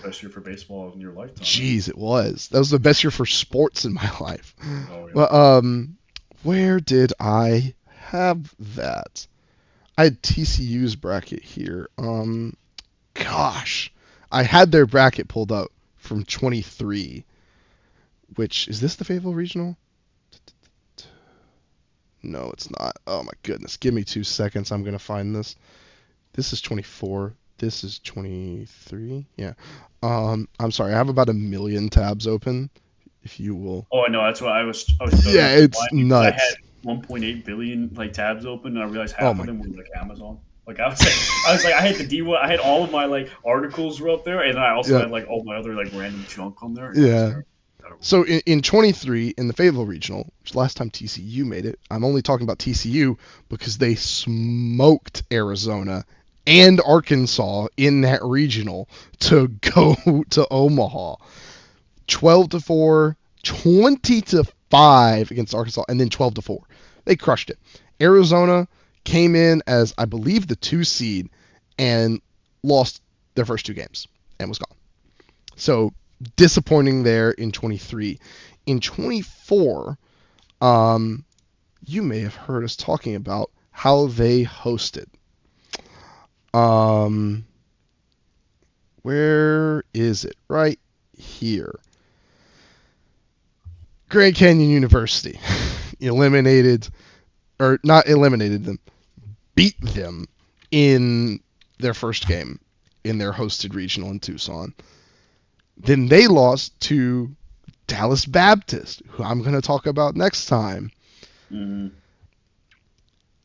A: Best year for baseball in your lifetime.
B: Jeez, it was. That was the best year for sports in my life. Where did I have that? I had TCU's bracket here. Gosh, I had their bracket pulled up from 23, which, is this the Fayetteville Regional? No, it's not. Oh my goodness. Give me 2 seconds. I'm going to find this. This is 24. This is 23. Yeah. I'm sorry. I have about 1 million tabs open. if you will.
A: Oh, I know. That's why I was studying
B: Yeah,
A: up
B: it's
A: blind because I had
B: nuts.
A: 1.8 billion like tabs open, and I realized
B: Oh
A: half of
B: my,
A: them were like Amazon. Like I was like, I had the D1, I had all of my like articles were up there, and I also
B: yeah,
A: had like all my other like random junk on there. Yeah, it was
B: yeah.
A: terrible. Terrible.
B: So in 23 in the Fayetteville Regional, which last time TCU made it, I'm only talking about TCU because they smoked Arizona and Arkansas in that regional to go to Omaha. 12-4, 20-5 against Arkansas, and then 12-4. They crushed it. Arizona came in as I believe the 2 seed and lost their first 2 games and was gone. So disappointing there in 23. In 24, you may have heard us talking about how they hosted. Where is it? Right here. Grand Canyon University eliminated, or not eliminated them, beat them in their first game in their hosted regional in Tucson. Then they lost to Dallas Baptist, who I'm going to talk about next time,
A: Mm-hmm.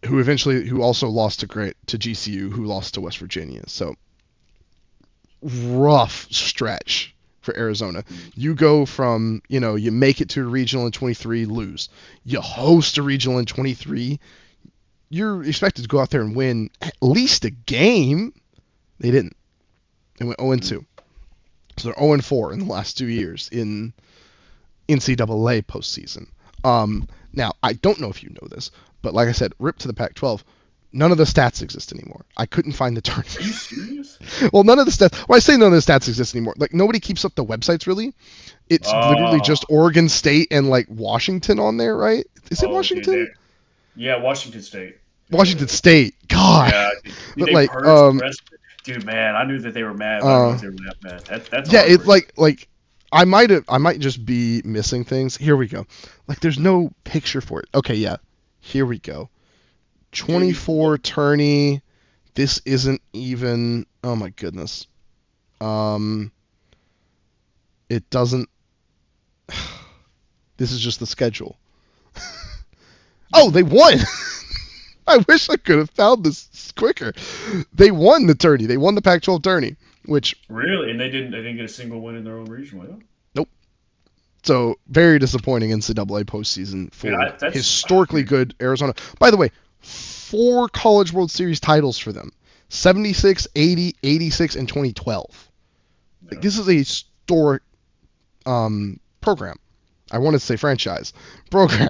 B: who also lost to GCU, who lost to West Virginia. So rough stretch for Arizona. You go from, you make it to a regional in 23, lose. You host a regional in 23, you're expected to go out there and win at least a game. They didn't. They went 0-2. So they're 0-4 in the last 2 years in NCAA postseason. Now, I don't know if you know this, but like I said, rip to the Pac-12. None of the stats exist anymore. I couldn't find the tournament.
A: Are you serious?
B: Well, none of the stats. Well, I say none of the stats exist anymore. Like nobody keeps up the websites really. It's literally
A: Oh,
B: just Oregon State and like Washington on there, right? Is it
A: oh, dude,
B: Washington?
A: yeah, Washington State.
B: Washington State. God.
A: Yeah, dude,
B: But
A: they
B: like,
A: purged the rest. Dude, man, I knew that they were mad, but I didn't
B: uh,
A: realize they were that mad. That's
B: yeah, it's
A: heartbreaking.
B: like I might just be missing things. Here we go. Like there's no picture for it. Okay, yeah. Here we go.
A: Dude,
B: 24 tourney. This isn't even. Oh my goodness. Um, it doesn't. This is just the schedule. Oh, they won. I wish I could have found this quicker. They won the tourney. They won the Pac-12 tourney, which
A: really, and they didn't get a single win in their own regional. Yeah?
B: nope. So very disappointing NCAA postseason
A: Dude,
B: for
A: that's
B: historically
A: dude,
B: good Arizona. By the way, 4 College World Series titles for them: 76, 80, 86, and 2012. Like,
A: yeah.
B: this is a historic program. I wanted to say franchise program.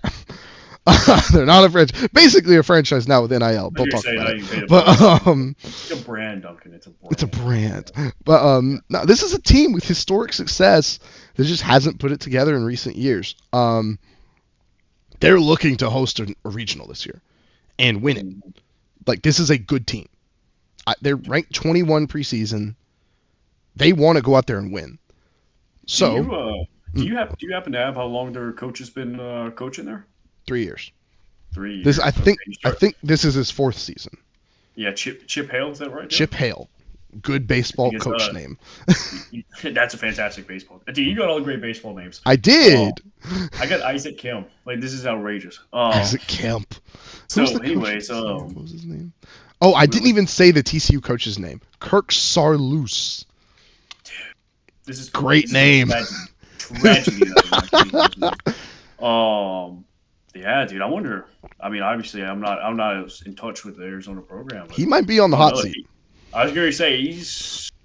B: They're not a franchise. Basically a franchise now with NIL.
A: I
B: Don't
A: was
B: talk
A: saying
B: about
A: how
B: it.
A: you made a
B: But
A: brand. It's a brand, Duncan. It's a
B: it's a
A: brand.
B: brand. But no, this is a team with historic success that just hasn't put it together in recent years. They're looking to host a regional this year and win it.
A: Mhm.
B: Like this is a good team. They're ranked 21 preseason. They want to go out there and win.
A: Do
B: So,
A: you do you happen to have how long their coach has been coaching there?
B: 3 years.
A: 3 years.
B: This I
A: Okay.
B: think I think this is his 4th season.
A: Yeah, Chip Hale, is that right? Yeah.
B: Chip Hale. Good baseball
A: Because
B: coach name.
A: that's a fantastic baseball. Dude, you got all the great baseball names.
B: I
A: Oh,
B: did.
A: I got Isaac Kim. Like this is outrageous.
B: Isaac Kemp. Who was
A: So
B: the coach at
A: anyways,
B: TCU? What was his name? Oh, I didn't even say the TCU coach's name. Kirk Sarloos. Great
A: this is
B: name.
A: a tragedy that I'm not getting his name. Yeah, dude. I wonder. I mean, obviously, I'm not as in touch with the Arizona program. But
B: He might be on the
A: I don't
B: hot
A: know.
B: seat.
A: I was going to say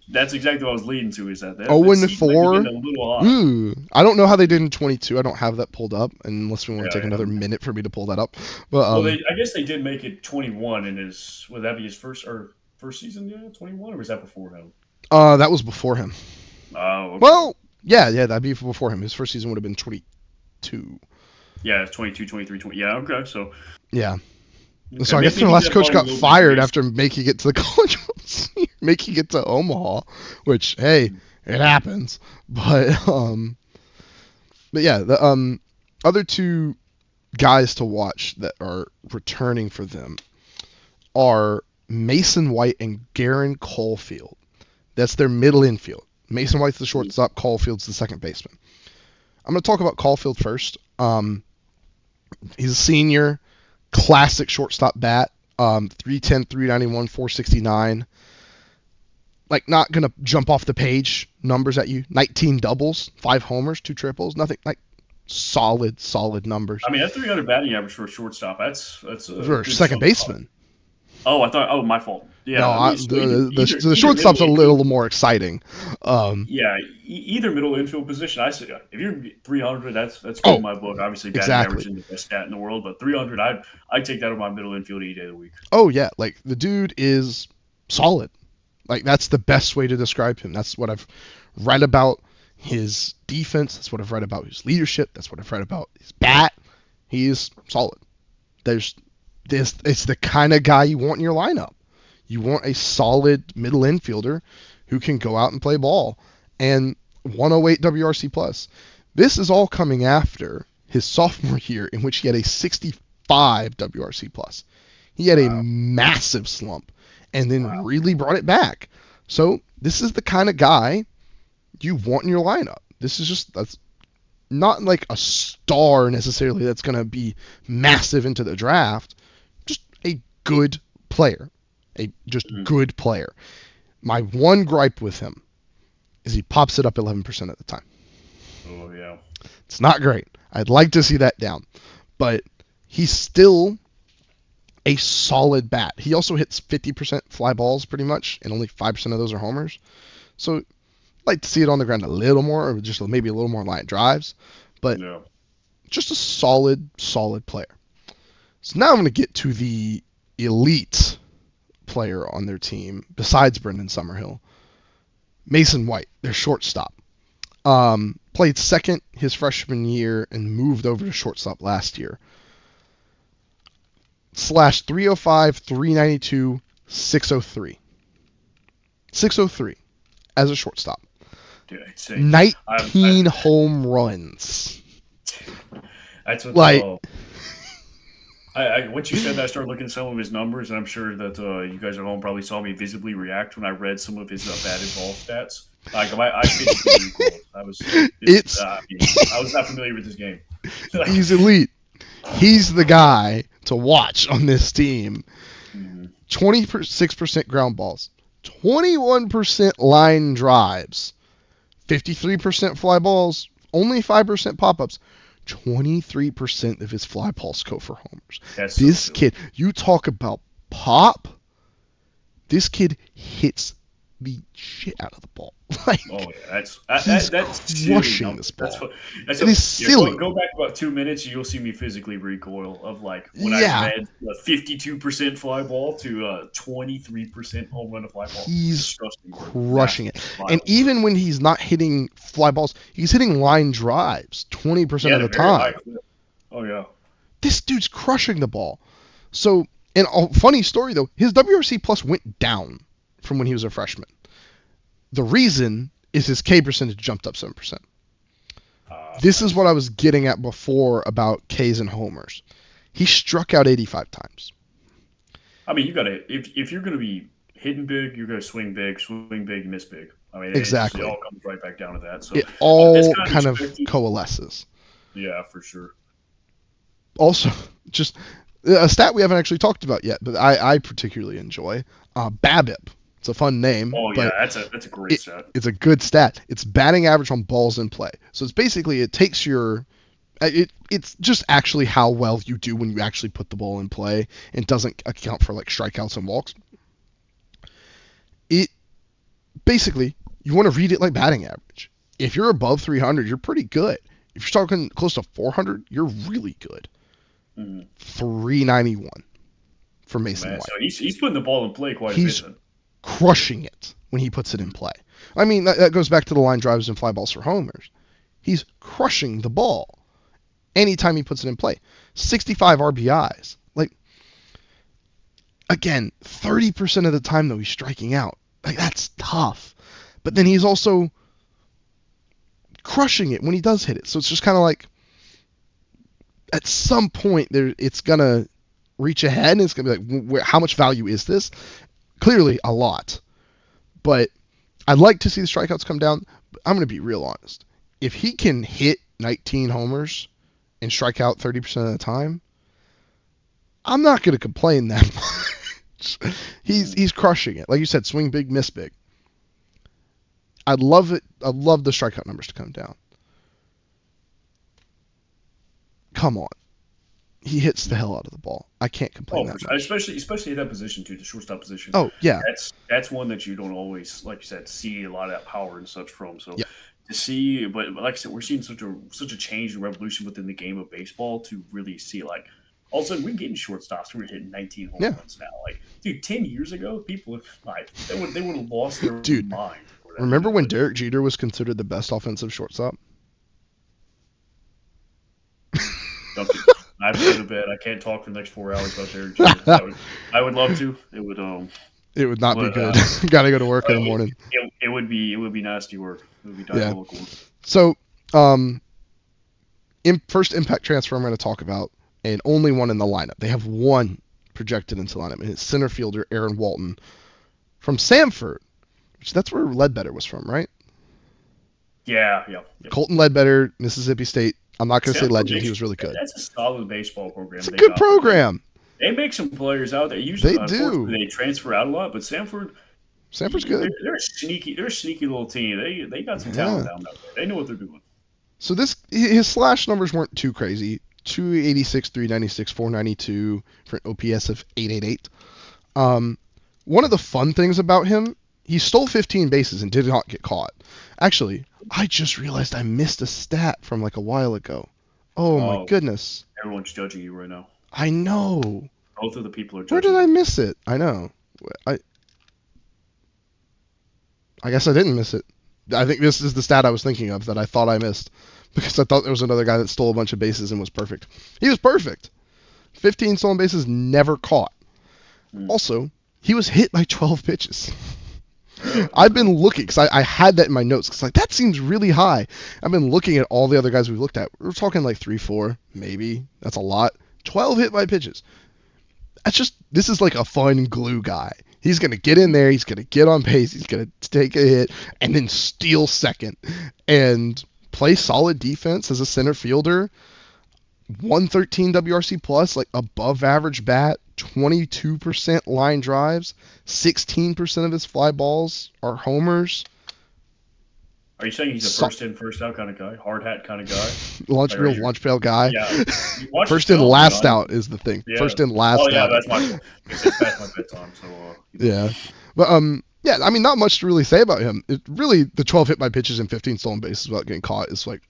A: that's exactly what I was leading to. Is that
B: 0
A: seat might be
B: 4.
A: getting a little hot.
B: Ooh, I don't know how they did in 22. I don't have that pulled up, unless we want to
A: Yeah,
B: take
A: yeah.
B: another minute for me to pull that up. But
A: Well, I guess they did make it 21 in his. Would that be his first season? Yeah, 21, or was that before him?
B: that was before him.
A: Oh, okay.
B: Well, yeah, that'd be before him. His first season would have been 22.
A: Yeah, it's 22, 23, 20. Yeah, okay. So,
B: Yeah.
A: okay.
B: So I guess
A: Maybe
B: their
A: he's
B: last
A: had
B: coach
A: a
B: got
A: little bit
B: fired
A: of
B: after making it to the college, making it to Omaha, which hey, it happens. But yeah, the other 2 guys to watch that are returning for them are Mason White and Garen Caulfield. That's their middle infield. Mason White's the shortstop, Caulfield's the second baseman. I'm going to talk about Caulfield first. He's a senior, classic shortstop bat. 310, 391, 469. Like, not going to jump off the page numbers at you. 19 doubles, 5 homers, 2 triples. Nothing like solid numbers.
A: I mean, that 300 batting average for a shortstop, that's a
B: For a
A: good
B: second baseman.
A: Oh, I thought. Oh, my fault. Yeah,
B: No,
A: I mean, so
B: the shortstop's a little more exciting.
A: Yeah, either middle infield position. I say if you're 300, that's good in my book. Obviously, batting average isn't the best stat in the world, but 300, I'd take that over my middle infield any day of the week.
B: Oh yeah, like the dude is solid. Like that's the best way to describe him. That's what I've read about his defense. That's what I've read about his leadership. That's what I've read about his bat. He is solid. There's this. It's the kind of guy you want in your lineup. You want a solid middle infielder who can go out and play ball. And 108 WRC plus. This is all coming after his sophomore year, in which he had a 65 WRC plus. He had a massive slump and then really brought it back. So this is the kind of guy you want in your lineup. That's not like a star necessarily that's going to be massive into the draft. Just a good player. Good player. My one gripe with him is he pops it up 11% of the time.
A: Oh, yeah.
B: It's not great. I'd like to see that down. But he's still a solid bat. He also hits 50% fly balls pretty much, and only 5% of those are homers. So I'd like to see it on the ground a little more, or just maybe a little more line drives. But just a solid player. So now I'm going to get to the elite player on their team, besides Brendan Summerhill. Mason White, their shortstop. Played second his freshman year and moved over to shortstop last year. Slash 305, 392, 603. 603 as a shortstop.
A: Dude,
B: 19 home runs.
A: That's what
B: like.
A: Once you said that, I started looking at some of his numbers, and I'm sure that you guys at home probably saw me visibly react when I read some of his batted ball stats. Like I physically recoiled. I was not familiar with this game.
B: He's elite. He's the guy to watch on this team. 26% ground balls, 21% line drives, 53% fly balls, only 5% pop-ups. 23% of his fly balls go for homers. This kid, you talk about pop. This kid hits the shit out of the ball.
A: That's
B: crushing this ball. It is silly.
A: Go back about 2 minutes, and you'll see me physically recoil of like when I read 52% fly ball to 23% home run to fly ball.
B: He's crushing it. And even when he's not hitting fly balls, he's hitting line drives 20% of the time.
A: Oh yeah.
B: This dude's crushing the ball. So, and a funny story though, his WRC plus went down from when he was a freshman. The reason is his K percentage jumped up 7%. This is what I was getting at before about Ks and homers. He struck out 85 times.
A: I mean, you got to if you're going to be hitting big, you're going to swing big, miss big. I mean,
B: exactly.
A: It all comes right back down to that. So
B: it all kind of coalesces.
A: Yeah, for sure.
B: Also, just a stat we haven't actually talked about yet, but I particularly enjoy BABIP. It's a fun name.
A: Oh yeah, that's a great stat.
B: It's a good stat. It's batting average on balls in play. So it's basically it takes your it's just actually how well you do when you actually put the ball in play and doesn't account for like strikeouts and walks. It basically you want to read it like batting average. If you're above 300, you're pretty good. If you're talking close to 400, you're really good. 391 for Mason White.
A: So he's putting the ball in play quite a bit. Then.
B: Crushing it when he puts it in play. I mean, that goes back to the line drives and fly balls for homers. He's crushing the ball anytime he puts it in play. 65 RBIs. Like, again, 30% of the time, though, he's striking out. Like, that's tough. But then he's also crushing it when he does hit it. So it's just kind of like, at some point, it's going to reach ahead, and it's going to be like, how much value is this? Clearly a lot, but I'd like to see the strikeouts come down. I'm going to be real honest. If he can hit 19 homers, and strike out 30% of the time, I'm not going to complain that much. He's crushing it. Like you said, swing big, miss big. I'd love it. I'd love the strikeout numbers to come down. Come on. He hits the hell out of the ball. I can't complain that much.
A: Especially at that position too, the shortstop position.
B: Oh, yeah.
A: That's one that you don't always, like you said, see a lot of that power and such from. So
B: yeah.
A: to see, but like I said, we're seeing such a change and revolution within the game of baseball to really see, like, all of a sudden we're getting shortstops. We're hitting 19 home runs now. Like, dude, 10 years ago, people they would have lost their mind.
B: Remember when Derek Jeter was considered the best offensive shortstop?
A: I've been to bed. I can't talk for the next 4 hours about Derek Jeter. I would love to. It would.
B: It would not be good. Got to go to work in the morning.
A: It would be nasty work. It would be diabolical work.
B: So, first impact transfer I'm going to talk about, and only one in the lineup. They have one projected into the lineup, and it's center fielder Aaron Walton from Samford, which that's where Ledbetter was from, right?
A: Yeah.
B: Colton Ledbetter, Mississippi State. I'm not going to say legend. He was really good.
A: That's a solid baseball program.
B: It's a good program.
A: They make some players out there. Usually,
B: they do.
A: They transfer out a lot, but Samford's
B: good.
A: They're a sneaky little team. They got some talent down there. They know what they're doing.
B: So his slash numbers weren't too crazy. 286, 396, 492 for an OPS of 888. One of the fun things about him, he stole 15 bases and did not get caught. Actually, I just realized I missed a stat from like a while ago. Oh my goodness.
A: Everyone's judging you right now.
B: I know.
A: Both of the people are judging.
B: Where did I miss it? I know. I guess I didn't miss it. I think this is the stat I was thinking of that I thought I missed, because I thought there was another guy that stole a bunch of bases and was perfect. He was perfect. 15 stolen bases, never caught. Also, he was hit by 12 pitches. I've been looking, because I had that in my notes, because that seems really high. I've been looking at all the other guys we've looked at. We're talking like 3, 4, maybe. That's a lot. 12 hit by pitches. This is like a fun glue guy. He's going to get in there, he's going to get on pace, he's going to take a hit, and then steal second. And play solid defense as a center fielder. 113 WRC plus, like above average bat, 22% line drives, 16% of his fly balls are homers.
A: Are you saying he's a first in, first out kind of guy? Hard hat kind of guy?
B: Lunch pail guy?
A: Yeah.
B: First in, last out is the thing. Yeah. First in, last out.
A: Oh, yeah, that's my fault. It's past my bedtime, so...
B: Yeah. But, yeah, I mean, not much to really say about him. The 12 hit by pitches and 15 stolen bases without getting caught is, like,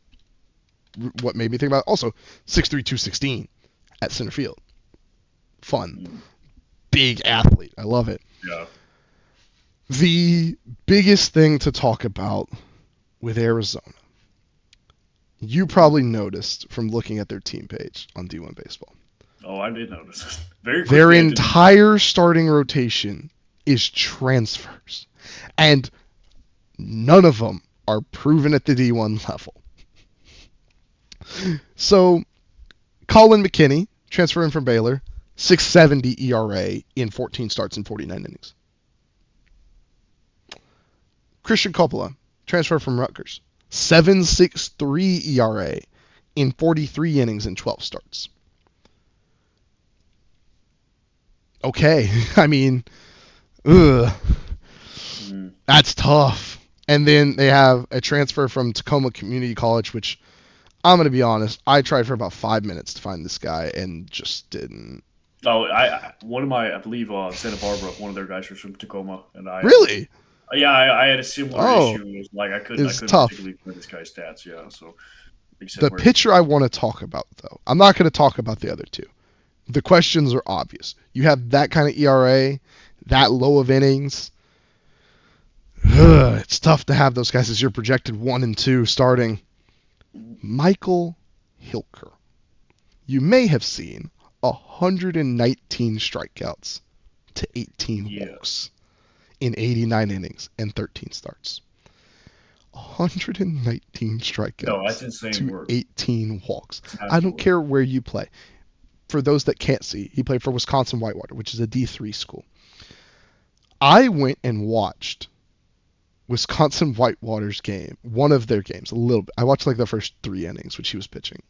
B: what made me think about it. Also, 6'3", 216 at center field. Fun. Big athlete. I love it.
A: Yeah.
B: The biggest thing to talk about with Arizona, you probably noticed from looking at their team page on D1 Baseball.
A: Oh, I did notice.
B: Their entire starting rotation is transfers, and none of them are proven at the D1 level. So, Colin McKinney, transferring from Baylor, 6.70 ERA in 14 starts and 49 innings. Christian Coppola, transfer from Rutgers, 7.63 ERA in 43 innings and 12 starts. Okay, I mean, that's tough. And then they have a transfer from Tacoma Community College, which I'm going to be honest, I tried for about 5 minutes to find this guy and just didn't.
A: Oh, I believe Santa Barbara, one of their guys was from Tacoma, and
B: really.
A: Yeah, I had a similar issue. It was like I couldn't particularly find this guy's stats. Yeah, so
B: the pitcher I want to talk about, though, I'm not going to talk about the other two. The questions are obvious. You have that kind of ERA, that low of innings. It's tough to have those guys as your projected 1 and 2 starting. Michael Hilker. You may have seen 119 strikeouts to 18 walks in 89 innings and 13 starts. 119 strikeouts to 18 walks. I don't care where you play. For those that can't see, he played for Wisconsin Whitewater, which is a D3 school. I went and watched Wisconsin Whitewater's game, one of their games, a little bit. I watched like the first 3 innings, which he was pitching.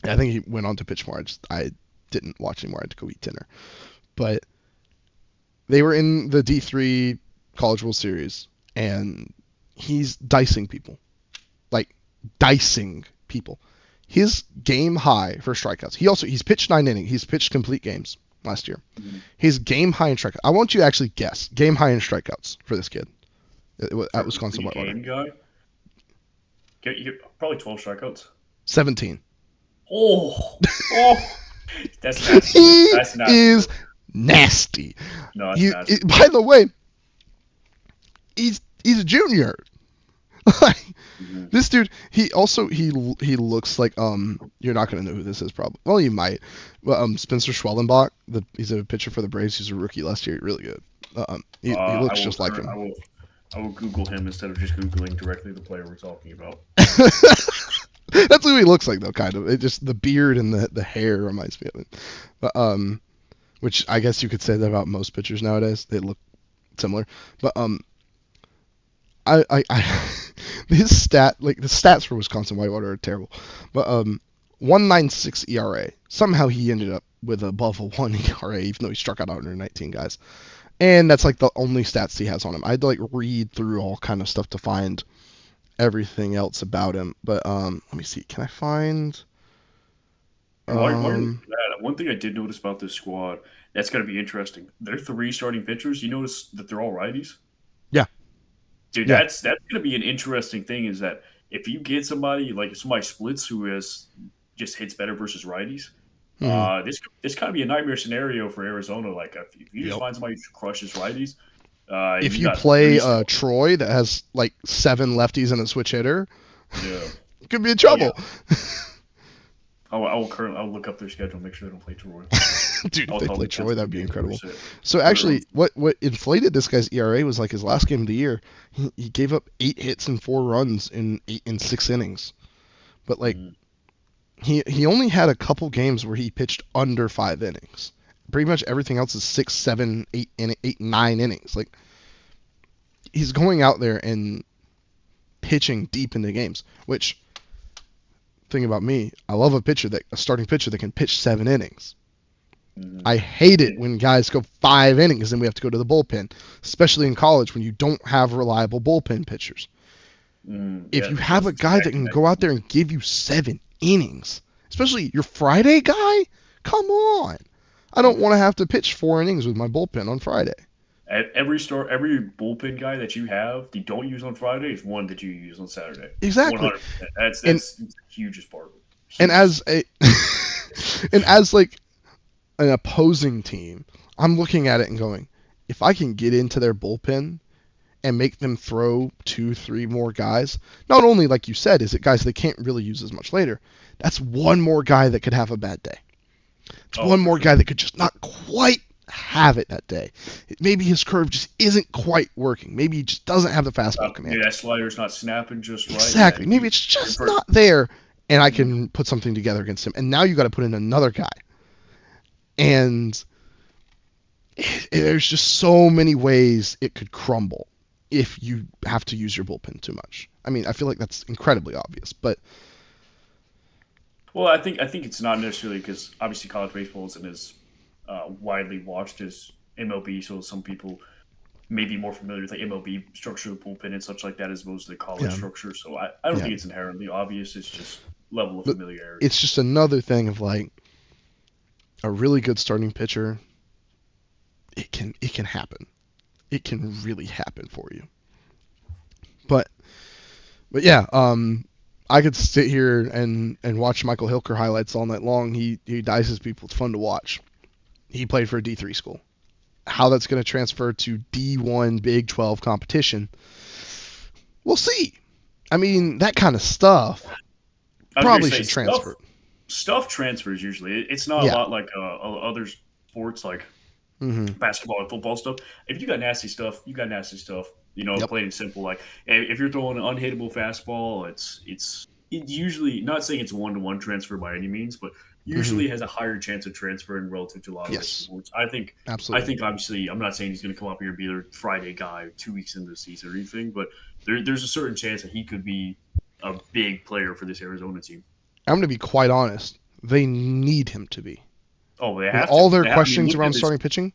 B: I think he went on to pitch more. I didn't watch anymore. I had to go eat dinner. But they were in the D3 College World Series, and he's dicing people, like dicing people. His game high for strikeouts. He's pitched 9 innings. He's pitched complete games last year.
A: Mm-hmm.
B: His game high in strikeouts. I want you to actually guess game high in strikeouts for this kid at
A: For
B: Wisconsin
A: the
B: Whitewater.
A: game guy, probably 12 strikeouts.
B: 17.
A: Oh, oh, that's nasty.
B: He
A: That's nasty.
B: is nasty.
A: No, that's nasty.
B: By the way, he's a junior.
A: Mm-hmm.
B: This dude, he looks like you're not gonna know who this is probably. Well, you might. Spencer Schwellenbach, he's a pitcher for the Braves. He's a rookie last year. Really good. He looks just like him.
A: I will Google him instead of just Googling directly the player we're talking about.
B: That's who he looks like though, kind of. It just the beard and the hair reminds me of it. But which I guess you could say that about most pitchers nowadays. They look similar. But I his the stats for Wisconsin Whitewater are terrible. But 1.96 ERA. Somehow he ended up with above a 1 ERA, even though he struck out 119 guys. And that's like the only stats he has on him. I had to like read through all kind of stuff to find everything else about him. But let me see. Can I find?
A: One thing I did notice about this squad that's going to be interesting. Their 3 starting pitchers. You notice that they're all righties.
B: Yeah.
A: Dude,
B: Yeah.
A: that's going to be an interesting thing. Is that if you get somebody like somebody splits who has just hits better versus righties,
B: Mhm.
A: this kind of be a nightmare scenario for Arizona. Like if you just
B: Yep.
A: find somebody who crushes righties,
B: If
A: you
B: you
A: got
B: play
A: 3
B: Troy that has like 7 lefties and a switch hitter,
A: Yeah.
B: could be in trouble.
A: Yeah. I'll look up their schedule, make sure they don't play Troy.
B: Dude, if they play Troy, that'd be incredible.
A: 100%.
B: So actually, what inflated this guy's ERA was like his last game of the year. He gave up 8 hits and 4 runs in 6 innings. But like he only had a couple games where he pitched under 5 innings. Pretty much everything else is 6, 7, 8, 9 innings. Like he's going out there and pitching deep into games. Which thing about me, I love a starting pitcher that can pitch 7 innings. I hate it when guys go 5 innings and we have to go to the bullpen, especially in college when you don't have reliable bullpen pitchers. If you have a guy that can go out there and give you 7 innings, especially your Friday guy, come on. I don't want to have to pitch 4 innings with my bullpen on Friday.
A: Every bullpen guy that you have, you don't use on Friday, is one that you use on Saturday.
B: Exactly.
A: 100%. That's the hugest part.
B: And as like an opposing team, I'm looking at it and going, if I can get into their bullpen and make them throw 2, 3 more guys, not only like you said, is it guys they can't really use as much later, that's one more guy that could have a bad day. It's one more guy that could just not quite have it that day. Maybe his curve just isn't quite working. Maybe he just doesn't have the fastball command.
A: Maybe that slider's not snapping just right.
B: Exactly. Maybe it's just not there, and I can put something together against him. And now you got to put in another guy. And there's just so many ways it could crumble if you have to use your bullpen too much. I mean, I feel like that's incredibly obvious, but
A: well, I think it's not necessarily because obviously college baseball isn't as widely watched as MLB, so some people may be more familiar with the MLB structure of the bullpen and such like that as opposed to the college structure. So I don't think it's inherently obvious. It's just level of familiarity.
B: It's just another thing of like a really good starting pitcher. It can happen. It can really happen for you. But yeah, I could sit here and watch Michael Hilker highlights all night long. He dices people. It's fun to watch. He played for a D3 school. How that's going to transfer to D1 Big 12 competition, we'll see. I mean, that kind of stuff probably should transfer.
A: Stuff transfers usually. It's not a lot like other sports like basketball and football stuff. If you got nasty stuff, you got nasty stuff. You know, plain and simple. Like if you're throwing an unhittable fastball, it's usually not saying it's 1-to-1 transfer by any means, but
B: Hmm.
A: usually has a higher chance of transferring relative to a lot of other
B: Yes,
A: sports. I think
B: absolutely.
A: obviously I'm not saying he's going to come up here and be their Friday guy 2 weeks into the season or anything, but there's a certain chance that he could be a big player for this Arizona team.
B: I'm going to be quite honest. They need him to be.
A: Oh, they
B: With
A: have
B: all
A: to.
B: their
A: I mean,
B: questions
A: looking
B: around
A: at this.
B: starting pitching,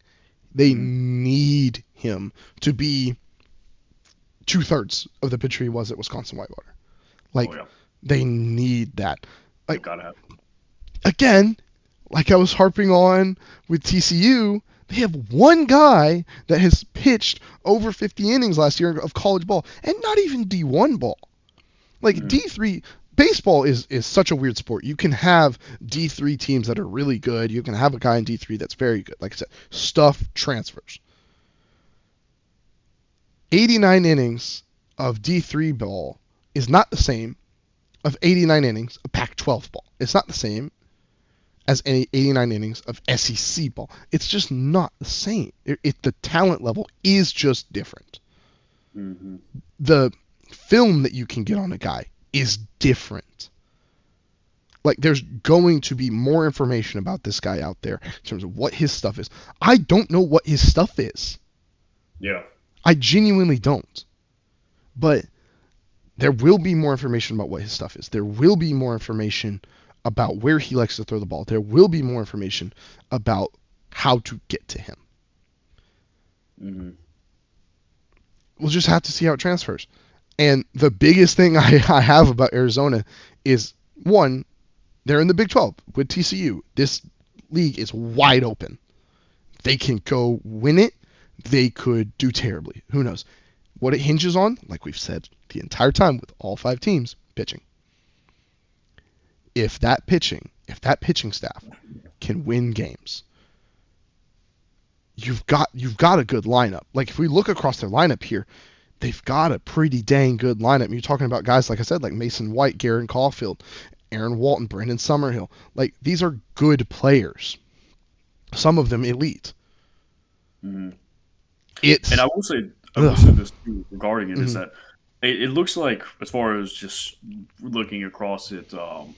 B: they
A: Mhm.
B: need him to be 2/3 of the pitcher he was at Wisconsin Whitewater.
A: Oh
B: Like,
A: yeah,
B: they need that.
A: they
B: Like,
A: gotta have.
B: again, like I was harping on with TCU, they have one guy that has pitched over 50 innings last year of college ball, and not even D1 ball. Like
A: Mhm.
B: D3 baseball is such a weird sport. You can have D3 teams that are really good. You can have a guy in D3 that's very good. Like I said, stuff transfers. 89 innings of D3 ball is not the same of 89 innings of Pac-12 ball. It's not the same as any 89 innings of SEC ball. It's just not the same. The talent level is just different.
A: Mhm.
B: The film that you can get on a guy is different. Like there's going to be more information about this guy out there in terms of what his stuff is. I don't know what his stuff is.
A: Yeah.
B: I genuinely don't. But there will be more information about what his stuff is. There will be more information about where he likes to throw the ball. There will be more information about how to get to him.
A: Mhm.
B: We'll just have to see how it transfers. And the biggest thing I have about Arizona is one, they're in the Big 12 with TCU. This league is wide open. They can go win it. They could do terribly. Who knows? What it hinges on, like we've said the entire time with all 5 teams, pitching. If that pitching staff can win games, you've got a good lineup. Like if we look across their lineup here, they've got a pretty dang good lineup. You're talking about guys like I said, like Mason White, Garrett Caulfield, Aaron Walton, Brandon Summerhill. Like these are good players. Some of them elite.
A: Mhm. And
B: It's
A: I will say
B: ugh.
A: this too regarding it is
B: Hmm.
A: that it looks like, as far as just looking across it,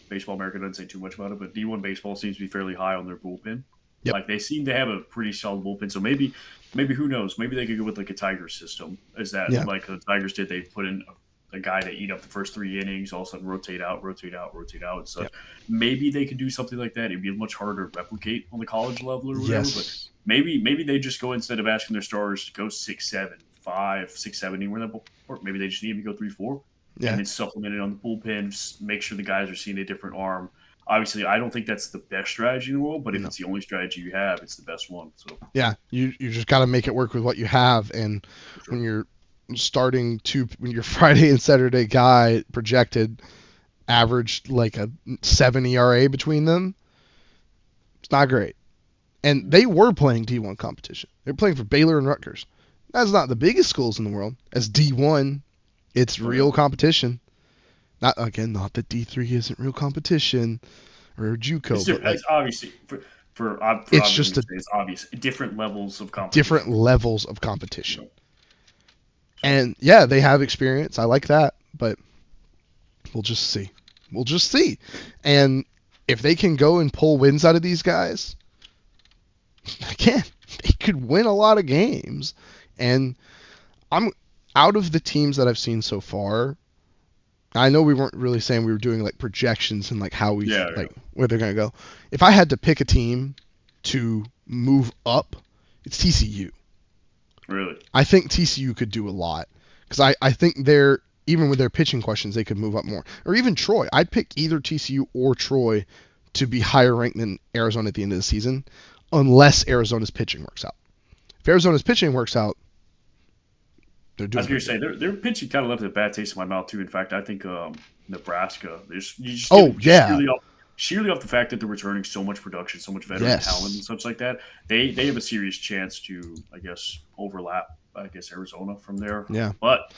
A: Baseball America doesn't say too much about it, but D1 baseball seems to be fairly high on their bullpen.
B: Yep.
A: Like they seem to have a pretty solid bullpen. So maybe who knows? Maybe they could go with like a Tiger system. Is that
B: Yeah.
A: like the Tigers did? They put in a guy to eat up the first 3 innings, all of a sudden rotate out, rotate out, rotate out, and such.
B: Yep.
A: Maybe they could do something like that. It'd be much harder to replicate on the college level or whatever, but
B: Yes.
A: maybe they just go, instead of asking their stars to go 6-7, 5, 6-7, anywhere in that ballpark. Maybe they just need to go 3-4, and
B: Yeah.
A: then supplement it on the bullpen. Make sure the guys are seeing a different arm. Obviously, I don't think that's the best strategy in the world, but if
B: No.
A: it's the only strategy you have, it's the best one. So
B: Yeah. You just got to make it work with what you have, and
A: for
B: when
A: sure.
B: you're when your Friday and Saturday guy projected averaged like a 7 ERA between them, it's not great. And
A: Mm-hmm.
B: they were playing D1 competition. They're playing for Baylor and Rutgers. That's not the biggest schools in the world. As D1, it's
A: Oh yeah,
B: real competition. Not that D3 isn't real competition or JUCO, but like
A: it's obviously for
B: it's
A: obvious
B: just a
A: reasons, it's obvious different levels of
B: different
A: competition.
B: levels of
A: You
B: competition.
A: know, so
B: And yeah, they have experience. I like that, but we'll just see. We'll just see. And if they can go and pull wins out of these guys, again, they could win a lot of games. And I'm out of the teams that I've seen so far. I know we weren't really saying we were doing like projections and like how we
A: yeah, yeah,
B: like where they're gonna go. If I had to pick a team to move up, it's TCU.
A: really.
B: I think TCU could do a lot because I think they're even with their pitching questions they could move up more. Or even Troy. I'd pick either TCU or Troy to be higher ranked than Arizona at the end of the season, unless Arizona's pitching works out. If Arizona's pitching works out, they're
A: I
B: doing
A: was going
B: pretty
A: to
B: good.
A: say their pitching kind of left a bad taste in my mouth too. In fact, I think Nebraska. There's you just
B: Oh
A: get just
B: yeah,
A: sheerly off the fact that they're returning so much production, so much veteran talent, and
B: yes,
A: such like that. They have a serious chance to, I guess, overlap, I guess, Arizona from there.
B: yeah.
A: But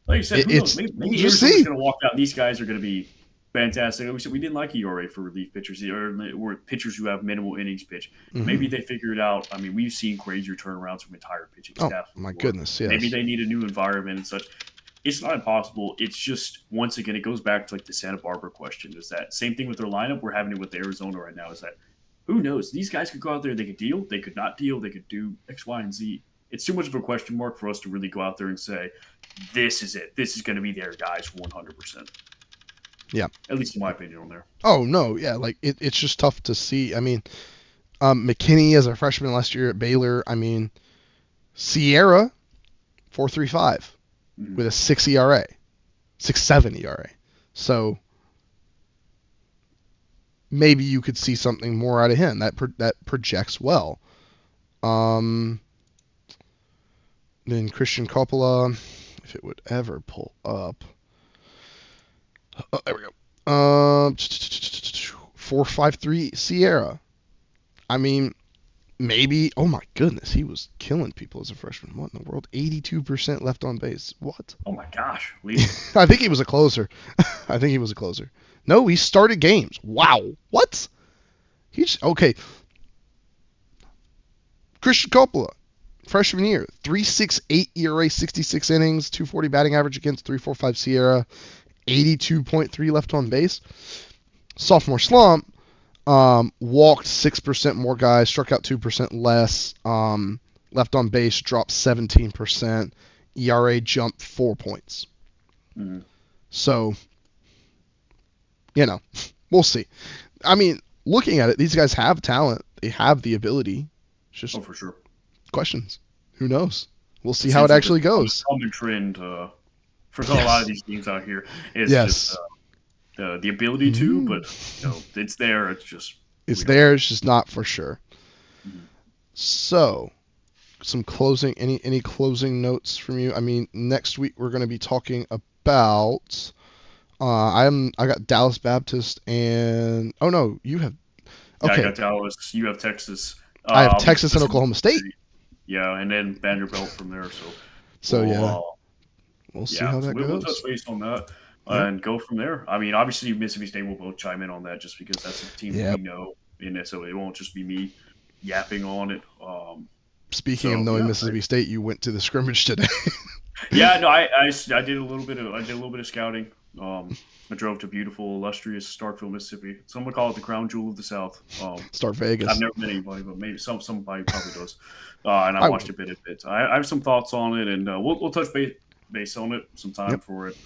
A: like you said, who knows?
B: We'll
A: Maybe
B: just
A: Arizona's
B: see.
A: going to walk out, and these guys are going to be fantastic. Like we said, we didn't like ERA for relief pitchers or pitchers who have minimal innings pitch.
B: Hmm.
A: Maybe they figure it out. I mean, we've seen crazier turnarounds from entire pitching
B: Oh
A: staffs
B: my
A: before.
B: goodness,
A: Maybe
B: yes.
A: they need a new environment and such. it's not impossible. It's just, once again, it goes back to like the Santa Barbara question. Is that same thing with their lineup? We're having it with Arizona right now. Is that who knows? These guys could go out there. They could deal. They could not deal. They could do X, Y, and Z. It's too much of a question mark for us to really go out there and say, this is it. This is going to be their guys 100%.
B: Yeah.
A: At least in my opinion on there.
B: Oh, no. Yeah. Like, it's just tough to see. I mean, McKinney as a freshman last year at Baylor. I mean, Sierra, 4.35 with a 6 ERA, 6.7 ERA. So maybe you could see something more out of him. That projects well. Then Christian Coppola, if it would ever pull up. Oh, there we go. 4.53 Sierra. I mean, maybe. Oh my goodness, he was killing people as a freshman. What in the world? 82% left on base. What?
A: Oh my gosh.
B: I think he was a closer. No, he started games. Wow. What? Okay. Christian Coppola, freshman year, 3.68 ERA, 66 innings, 240 batting average against 3.45 Sierra, 82.3 left on base. Sophomore slump, walked 6% more guys, struck out 2% less, left on base dropped 17%, ERA jumped 4 points.
A: Mm-hmm.
B: So, we'll see. I mean, looking at it, these guys have talent. They have the ability. It's just
A: for sure.
B: Questions. Who knows? We'll see how it actually goes.
A: Common trend for a lot of these teams out here is just the ability to, but it's there. It's just
B: It's just not for sure.
A: Mm-hmm.
B: So, some closing. Any closing notes from you? I mean, next week we're going to be talking about. I got Dallas Baptist and you have. Okay.
A: Yeah, I got Dallas. You have Texas.
B: I have Texas and Oklahoma State.
A: Yeah, and then Vanderbilt from there.
B: We'll see how that goes.
A: We'll touch base on that and go from there. I mean, obviously Mississippi State will both chime in on that just because that's a team we know, and so it won't just be me yapping on it.
B: Speaking of knowing Mississippi State, you went to the scrimmage today.
A: Yeah, no, I did a little bit of scouting. I drove to beautiful, illustrious Starkville, Mississippi. Some would call it the crown jewel of the South.
B: Stark Vegas.
A: I've never met anybody, but maybe somebody probably does. And I watched a bit of it. I have some thoughts on it, and we'll touch base on it sometime for it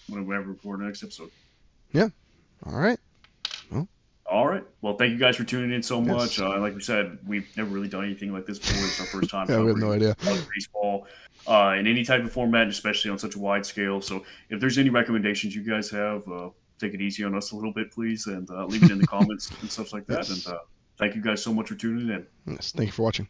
A: whenever we record the next episode.
B: Yeah. All right.
A: All right. Well, thank you guys for tuning in so much. Like we said, we've never really done anything like this before. It's our first time
B: we have no idea.
A: Baseball in any type of format, especially on such a wide scale. So if there's any recommendations you guys have, take it easy on us a little bit, please, and leave it in the comments and stuff like that. And thank you guys so much for tuning in.
B: Yes, thank you for watching.